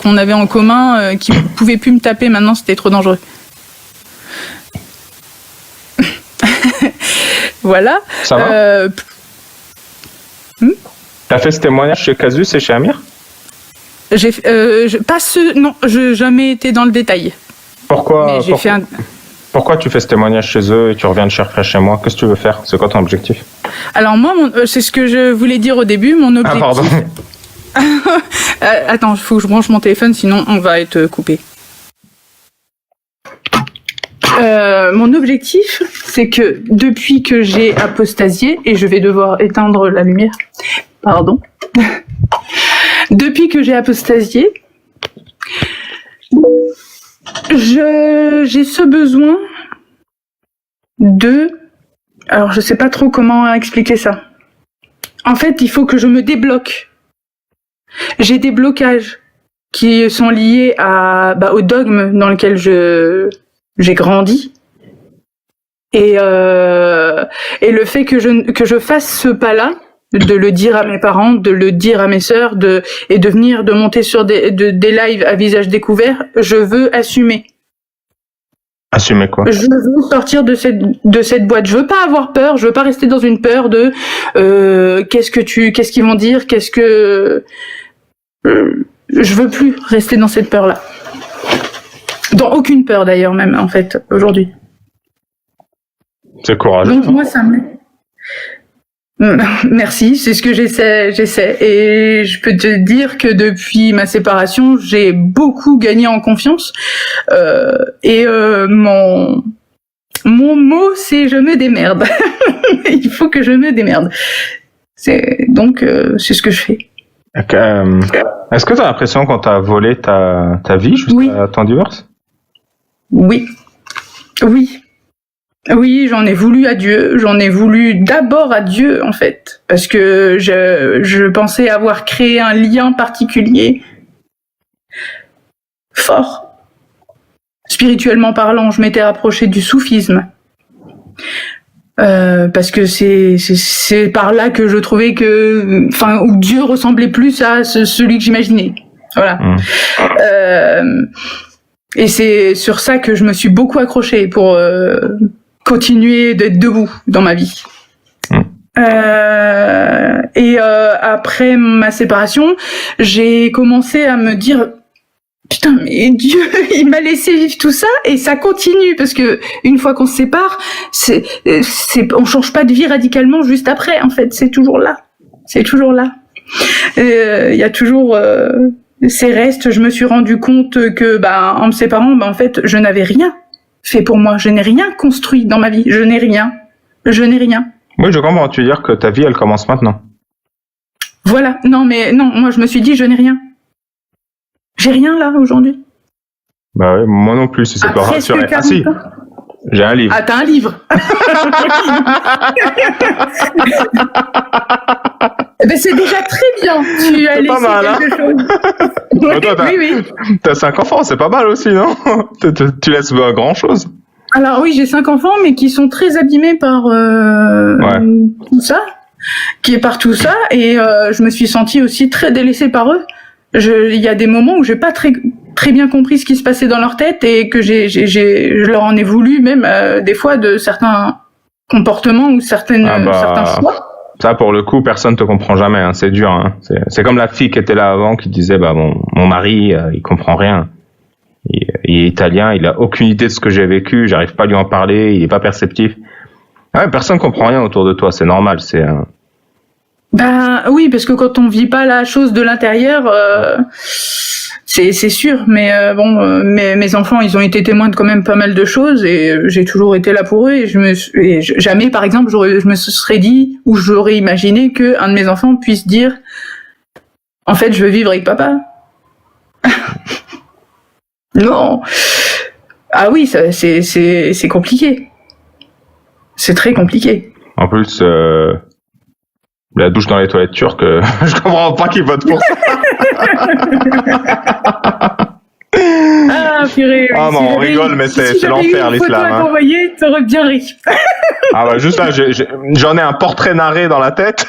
Speaker 8: qu'on avait en commun qu'il pouvait plus me taper maintenant, c'était trop dangereux. Voilà.
Speaker 5: Ça va? T'as fait ce témoignage chez Casus et chez Amir? Non, je n'ai jamais été dans le détail. Pourquoi tu fais ce témoignage chez eux et tu reviens de chercher chez moi? Qu'est-ce que tu veux faire? C'est quoi ton objectif?
Speaker 8: Alors moi, c'est ce que je voulais dire au début, mon objectif... Ah pardon. Attends, il faut que je branche mon téléphone, sinon on va être coupé. Mon objectif, c'est que depuis que j'ai apostasié, et je vais devoir éteindre la lumière, pardon... Depuis que j'ai apostasié, j'ai ce besoin de... Alors, je sais pas trop comment expliquer ça. En fait, il faut que je me débloque. J'ai des blocages qui sont liés au dogme dans lequel j'ai grandi. Et le fait que je fasse ce pas-là, de le dire à mes parents, de le dire à mes sœurs, et de monter sur des lives à visage découvert, je veux assumer.
Speaker 5: Assumer quoi? Je
Speaker 8: veux sortir de cette boîte. Je veux pas avoir peur. Je veux pas rester dans une peur de qu'est-ce qu'ils vont dire, je veux plus rester dans cette peur-là. Dans aucune peur d'ailleurs même en fait aujourd'hui.
Speaker 5: C'est courageux.
Speaker 8: Donc moi ça me... Merci, c'est ce que j'essaie. Et je peux te dire que depuis ma séparation, j'ai beaucoup gagné en confiance. Mon mot, c'est je me démerde. Il faut que je me démerde. C'est ce que je fais.
Speaker 5: Est-ce que tu as l'impression qu'on t'a volé ta vie jusqu'à ton divorce?
Speaker 8: Oui. Oui, j'en ai voulu à Dieu. J'en ai voulu d'abord à Dieu, en fait. Parce que je pensais avoir créé un lien particulier, fort. Spirituellement parlant, je m'étais rapprochée du soufisme. Parce que c'est par là que je trouvais où Dieu ressemblait plus à celui que j'imaginais. Voilà. Et c'est sur ça que je me suis beaucoup accrochée pour continuer d'être debout dans ma vie. Après ma séparation, j'ai commencé à me dire putain, mais Dieu, il m'a laissé vivre tout ça et ça continue parce que une fois qu'on se sépare, on change pas de vie radicalement juste après. En fait, c'est toujours là. Il y a toujours ces restes. Je me suis rendu compte que, en me séparant, en fait, je n'avais rien fait pour moi. Je n'ai rien construit dans ma vie. Je n'ai rien. je n'ai rien.
Speaker 5: Oui, je comprends. Tu veux dire que ta vie, elle commence maintenant.
Speaker 8: Voilà. Non, moi je me suis dit, je n'ai rien. J'ai rien là aujourd'hui.
Speaker 5: Bah ouais, moi non plus, si c'est pas rassuré. Ah si, j'ai un livre.
Speaker 8: Ah, t'as un livre. Ben, c'est déjà très bien. Tu as laissé quelque chose.
Speaker 5: Toi, oui. T'as 5 enfants, c'est pas mal aussi, non? Tu laisses grand chose.
Speaker 8: Alors oui, j'ai 5 enfants, mais qui sont très abîmés par tout ça, par tout ça, et je me suis sentie aussi très délaissée par eux. Il y a des moments où j'ai pas très bien compris ce qui se passait dans leur tête et que je leur en ai voulu même des fois de certains comportements ou certains choix.
Speaker 5: Ça, pour le coup, personne te comprend jamais. Hein. C'est dur. Hein. C'est comme la fille qui était là avant, qui disait, bah mon mari, il comprend rien. Il est italien, il a aucune idée de ce que j'ai vécu. J'arrive pas à lui en parler. Il est pas perceptif. Ouais, personne comprend rien autour de toi. C'est normal.
Speaker 8: Ben oui, parce que quand on vit pas la chose de l'intérieur, c'est sûr. Mais mes enfants, ils ont été témoins de quand même pas mal de choses et j'ai toujours été là pour eux. Et jamais, par exemple, je me serais dit ou j'aurais imaginé que un de mes enfants puisse dire, en fait, je veux vivre avec papa. Non. Ah oui, c'est compliqué. C'est très compliqué.
Speaker 5: En plus. La douche dans les toilettes turques, je comprends pas qu'ils votent pour ça.
Speaker 8: Ah, purée.
Speaker 5: Ah non, on rigole, mais c'est l'enfer, l'islam.
Speaker 8: Si t'envoyer, t'aurais bien ri.
Speaker 5: Ah bah juste là, j'en ai un portrait narré dans la tête.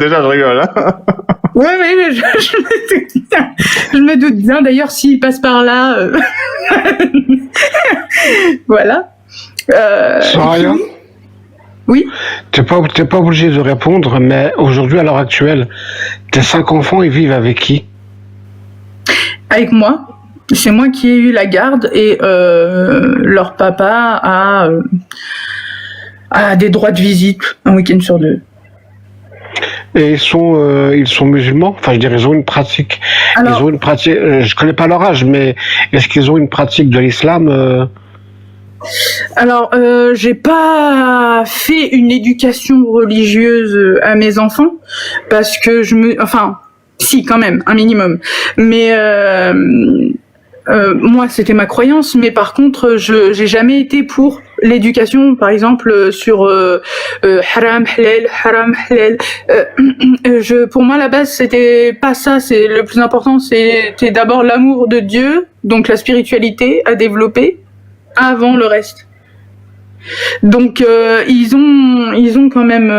Speaker 5: Déjà, je rigole. Hein.
Speaker 8: Ouais, mais je me doute bien. D'ailleurs, s'il passe par là, voilà.
Speaker 2: Soraya.
Speaker 8: Oui.
Speaker 2: T'es pas obligé de répondre, mais aujourd'hui, à l'heure actuelle, tes 5 enfants, ils vivent avec qui?
Speaker 8: Avec moi. C'est moi qui ai eu la garde et leur papa a des droits de visite un week-end sur 2.
Speaker 2: Et ils sont musulmans? Enfin, je dirais, ils ont une pratique.
Speaker 8: Alors,
Speaker 2: ils ont une pratique. Je connais pas leur âge, mais est-ce qu'ils ont une pratique de l'islam?
Speaker 8: Alors, j'ai pas fait une éducation religieuse à mes enfants parce que si quand même un minimum. Mais moi, c'était ma croyance. Mais par contre, j'ai jamais été pour l'éducation, par exemple sur haram halal. Pour moi, la base, c'était pas ça. C'est le plus important. C'était d'abord l'amour de Dieu, donc la spiritualité à développer avant le reste. Donc ils ont quand même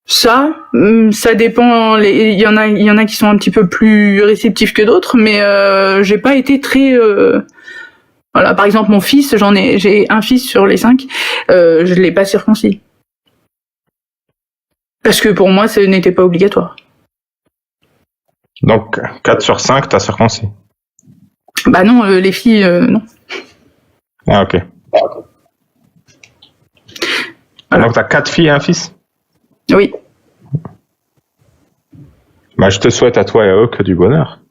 Speaker 8: ça dépend. Il y en a qui sont un petit peu plus réceptifs que d'autres, mais j'ai pas été très voilà. Par exemple, mon fils, j'ai un fils sur les 5, je l'ai pas circoncis parce que pour moi, ce n'était pas obligatoire.
Speaker 5: Donc 4 sur 5, t'as circoncis?
Speaker 8: Bah non, les filles, non.
Speaker 5: Ah, ok. Voilà. Donc, t'as 4 filles et un fils?
Speaker 8: Oui.
Speaker 5: Bah, je te souhaite à toi et à eux que du bonheur.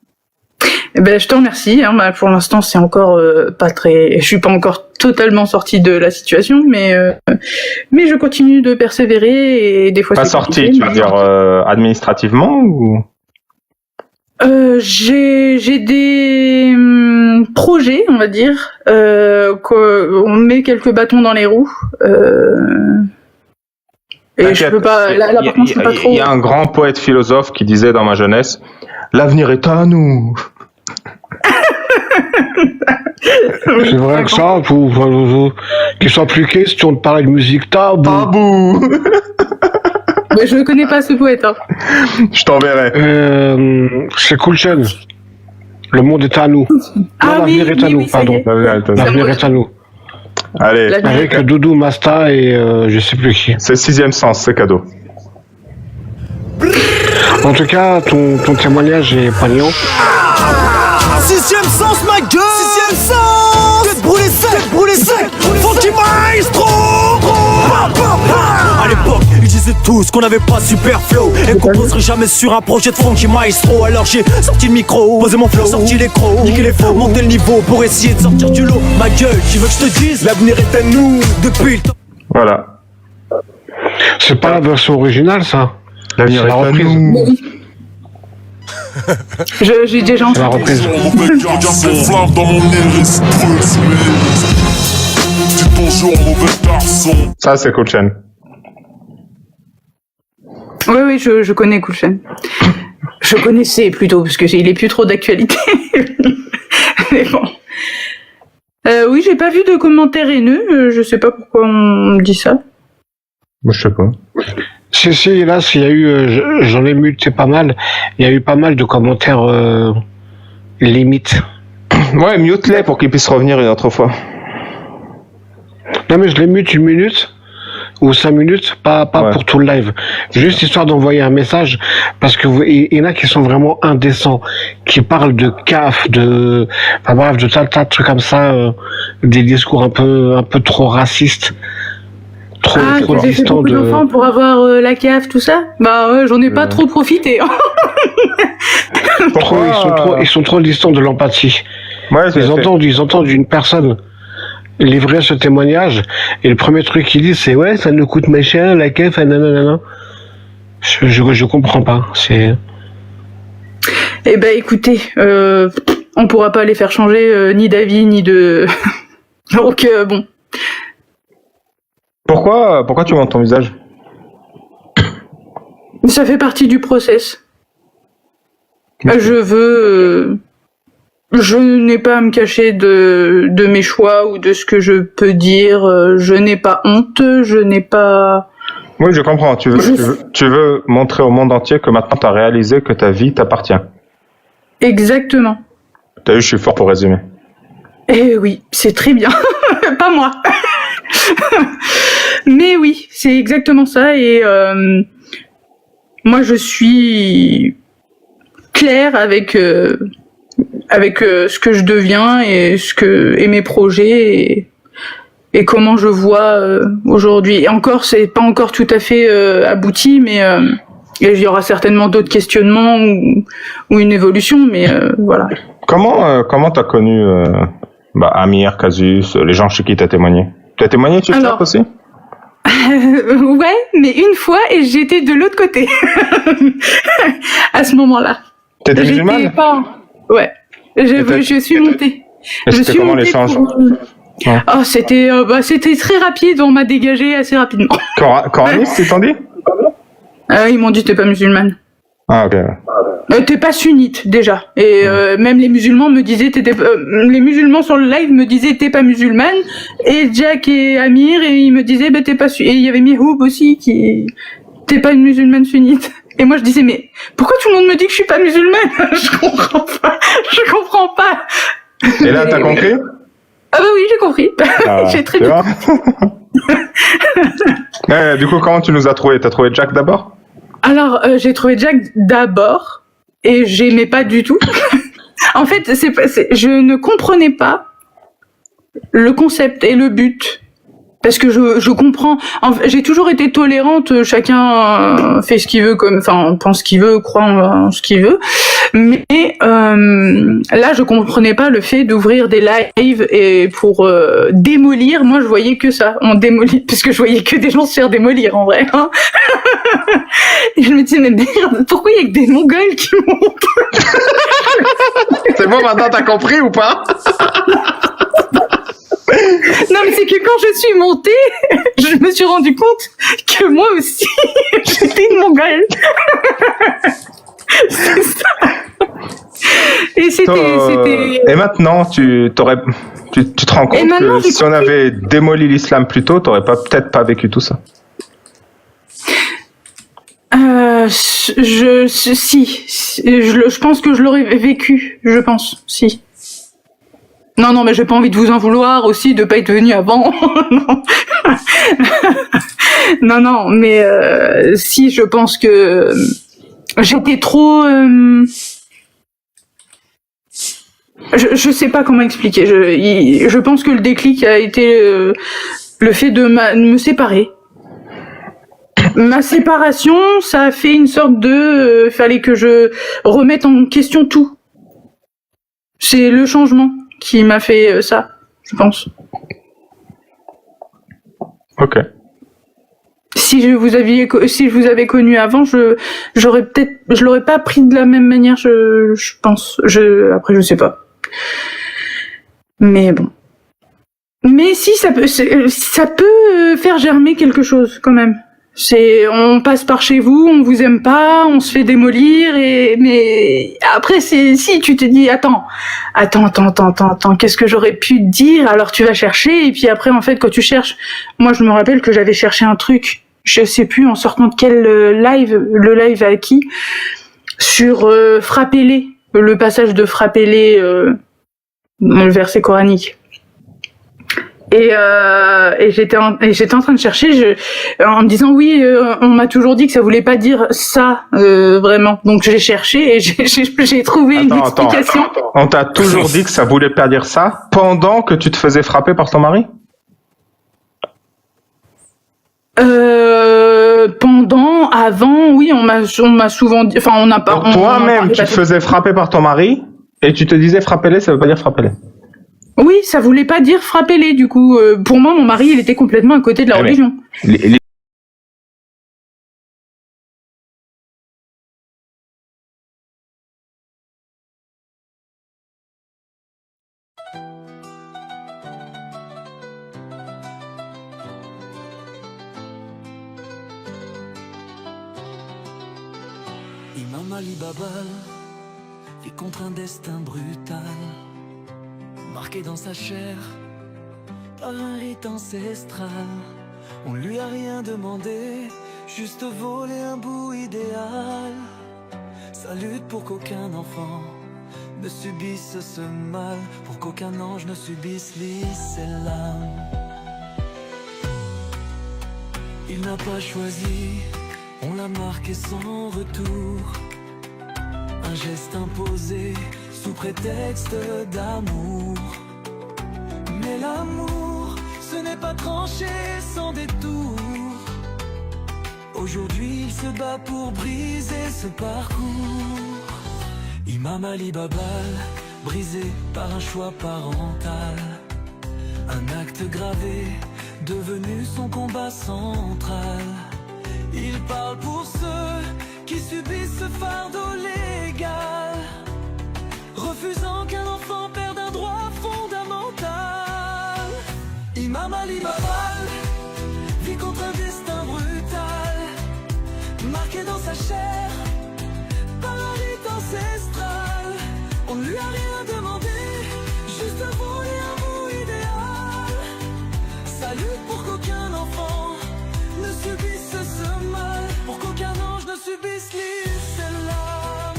Speaker 8: Eh ben, je te remercie. Hein. Bah, pour l'instant, c'est encore pas très. Je suis pas encore totalement sortie de la situation, mais je continue de persévérer et des fois.
Speaker 5: Pas sortie, tu veux dire administrativement ou?
Speaker 8: J'ai des projets, on va dire, qu'on met quelques bâtons dans les roues. Et je peux pas. Là, par contre, je peux pas trop.
Speaker 5: Il y a un grand poète philosophe qui disait dans ma jeunesse, l'avenir est à nous.
Speaker 2: C'est vrai que ça, qu'il soit plus question de parler de musique tabou.
Speaker 8: Mais je ne connais pas ce poète. Hein.
Speaker 5: Je t'enverrai.
Speaker 2: C'est Cool Chain. Le monde est à nous.
Speaker 8: Ah,
Speaker 2: l'avenir est à nous, pardon. L'avenir est à nous.
Speaker 5: Allez.
Speaker 2: Avec Doudou, Masta et je sais plus qui.
Speaker 5: C'est 6e sens, c'est cadeau.
Speaker 2: En tout cas, ton témoignage est poignant.
Speaker 1: 6e sens, ma gueule! 6e sens! Tête brûlée sec! Funky Maestro! À l'époque, ils disaient tous qu'on n'avait pas super flow et qu'on poserait jamais sur un projet de Funky Maestro. Alors j'ai sorti le micro, posé mon flow, sorti l'écro, niqué les faux, monté le niveau pour essayer de sortir du lot. Ma gueule, tu veux que je te dise, l'avenir est à nous depuis le temps.
Speaker 5: Voilà.
Speaker 2: C'est pas la version originale, ça.
Speaker 3: L'avenir
Speaker 2: C'est
Speaker 3: est
Speaker 2: la
Speaker 3: à
Speaker 2: reprise.
Speaker 3: nous.
Speaker 8: J'ai déjà
Speaker 2: C'est la
Speaker 8: entendu.
Speaker 2: reprise.
Speaker 9: Regarde ces flammes dans mon iris brûle. Dis bonjour mauvais garçon.
Speaker 5: Ça, c'est Cool Chain.
Speaker 8: Oui, je connais Cool Chain. Je connaissais plutôt, parce qu'il est plus trop d'actualité. Mais bon. Oui, j'ai pas vu de commentaires haineux. Je sais pas pourquoi on me dit ça.
Speaker 5: Moi, je sais pas.
Speaker 2: Si, là, il y a eu, j'en ai muté pas mal. Il y a eu pas mal de commentaires limites.
Speaker 5: Ouais, mute-les pour qu'ils puissent revenir une autre fois.
Speaker 2: Non, mais je les mute 1 minute ou 5 minutes, pas
Speaker 5: Ouais.
Speaker 2: pour tout le live. Juste histoire d'envoyer un message, parce que il y en a qui sont vraiment indécents, qui parlent de CAF, enfin bref, de tas de trucs comme ça, des discours un peu trop racistes, trop
Speaker 8: J'ai fait
Speaker 2: distants
Speaker 8: beaucoup d'enfants pour avoir la CAF, tout ça. Bah ouais, j'en ai pas trop profité.
Speaker 2: Ils sont trop distants de l'empathie.
Speaker 5: Ouais,
Speaker 2: Ils entendent une personne livrer ce témoignage, et le premier truc qu'il dit, c'est ouais, ça nous coûte machin, la CAF, nanana. Je comprends pas. C'est.
Speaker 8: Eh ben écoutez, on pourra pas les faire changer ni d'avis ni de. Donc bon.
Speaker 5: Pourquoi tu montes ton visage?
Speaker 8: Ça fait partie du process. Je n'ai pas à me cacher de mes choix ou de ce que je peux dire. Je n'ai pas honte. Je n'ai pas.
Speaker 5: Oui, je comprends. Tu veux montrer au monde entier que maintenant tu as réalisé que ta vie t'appartient.
Speaker 8: Exactement.
Speaker 5: T'as vu, je suis fort pour résumer.
Speaker 8: Eh oui, c'est très bien. Pas moi. Mais oui, c'est exactement ça. Et moi, je suis claire avec ce que je deviens et mes projets et comment je vois aujourd'hui. Et encore, c'est pas encore tout à fait abouti, mais il y aura certainement d'autres questionnements ou une évolution, mais voilà.
Speaker 5: Comment t'as connu Amir, Casus, les gens chez qui t'as témoigné? T'as témoigné sur ça aussi?
Speaker 8: Ouais, mais une fois et j'étais de l'autre côté à ce moment-là.
Speaker 5: T'étais musulmane?
Speaker 8: Ouais. Je suis montée.
Speaker 5: Et c'était comment l'échange?
Speaker 8: Ouais. Oh, c'était très rapide, on m'a dégagé assez rapidement.
Speaker 5: Coraniste, ils t'ont dit?
Speaker 8: Ils m'ont dit t'es pas musulmane.
Speaker 5: Ah, ok.
Speaker 8: T'es pas sunnite déjà. Et même les musulmans me disaient les musulmans sur le live me disaient t'es pas musulmane. Et Jack et Amir et ils me disaient t'es pas sunnite. Et il y avait Mihoub aussi qui t'es pas une musulmane sunnite. Et moi je disais mais pourquoi tout le monde me dit que je suis pas musulmane? Je comprends pas.
Speaker 5: Et là t'as compris?
Speaker 8: Ah bah oui, j'ai compris. J'ai très bien
Speaker 5: compris. Du coup, comment tu nous as trouvé? T'as trouvé Jack d'abord?
Speaker 8: Alors, j'ai trouvé Jack d'abord et j'aimais pas du tout. En fait, je ne comprenais pas le concept et le but. Parce que je comprends. J'ai toujours été tolérante. Chacun fait ce qu'il veut, pense ce qu'il veut, croit en ce qu'il veut. Mais là, je comprenais pas le fait d'ouvrir des lives et pour démolir. Moi, je voyais que ça. On démolit, parce que je voyais que des gens se faire démolir en vrai. Hein. Et je me disais mais merde, pourquoi il y a que des Mongols qui montent?
Speaker 5: C'est bon, maintenant t'as compris ou pas?
Speaker 8: Non, mais c'est que quand je suis montée, je me suis rendu compte que moi aussi, j'étais une Mongole. C'est ça. Et c'était...
Speaker 5: Et maintenant, tu te rends compte que si on avait démoli l'islam plus tôt, t'aurais peut-être pas vécu tout ça.
Speaker 8: Je pense que je l'aurais vécu, je pense, si. Non, mais j'ai pas envie de vous en vouloir aussi de pas être venu avant. non, mais si, je pense que j'étais trop. Je sais pas comment expliquer. Je pense que le déclic a été le fait de me séparer. Ma séparation, ça a fait une sorte de... fallait que je remette en question tout. C'est le changement qui m'a fait ça, je pense.
Speaker 5: Ok.
Speaker 8: si je vous avais connu avant, je l'aurais pas pris de la même manière, je pense. Après, je sais pas. Mais bon. Mais si, ça peut faire germer quelque chose, quand même. On passe par chez vous, on vous aime pas, on se fait démolir, mais après, si tu te dis, attends, qu'est-ce que j'aurais pu te dire? Alors tu vas chercher, et puis après, en fait, quand tu cherches, moi, je me rappelle que j'avais cherché un truc, je sais plus, en sortant de quel le live à qui, sur Frappez-les, le passage de Frappez-les, le verset coranique. Et j'étais en train de chercher, en me disant oui, on m'a toujours dit que ça voulait pas dire ça vraiment. Donc j'ai cherché et j'ai trouvé une explication.
Speaker 5: On t'a toujours dit que ça voulait pas dire ça pendant que tu te faisais frapper par ton mari?
Speaker 8: Pendant, avant, oui, on m'a souvent dit, enfin on n'a pas.
Speaker 5: Donc toi-même, tu te faisais frapper par ton mari et tu te disais frappez-les, ça veut pas dire frappez-les.
Speaker 8: Oui, ça voulait pas dire frappez-les, du coup. Pour moi, mon mari, il était complètement à côté de la religion.
Speaker 1: Imam Ali Babal vit contre un destin brutal, marqué dans sa chair par un rite ancestral. On lui a rien demandé, juste volé un bout idéal. Sa lutte pour qu'aucun enfant ne subisse ce mal, pour qu'aucun ange ne subisse l'islam. Il n'a pas choisi, on l'a marqué sans retour. Un geste imposé sous prétexte d'amour. Mais l'amour, ce n'est pas tranché sans détour. Aujourd'hui il se bat pour briser ce parcours. Imam Ali Babal, brisé par un choix parental. Un acte gravé, devenu son combat central. Il parle pour ceux qui subissent ce fardeau légal, refusant qu'un enfant perde un droit fondamental. Imam Ali Babal vit contre un destin brutal, marqué dans sa chair par un rite ancestral. On ne lui a rien demandé, juste volé un bout idéal. Sa lutte pour qu'aucun enfant ne subisse ce mal, pour qu'aucun ange ne subisse l'islam.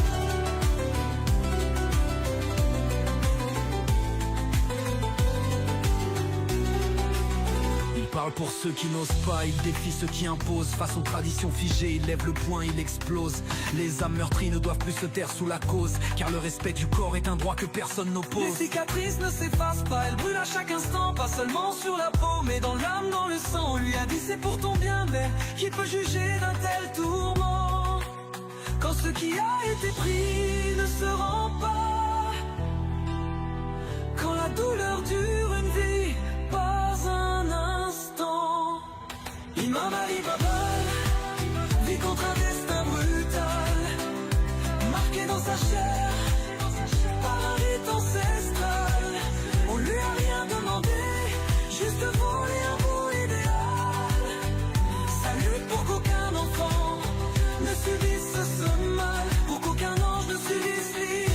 Speaker 1: Il parle pour ceux qui n'osent pas, il défie ceux qui imposent. Face aux traditions figées, il lève le poing, il explose. Les âmes meurtries ne doivent plus se taire sous la cause, car le respect du corps est un droit que personne n'oppose. Les cicatrices ne s'effacent pas, elles brûlent à chaque instant, pas seulement sur la peau, mais dans l'âme, dans le sang. On lui a dit c'est pour ton bien, mais qui peut juger d'un tel tourment, quand ce qui a été pris ne se rend pas, quand la douleur dure une vie, pas un instant. Imam Ali Babal vit contre un destin brutal, marqué dans sa chair par un rite ancestral. On lui a rien demandé, juste volé un bout idéal. Sa lutte pour qu'aucun enfant ne subisse ce mal, pour qu'aucun ange ne subisse l'islam.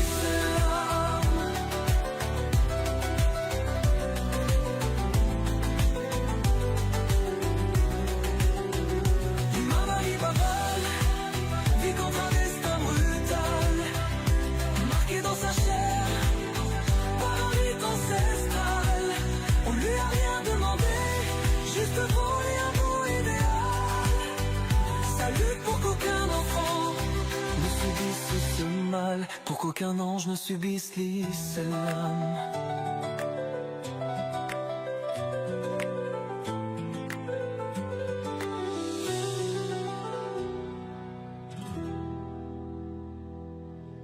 Speaker 1: Imam Ali Babal vit contre un destin brutal, marqué dans sa chair par un rite ancestral. On lui a rien demandé, juste volé un bout idéal. Sa lutte pour qu'aucun enfant ne subisse ce mal, pour qu'aucun ange ne subisse l'islam.